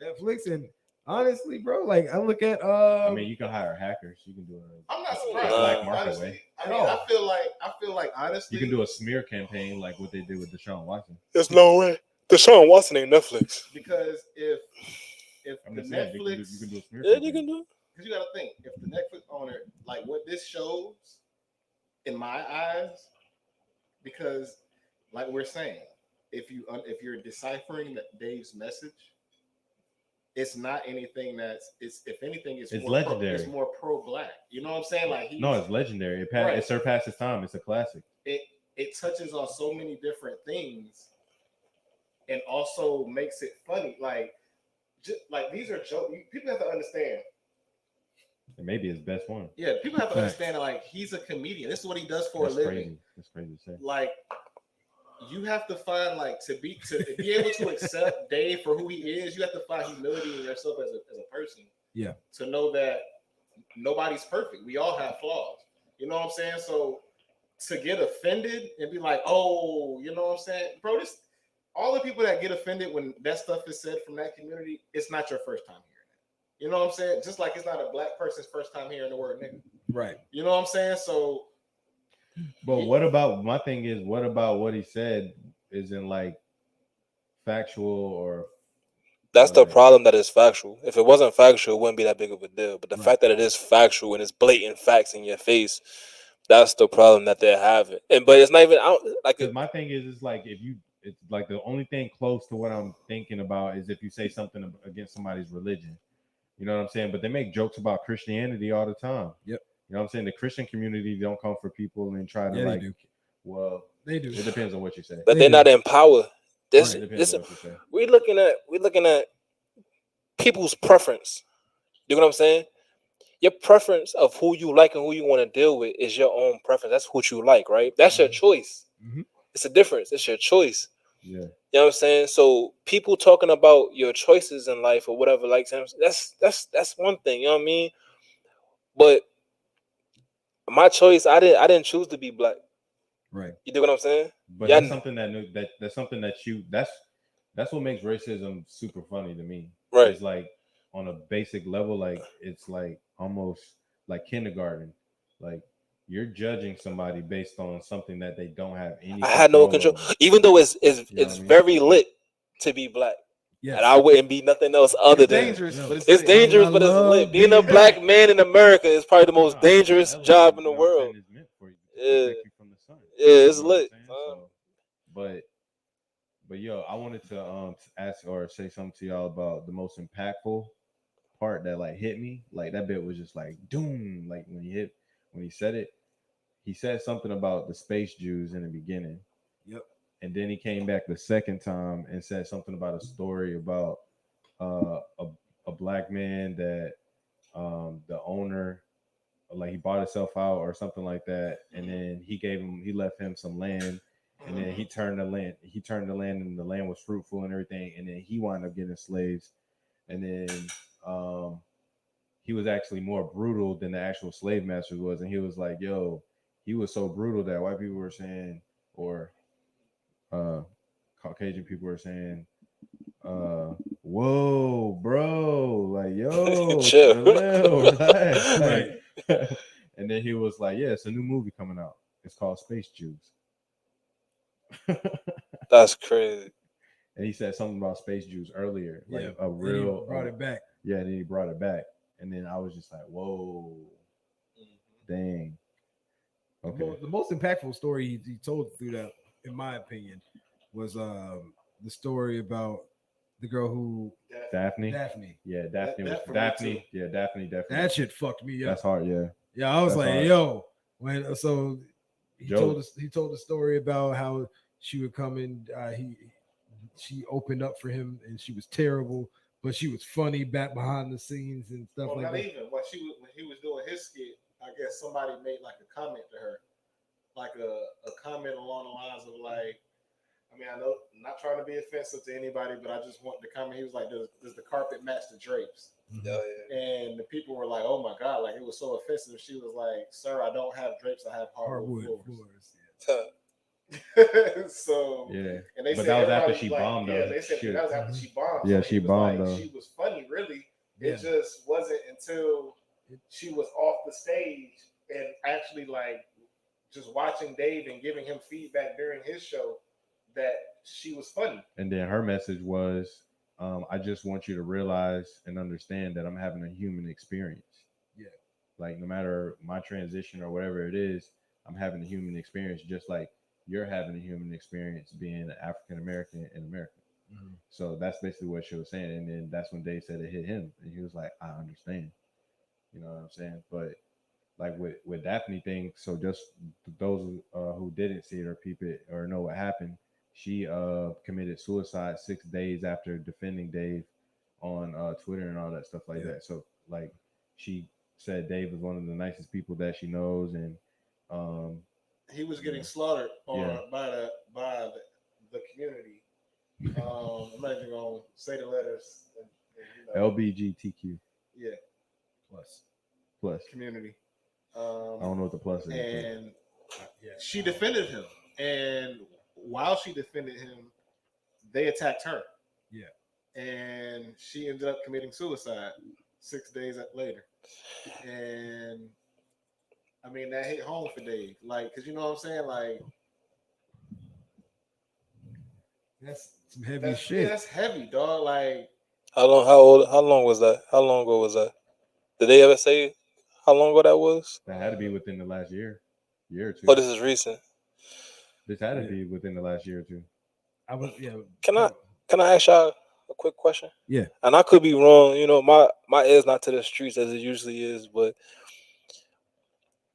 C: Netflix. And honestly, bro, like I look at
A: I mean, you can hire hackers. You can do it.
B: I'm not surprised.
A: Black market way.
B: I mean, I feel like honestly,
A: you can do a smear campaign like what they did with Deshaun Watson.
D: There's no way. Deshaun Watson ain't Netflix.
B: Because if the Netflix,
A: you can do a smear.
D: Yeah, you can do.
B: Because you got to think, if the Netflix owner, like what this shows, in my eyes, because like we're saying, if you're deciphering Dave's message, it's not anything if anything, it's more
A: legendary.
B: It's more pro-black. You know what I'm saying? Like
A: it's legendary. It surpasses time. It's a classic.
B: It touches on so many different things, and also makes it funny. Like these are jokes. People have to understand.
A: It may be his best one.
B: Yeah, people have to understand that, like, he's a comedian. This is what he does for a living.
A: That's crazy to say.
B: Like, you have to find, like, to be able to accept Dave for who he is, you have to find humility in yourself as a person.
C: Yeah. To
B: know that nobody's perfect. We all have flaws. You know what I'm saying? So to get offended and be like, oh, you know what I'm saying? Bro, all the people that get offended when that stuff is said from that community, it's not your first time hearing it. You know what I'm saying? Just like it's not a black person's first time hearing the word nigga.
C: Right.
B: You know what I'm saying? So
A: but what about what he said isn't like factual or
D: that's the problem, that is factual. If it wasn't factual, it wouldn't be that big of a deal. But the fact that it is factual and it's blatant facts in your face, that's the problem that they're having. But it's not even out. Like,
A: my thing is like if it's like the only thing close to what I'm thinking about is if you say something against somebody's religion. You know what I'm saying? But they make jokes about Christianity all the time.
C: Yep.
A: You know what I'm saying? The Christian community don't come for people and try to like.
C: They do.
A: Well,
C: they do.
A: It depends on what you say.
D: But they're not in power. This
A: depends on what you say.
D: we're looking at people's preference. You know what I'm saying? Your preference of who you like and who you want to deal with is your own preference. That's what you like, right? That's your choice.
C: Mm-hmm.
D: It's a difference. It's your choice.
A: Yeah.
D: You know what I'm saying? So people talking about your choices in life or whatever, like that's one thing. You know what I mean? But my choice, I didn't choose to be black.
C: Right.
D: You know what I'm saying?
A: But that's something that's something that that's what makes racism super funny to me.
D: Right.
A: It's like on a basic level, like it's like almost like kindergarten. Like you're judging somebody based on something that they don't have any.
D: I had no control,
A: over.
D: even though it's very lit to be black. Yes. And I wouldn't be nothing else other than
B: dangerous.
D: No.
B: But
D: it's dangerous, but it's lit. Being a black man in America is probably the most dangerous job in the world.
A: Is meant for you to protect you from the sun.
D: Yeah, it's lit.
A: So, but yo, I wanted to ask or say something to y'all about the most impactful part that like hit me. Like that bit was just like doom. Like when he said it, he said something about the space Jews in the beginning.
C: Yep.
A: And then he came back the second time and said something about a story about a black man that the owner, like he bought himself out or something like that, and then he left him some land, and then he turned the land and the land was fruitful and everything, and then he wound up getting slaves, and then he was actually more brutal than the actual slave master was, and he was like, yo, he was so brutal that white people were saying, or Caucasian people were saying, whoa, bro, like, yo,
D: chill,
A: relax. Like, and then he was like, yeah, it's a new movie coming out. It's called Space Jews.
D: That's crazy.
A: And he said something about Space Jews earlier, like
C: a real brought it back.
A: Yeah, and then he brought it back, and then I was just like, whoa, dang. Okay.
C: The most impactful story he told through that, in my opinion, was the story about the girl who
A: Daphne. Yeah, Daphne. Yeah, Daphne.
C: That shit fucked me up.
A: That's hard. Yeah.
C: Yeah, I was like, hard. Yo, when so he told the story about how she would come in. She opened up for him, and she was terrible, but she was funny back behind the scenes and stuff like that.
B: Not even when he was doing his skit, I guess somebody made like a comment to her, like a comment along the lines of like, I mean, I know I'm not trying to be offensive to anybody, but I just want the comment. He was like, does the carpet match the drapes?
D: Yeah.
B: And the people were like, oh my God, like it was so offensive. She was like, sir, I don't have drapes, I have hardwood floors. So
A: yeah,
B: and they
A: but
B: said
A: that was after she bombed.
B: Yeah, they said that was after she bombed.
A: Yeah,
B: so
A: she bombed.
B: Like, she was funny, really. Yeah. It just wasn't until she was off the stage and actually like just watching Dave and giving him feedback during his show that she was funny.
A: And then her message was, I just want you to realize and understand that I'm having a human experience.
C: Yeah.
A: Like no matter my transition or whatever it is, I'm having a human experience just like you're having a human experience being an African American in America. Mm-hmm. So that's basically what she was saying. And then that's when Dave said it hit him. And he was like, I understand. You know what I'm saying? But like with Daphne thing, so just those who didn't see it or peep it or know what happened, she committed suicide 6 days after defending Dave on Twitter and all that stuff like that. So like she said Dave was one of the nicest people that she knows, and
B: he was getting slaughtered by the community. I'm not even gonna say the letters.
A: LBGTQ.
B: Yeah.
A: Plus.
B: Community.
A: I don't know what the plus is.
B: And she defended him, and while she defended him, they attacked her.
C: Yeah.
B: And she ended up committing suicide 6 days later. And I mean, that hit home for Dave. Like, because you know what I'm saying? Like,
C: that's some heavy shit.
B: Yeah, that's heavy, dog. Like,
D: how long was that? How long ago was that? Did they ever say how long ago that was?
A: That had to be within the last year or two.
D: Oh, this is recent.
A: This had to be within the last year or two.
D: Can I ask y'all a quick question?
C: Yeah.
D: And I could be wrong. You know, my ear's not to the streets as it usually is, but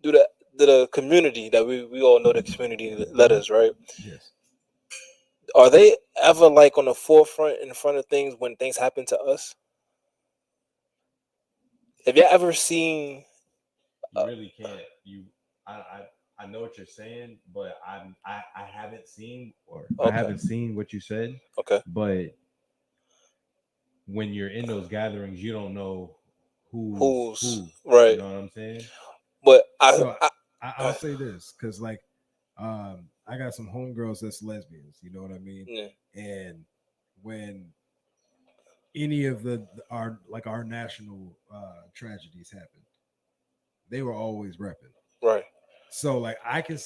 D: do the community that we all know, the community letters, right?
C: Yes.
D: Are they ever like on the forefront in front of things when things happen to us? Have you ever seen?
A: You really can't. I know what you're saying, but I haven't seen I haven't seen what you said.
D: Okay.
A: But when you're in those gatherings, you don't know who's who.
D: Right.
A: You know what I'm saying?
D: But
C: I'll say this because I got some homegirls that's lesbians. You know what I mean?
D: Yeah.
C: And when any of our national tragedies happened, they were always repping.
D: Right.
C: So like I can't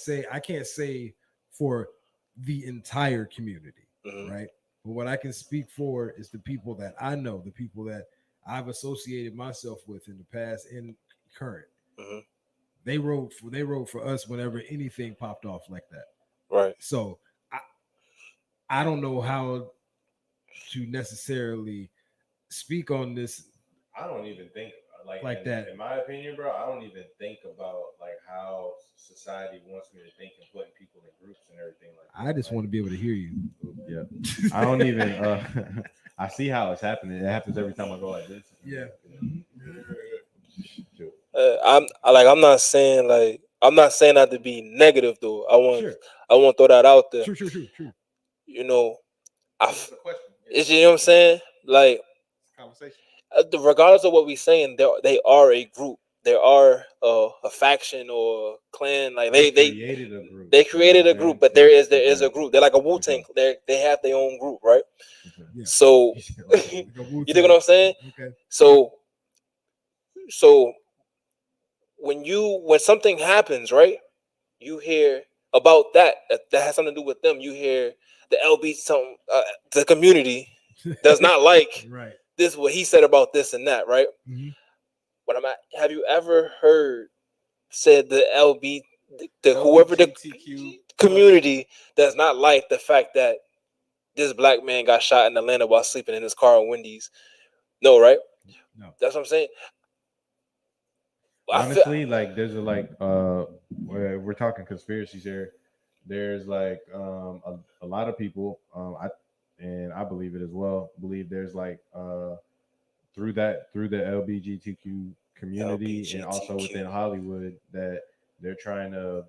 C: say for the entire community, right? But what I can speak for is the people that I know, the people that I've associated myself with in the past and current. They wrote for us whenever anything popped off like that.
D: Right.
C: So I don't know how to necessarily speak on this.
A: I don't even think
C: like that.
A: In my opinion, bro, I don't even think about like how society wants me to think and putting people in groups and everything like that.
C: I just want to be able to hear you.
A: Yeah. I don't even I see how it's happening. It happens every time I go like this.
C: Yeah.
D: I'm not saying that to be negative though. I want to throw that out there.
C: True.
D: You know, it's, you know what I'm saying? Like,
B: conversation.
D: Regardless of what we're saying, they are a group. They are a faction or clan. Like they
A: created a group.
D: They created a group, but there is a group. They're like a Wu-Tang. They have their own group, right?
C: Yeah.
D: So you dig what I'm saying?
C: Okay.
D: So when something happens, right? You hear about that has something to do with them. You hear the the community does not like
C: right.
D: This what he said about this and that, right? But have you ever heard said the whoever the community does not like the fact that this black man got shot in Atlanta while sleeping in his car in Wendy's? No, right?
C: No.
D: That's what I'm saying.
A: Honestly, like there's we're talking conspiracies here. There's like a lot of people, I believe it as well, believe there's like through the LGBTQ community and also within Hollywood that they're trying to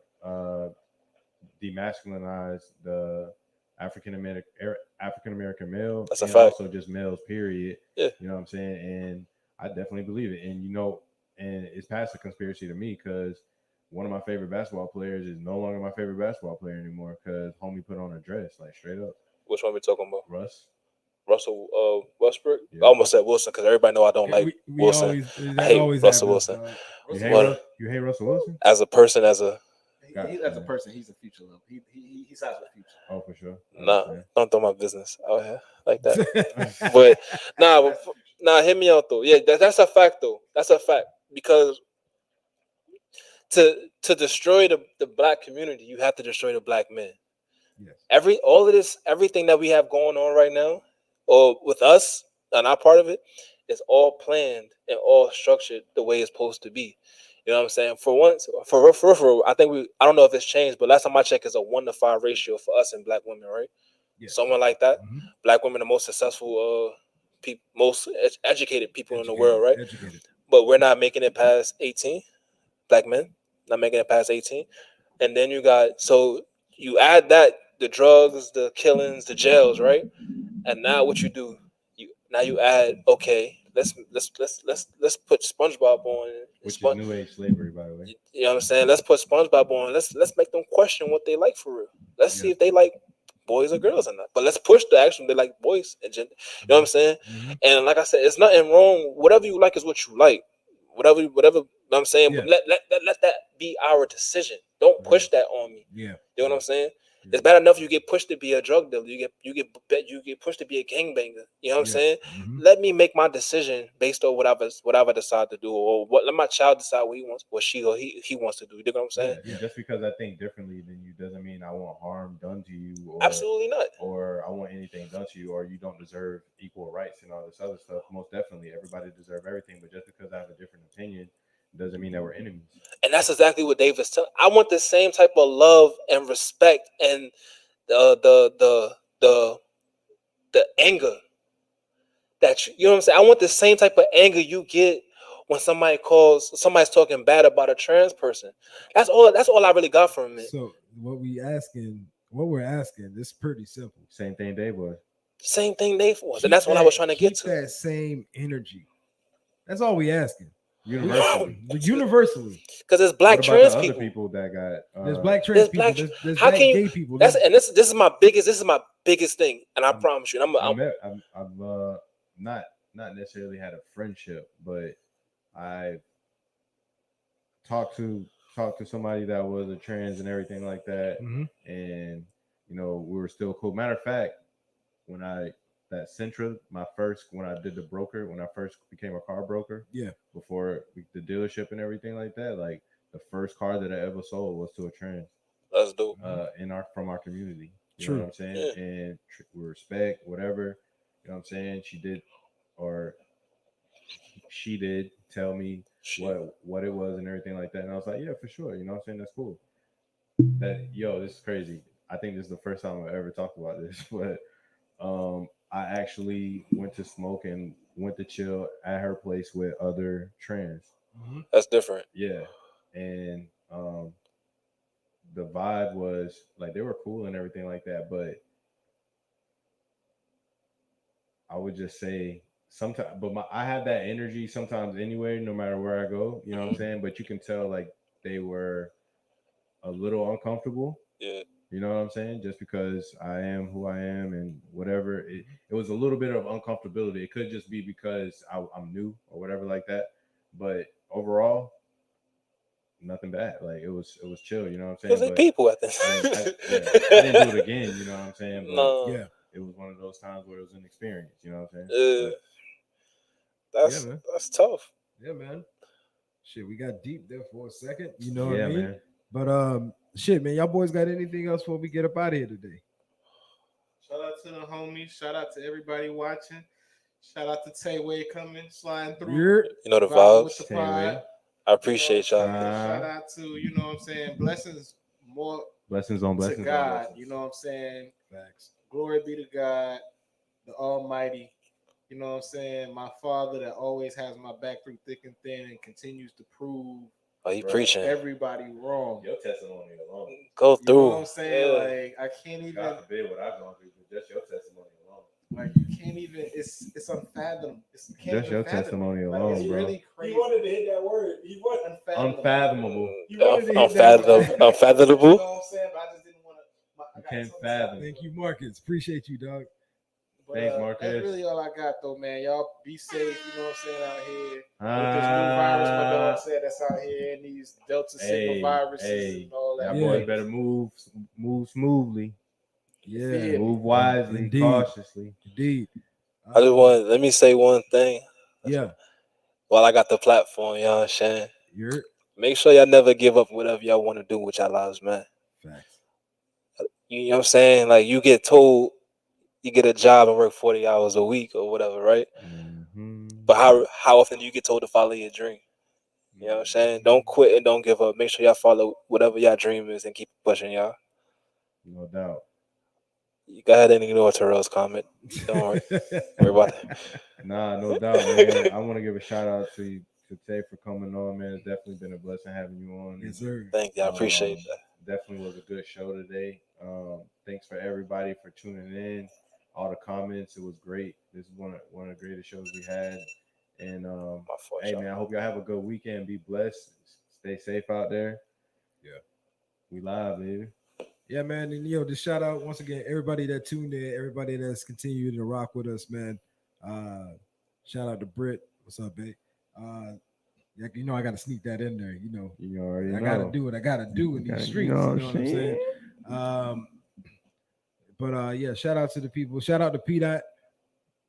A: demasculinize the African American male.
D: That's a
A: and
D: fact.
A: Also just males, period.
D: Yeah.
A: You know what I'm saying? And I definitely believe it. And and it's past a conspiracy to me because one of my favorite basketball players is no longer my favorite basketball player anymore because homie put on a dress, like straight up.
D: Which one we talking about?
A: Russell
D: Westbrook. Yeah. I almost said Wilson because everybody know I don't like Wilson. I hate Russell Wilson.
A: You hate Russell Wilson?
D: As a person, as a
B: person, he's a future level. He's out of the future.
A: Oh, for sure.
D: Nah, don't throw my business out here like that. But hear me out though. Yeah, that's a fact though. That's a fact because to destroy the black community, you have to destroy the black men.
C: Yes.
D: Everything that we have going on right now, or with us and our part of it, is all planned and all structured the way it's supposed to be. You know what I'm saying? For once, for I think I don't know if it's changed, but last time I checked, it's a 1-to-5 ratio for us and black women, right?
C: Yes.
D: Someone like that. Mm-hmm. Black women, the most successful, most educated people in the world, right?
C: Educated.
D: But we're not making it past 18. Black men not making it past 18, and then you add that the drugs, the killings, the jails, right? And now what you do? You add let's put SpongeBob on,
A: which is new age slavery, by the way.
D: You know what I'm saying? Let's put SpongeBob on. Let's make them question what they like for real. Let's see if they like boys or girls or not. But let's push the action they like boys and gender. You know what I'm saying? Mm-hmm. And like I said, it's nothing wrong. Whatever you like is what you like. Whatever. You know what I'm saying? Yeah. But let that be our decision. Don't push that on me.
C: Yeah.
D: You know what I'm saying? Yeah. It's bad enough you get pushed to be a drug dealer. You get pushed to be a gangbanger. You know what I'm saying? Mm-hmm. Let me make my decision based on whatever I decide to do, or let my child decide what he wants, what she or he wants to do. You know what I'm saying?
A: Yeah. Just because I think differently than you doesn't mean I won't want harm done to you, or
D: Absolutely not.
A: or I want anything done to you, or you don't deserve equal rights and all this other stuff. Most definitely, everybody deserves everything, but just because I have a different opinion doesn't mean that we're enemies.
D: And that's exactly what Dave is telling. I want the same type of love and respect and the anger that you know what I'm saying. I want the same type of anger you get when somebody's talking bad about a trans person. That's all I really got from it.
C: So what we're asking, is pretty simple.
A: Same thing Dave was.
D: Same thing Dave was, and that's what I was trying to get to.
C: That same energy. That's all we asking.
A: Universally.
D: Because there's black trans
A: other
D: people.
A: people that got
C: there's black trans people. There's
D: how
C: black
D: can
C: gay people.
D: This is my biggest thing, and I promise you,
A: I've not necessarily had a friendship, but I've talked to somebody that was a trans and everything like that, and you know we were still cool. Matter of fact, when I did the broker, when I first became a car broker, before the dealership and everything like that, like the first car that I ever sold was to a trans.
D: That's dope.
A: From our community. You
C: know
A: what I'm saying? Yeah. And we respect whatever. You know what I'm saying? She did tell me what it was and everything like that, and I was like, yeah, for sure. You know what I'm saying? That's cool. This is crazy. I think this is the first time I've ever talked about this, but I actually went to smoke and went to chill at her place with other trans.
D: That's different.
A: Yeah. And the vibe was like they were cool and everything like that, but I would just say sometimes, I have that energy sometimes anyway, no matter where I go, you know what I'm saying? But you can tell like they were a little uncomfortable.
D: Yeah.
A: You know what I'm saying? Just because I am who I am and whatever, it was a little bit of uncomfortability. It could just be because I'm new or whatever like that. But overall, nothing bad. Like it was chill. You know what I'm saying?
D: It was like people at this.
A: I didn't do it again. You know what I'm saying? But
D: no.
A: It was one of those times where it was an experience. You know what I'm saying?
D: That's tough.
C: Yeah, man. Shit, we got deep there for a second. You know what I mean?
A: Man.
C: But shit, man, y'all boys got anything else before we get up out of here today?
B: Shout out to the homies. Shout out to everybody watching. Shout out to Tayway coming, sliding through.
D: You know the vibes.
B: With the pod.
D: I appreciate y'all.
B: Shout out to, you know what I'm saying, blessings on blessings
A: to
B: God. You know what I'm saying?
C: Facts.
B: Glory be to God, the Almighty. You know what I'm saying? My Father that always has my back through thick and thin and continues to prove
D: preaching
B: everybody wrong.
A: Your testimony alone.
D: Go through.
B: You know what I'm saying?
D: Yeah.
B: Like I can't even.
A: God forbid what I've gone through, but just your testimony alone.
B: Like you can't even. It's unfathomable.
A: Just your testimony alone,
B: it's
A: bro.
B: Really crazy.
C: He wanted to hit that word. He wanted
A: unfathomable.
D: Unfathomable.
B: You know what I'm saying? But I just didn't want to.
A: Can't fathom.
C: Thank you, Marcus. Appreciate you, dog.
B: But,
A: thanks, Marcus.
B: That's really all I got, though, man. Y'all be safe. You know what I'm saying out here with this new virus. My dog said that's out here and these Delta Sigma viruses and all that.
A: Y'all boys better move smoothly.
C: Yeah,
A: move wisely,
C: Indeed.
A: Cautiously.
C: Indeed.
D: Let me say one thing.
C: Yeah.
D: While I got the platform, you know what I'm saying? Make sure y'all never give up whatever y'all want to do with your lives, man.
C: Facts.
D: You know what I'm saying? Like you get told you get a job and work 40 hours a week or whatever, right?
A: Mm-hmm.
D: But how often do you get told to follow your dream? You know what I'm saying? Don't quit and don't give up. Make sure y'all follow whatever y'all dream is and keep pushing, y'all.
A: No doubt.
D: You go ahead and ignore Terrell's comment. Don't worry about that.
A: Nah, no doubt, man. I want to give a shout out to Tay for coming on, man. It's definitely been a blessing having you on.
C: Yes, sir.
D: Thank you. I appreciate that.
A: Definitely was a good show today. Thanks for everybody for tuning in. All the comments, it was great. This is one of the greatest shows we had. And hey, man, I hope y'all have a good weekend. Be blessed. Stay safe out there.
C: Yeah.
A: We live, baby.
C: Yeah, man. And just shout out once again, everybody that tuned in, everybody that's continuing to rock with us, man. Shout out to Britt. What's up, babe? You know I gotta sneak that in there,
A: You already know.
C: I gotta do what I gotta do in these streets. You know what I'm saying? But yeah, shout out to the people. Shout out to P-Dot.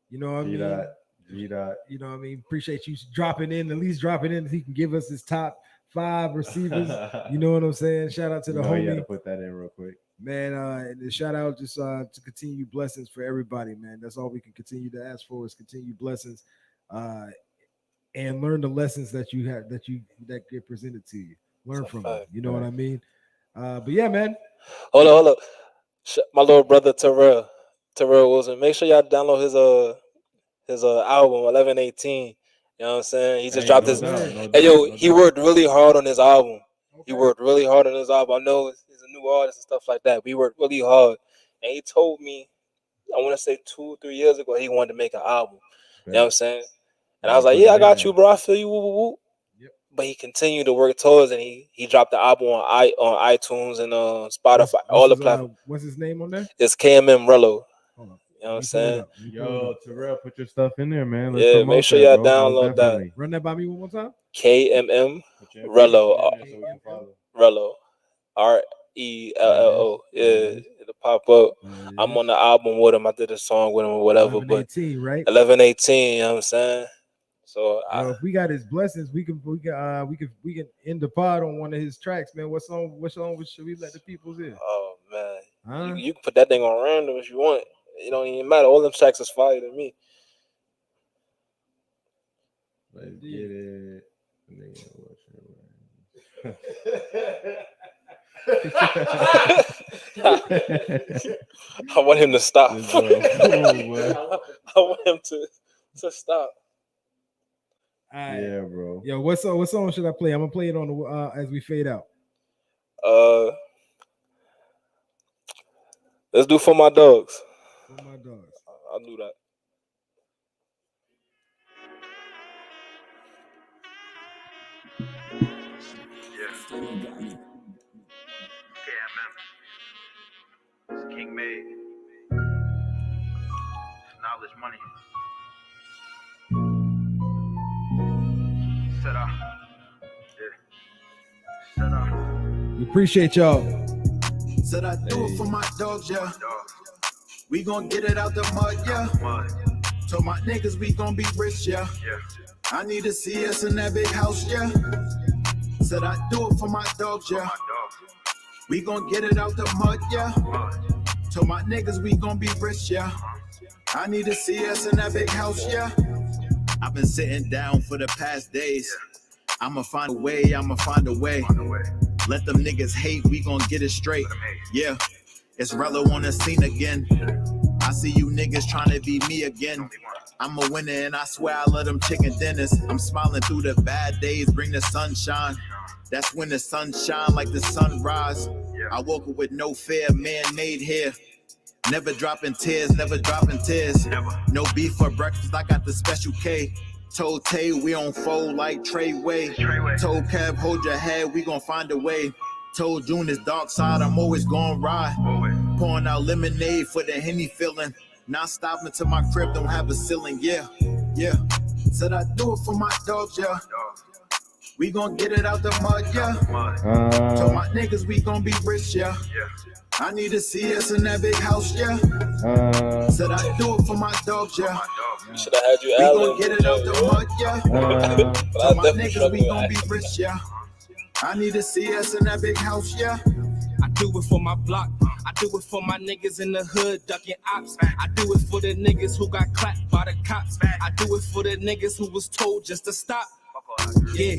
C: You know what I mean?
A: G-Dot.
C: You know what I mean? Appreciate you dropping in, at least dropping in. He can give us his top 5 receivers. You know what I'm saying? Shout out to the homie.
A: You gotta put that in real quick.
C: man. And the shout out just to continue blessings for everybody, man. That's all we can continue to ask for is continue blessings, and learn the lessons that you have that get presented to you. Learn from them. You know what I mean? But yeah, man.
D: Hold up. My little brother Terrell Wilson. Make sure y'all download his album 1118. You know what I'm saying? He just dropped his. He worked really hard on his album. Okay. He worked really hard on his album. I know he's a new artist and stuff like that. We worked really hard, and he told me, I want to say 2 or 3 years ago, he wanted to make an album. You know what I'm saying? And I was like, yeah, I got you, bro. I feel you. Woo, woo, woo. Yep. But he continued to work towards, and he dropped the album on iTunes and Spotify, all the platforms.
C: What's his name on there?
D: It's KMM Rello. You know what I'm saying?
A: Yo, Terrell, put your stuff in there, man.
D: Let's make sure y'all download that.
C: Run that by me one more time.
D: KMM Rello. Rello. RELLO. Yeah, it'll pop up. I'm on the album with him. I did a song with him or whatever.
C: 1118, right?
D: 1118. You know what I'm saying? So
C: if we got his blessings, we can end the pod on one of his tracks, man. What song should we let the people hear?
D: Oh man, you can put that thing on random if you want. It don't even matter. All them tracks is fire to me.
A: Let's get it.
D: I want him to stop. I want him to stop.
C: Right.
A: Yeah, bro.
C: Yo, what song should I play? I'm gonna play it on the as we fade out.
D: Let's do For My Dogs.
C: For My Dogs.
D: I'll do that.
E: It's King Made. Knowledge money. Set up. Yeah. Set up.
C: We appreciate y'all.
F: Said I do it for my dogs, yeah. We gon' get it out the mud, yeah. Told my niggas we gon' be rich, yeah. I need to see us in that big house, yeah. Said I do it for my dogs, yeah. We gon' get it out the mud, yeah. Told my niggas we gon' be rich, yeah. I need to see us in that big house, yeah. I've been sitting down for the past days. I'ma find a way. Let them niggas hate, we gon' get it straight. Yeah, it's Rello on the scene again. I see you niggas trying to be me again. I'm a winner and I swear I love them chicken dinners. I'm smiling through the bad days, bring the sunshine. That's when the sun shine like the sunrise. I woke up with no fear, man-made here. Never dropping tears. No beef for breakfast, I got the special K. Told Tay we on fold like Treyway. Told Kev hold your head, we gon' find a way. Told June it's dark side, I'm always gon' ride. Pouring out lemonade for the Henny feeling. Not stopping till my crib don't have a ceiling, yeah. Said I do it for my dogs, yeah. We gon' get it out the mud, yeah. Told my niggas we gon' be rich, yeah. I need to see us in that big house, yeah. Said I do it for my dogs, yeah.
D: Should have had you
F: we gon' get it out the mud, yeah. Told my niggas we gon' be rich, yeah. I need to see us in that big house, yeah.
G: I do it for my block. I do it for my niggas in the hood ducking ops. I do it for the niggas who got clapped by the cops. I do it for the niggas who was told just to stop. Yeah,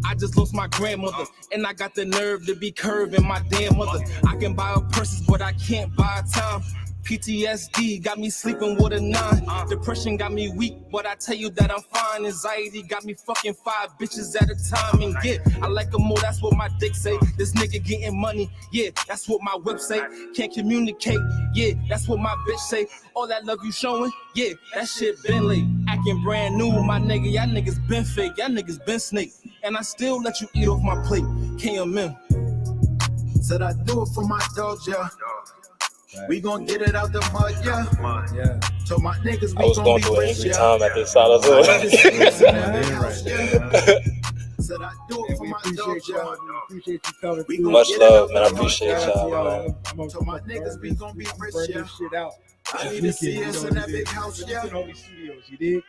G: I just lost my grandmother, and I got the nerve to be curving my damn mother. I can buy her purses, but I can't buy her time. PTSD got me sleeping with a 9. Depression got me weak, but I tell you that I'm fine. Anxiety got me fucking 5 bitches at a time. And yeah, I like them more, that's what my dick say. This nigga getting money, yeah, that's what my whip say. Can't communicate, yeah, that's what my bitch say. All that love you showing, yeah, that shit been late. Acting brand new, my nigga, y'all niggas been fake, y'all niggas been snake. And I still let you eat off my plate, KMM.
F: Said I do it for my dogs, yeah. We gon' get it out the mud, yeah. Told my niggas we gon' be rich, yeah.
D: Time at this side
F: Said I do it for my dogs, yeah.
C: Appreciate you coming through.
D: Much love, man. I appreciate y'all.
F: Told my niggas we gon' be rich, yeah. I need to see us in that big house, yeah.
C: Studios, you did?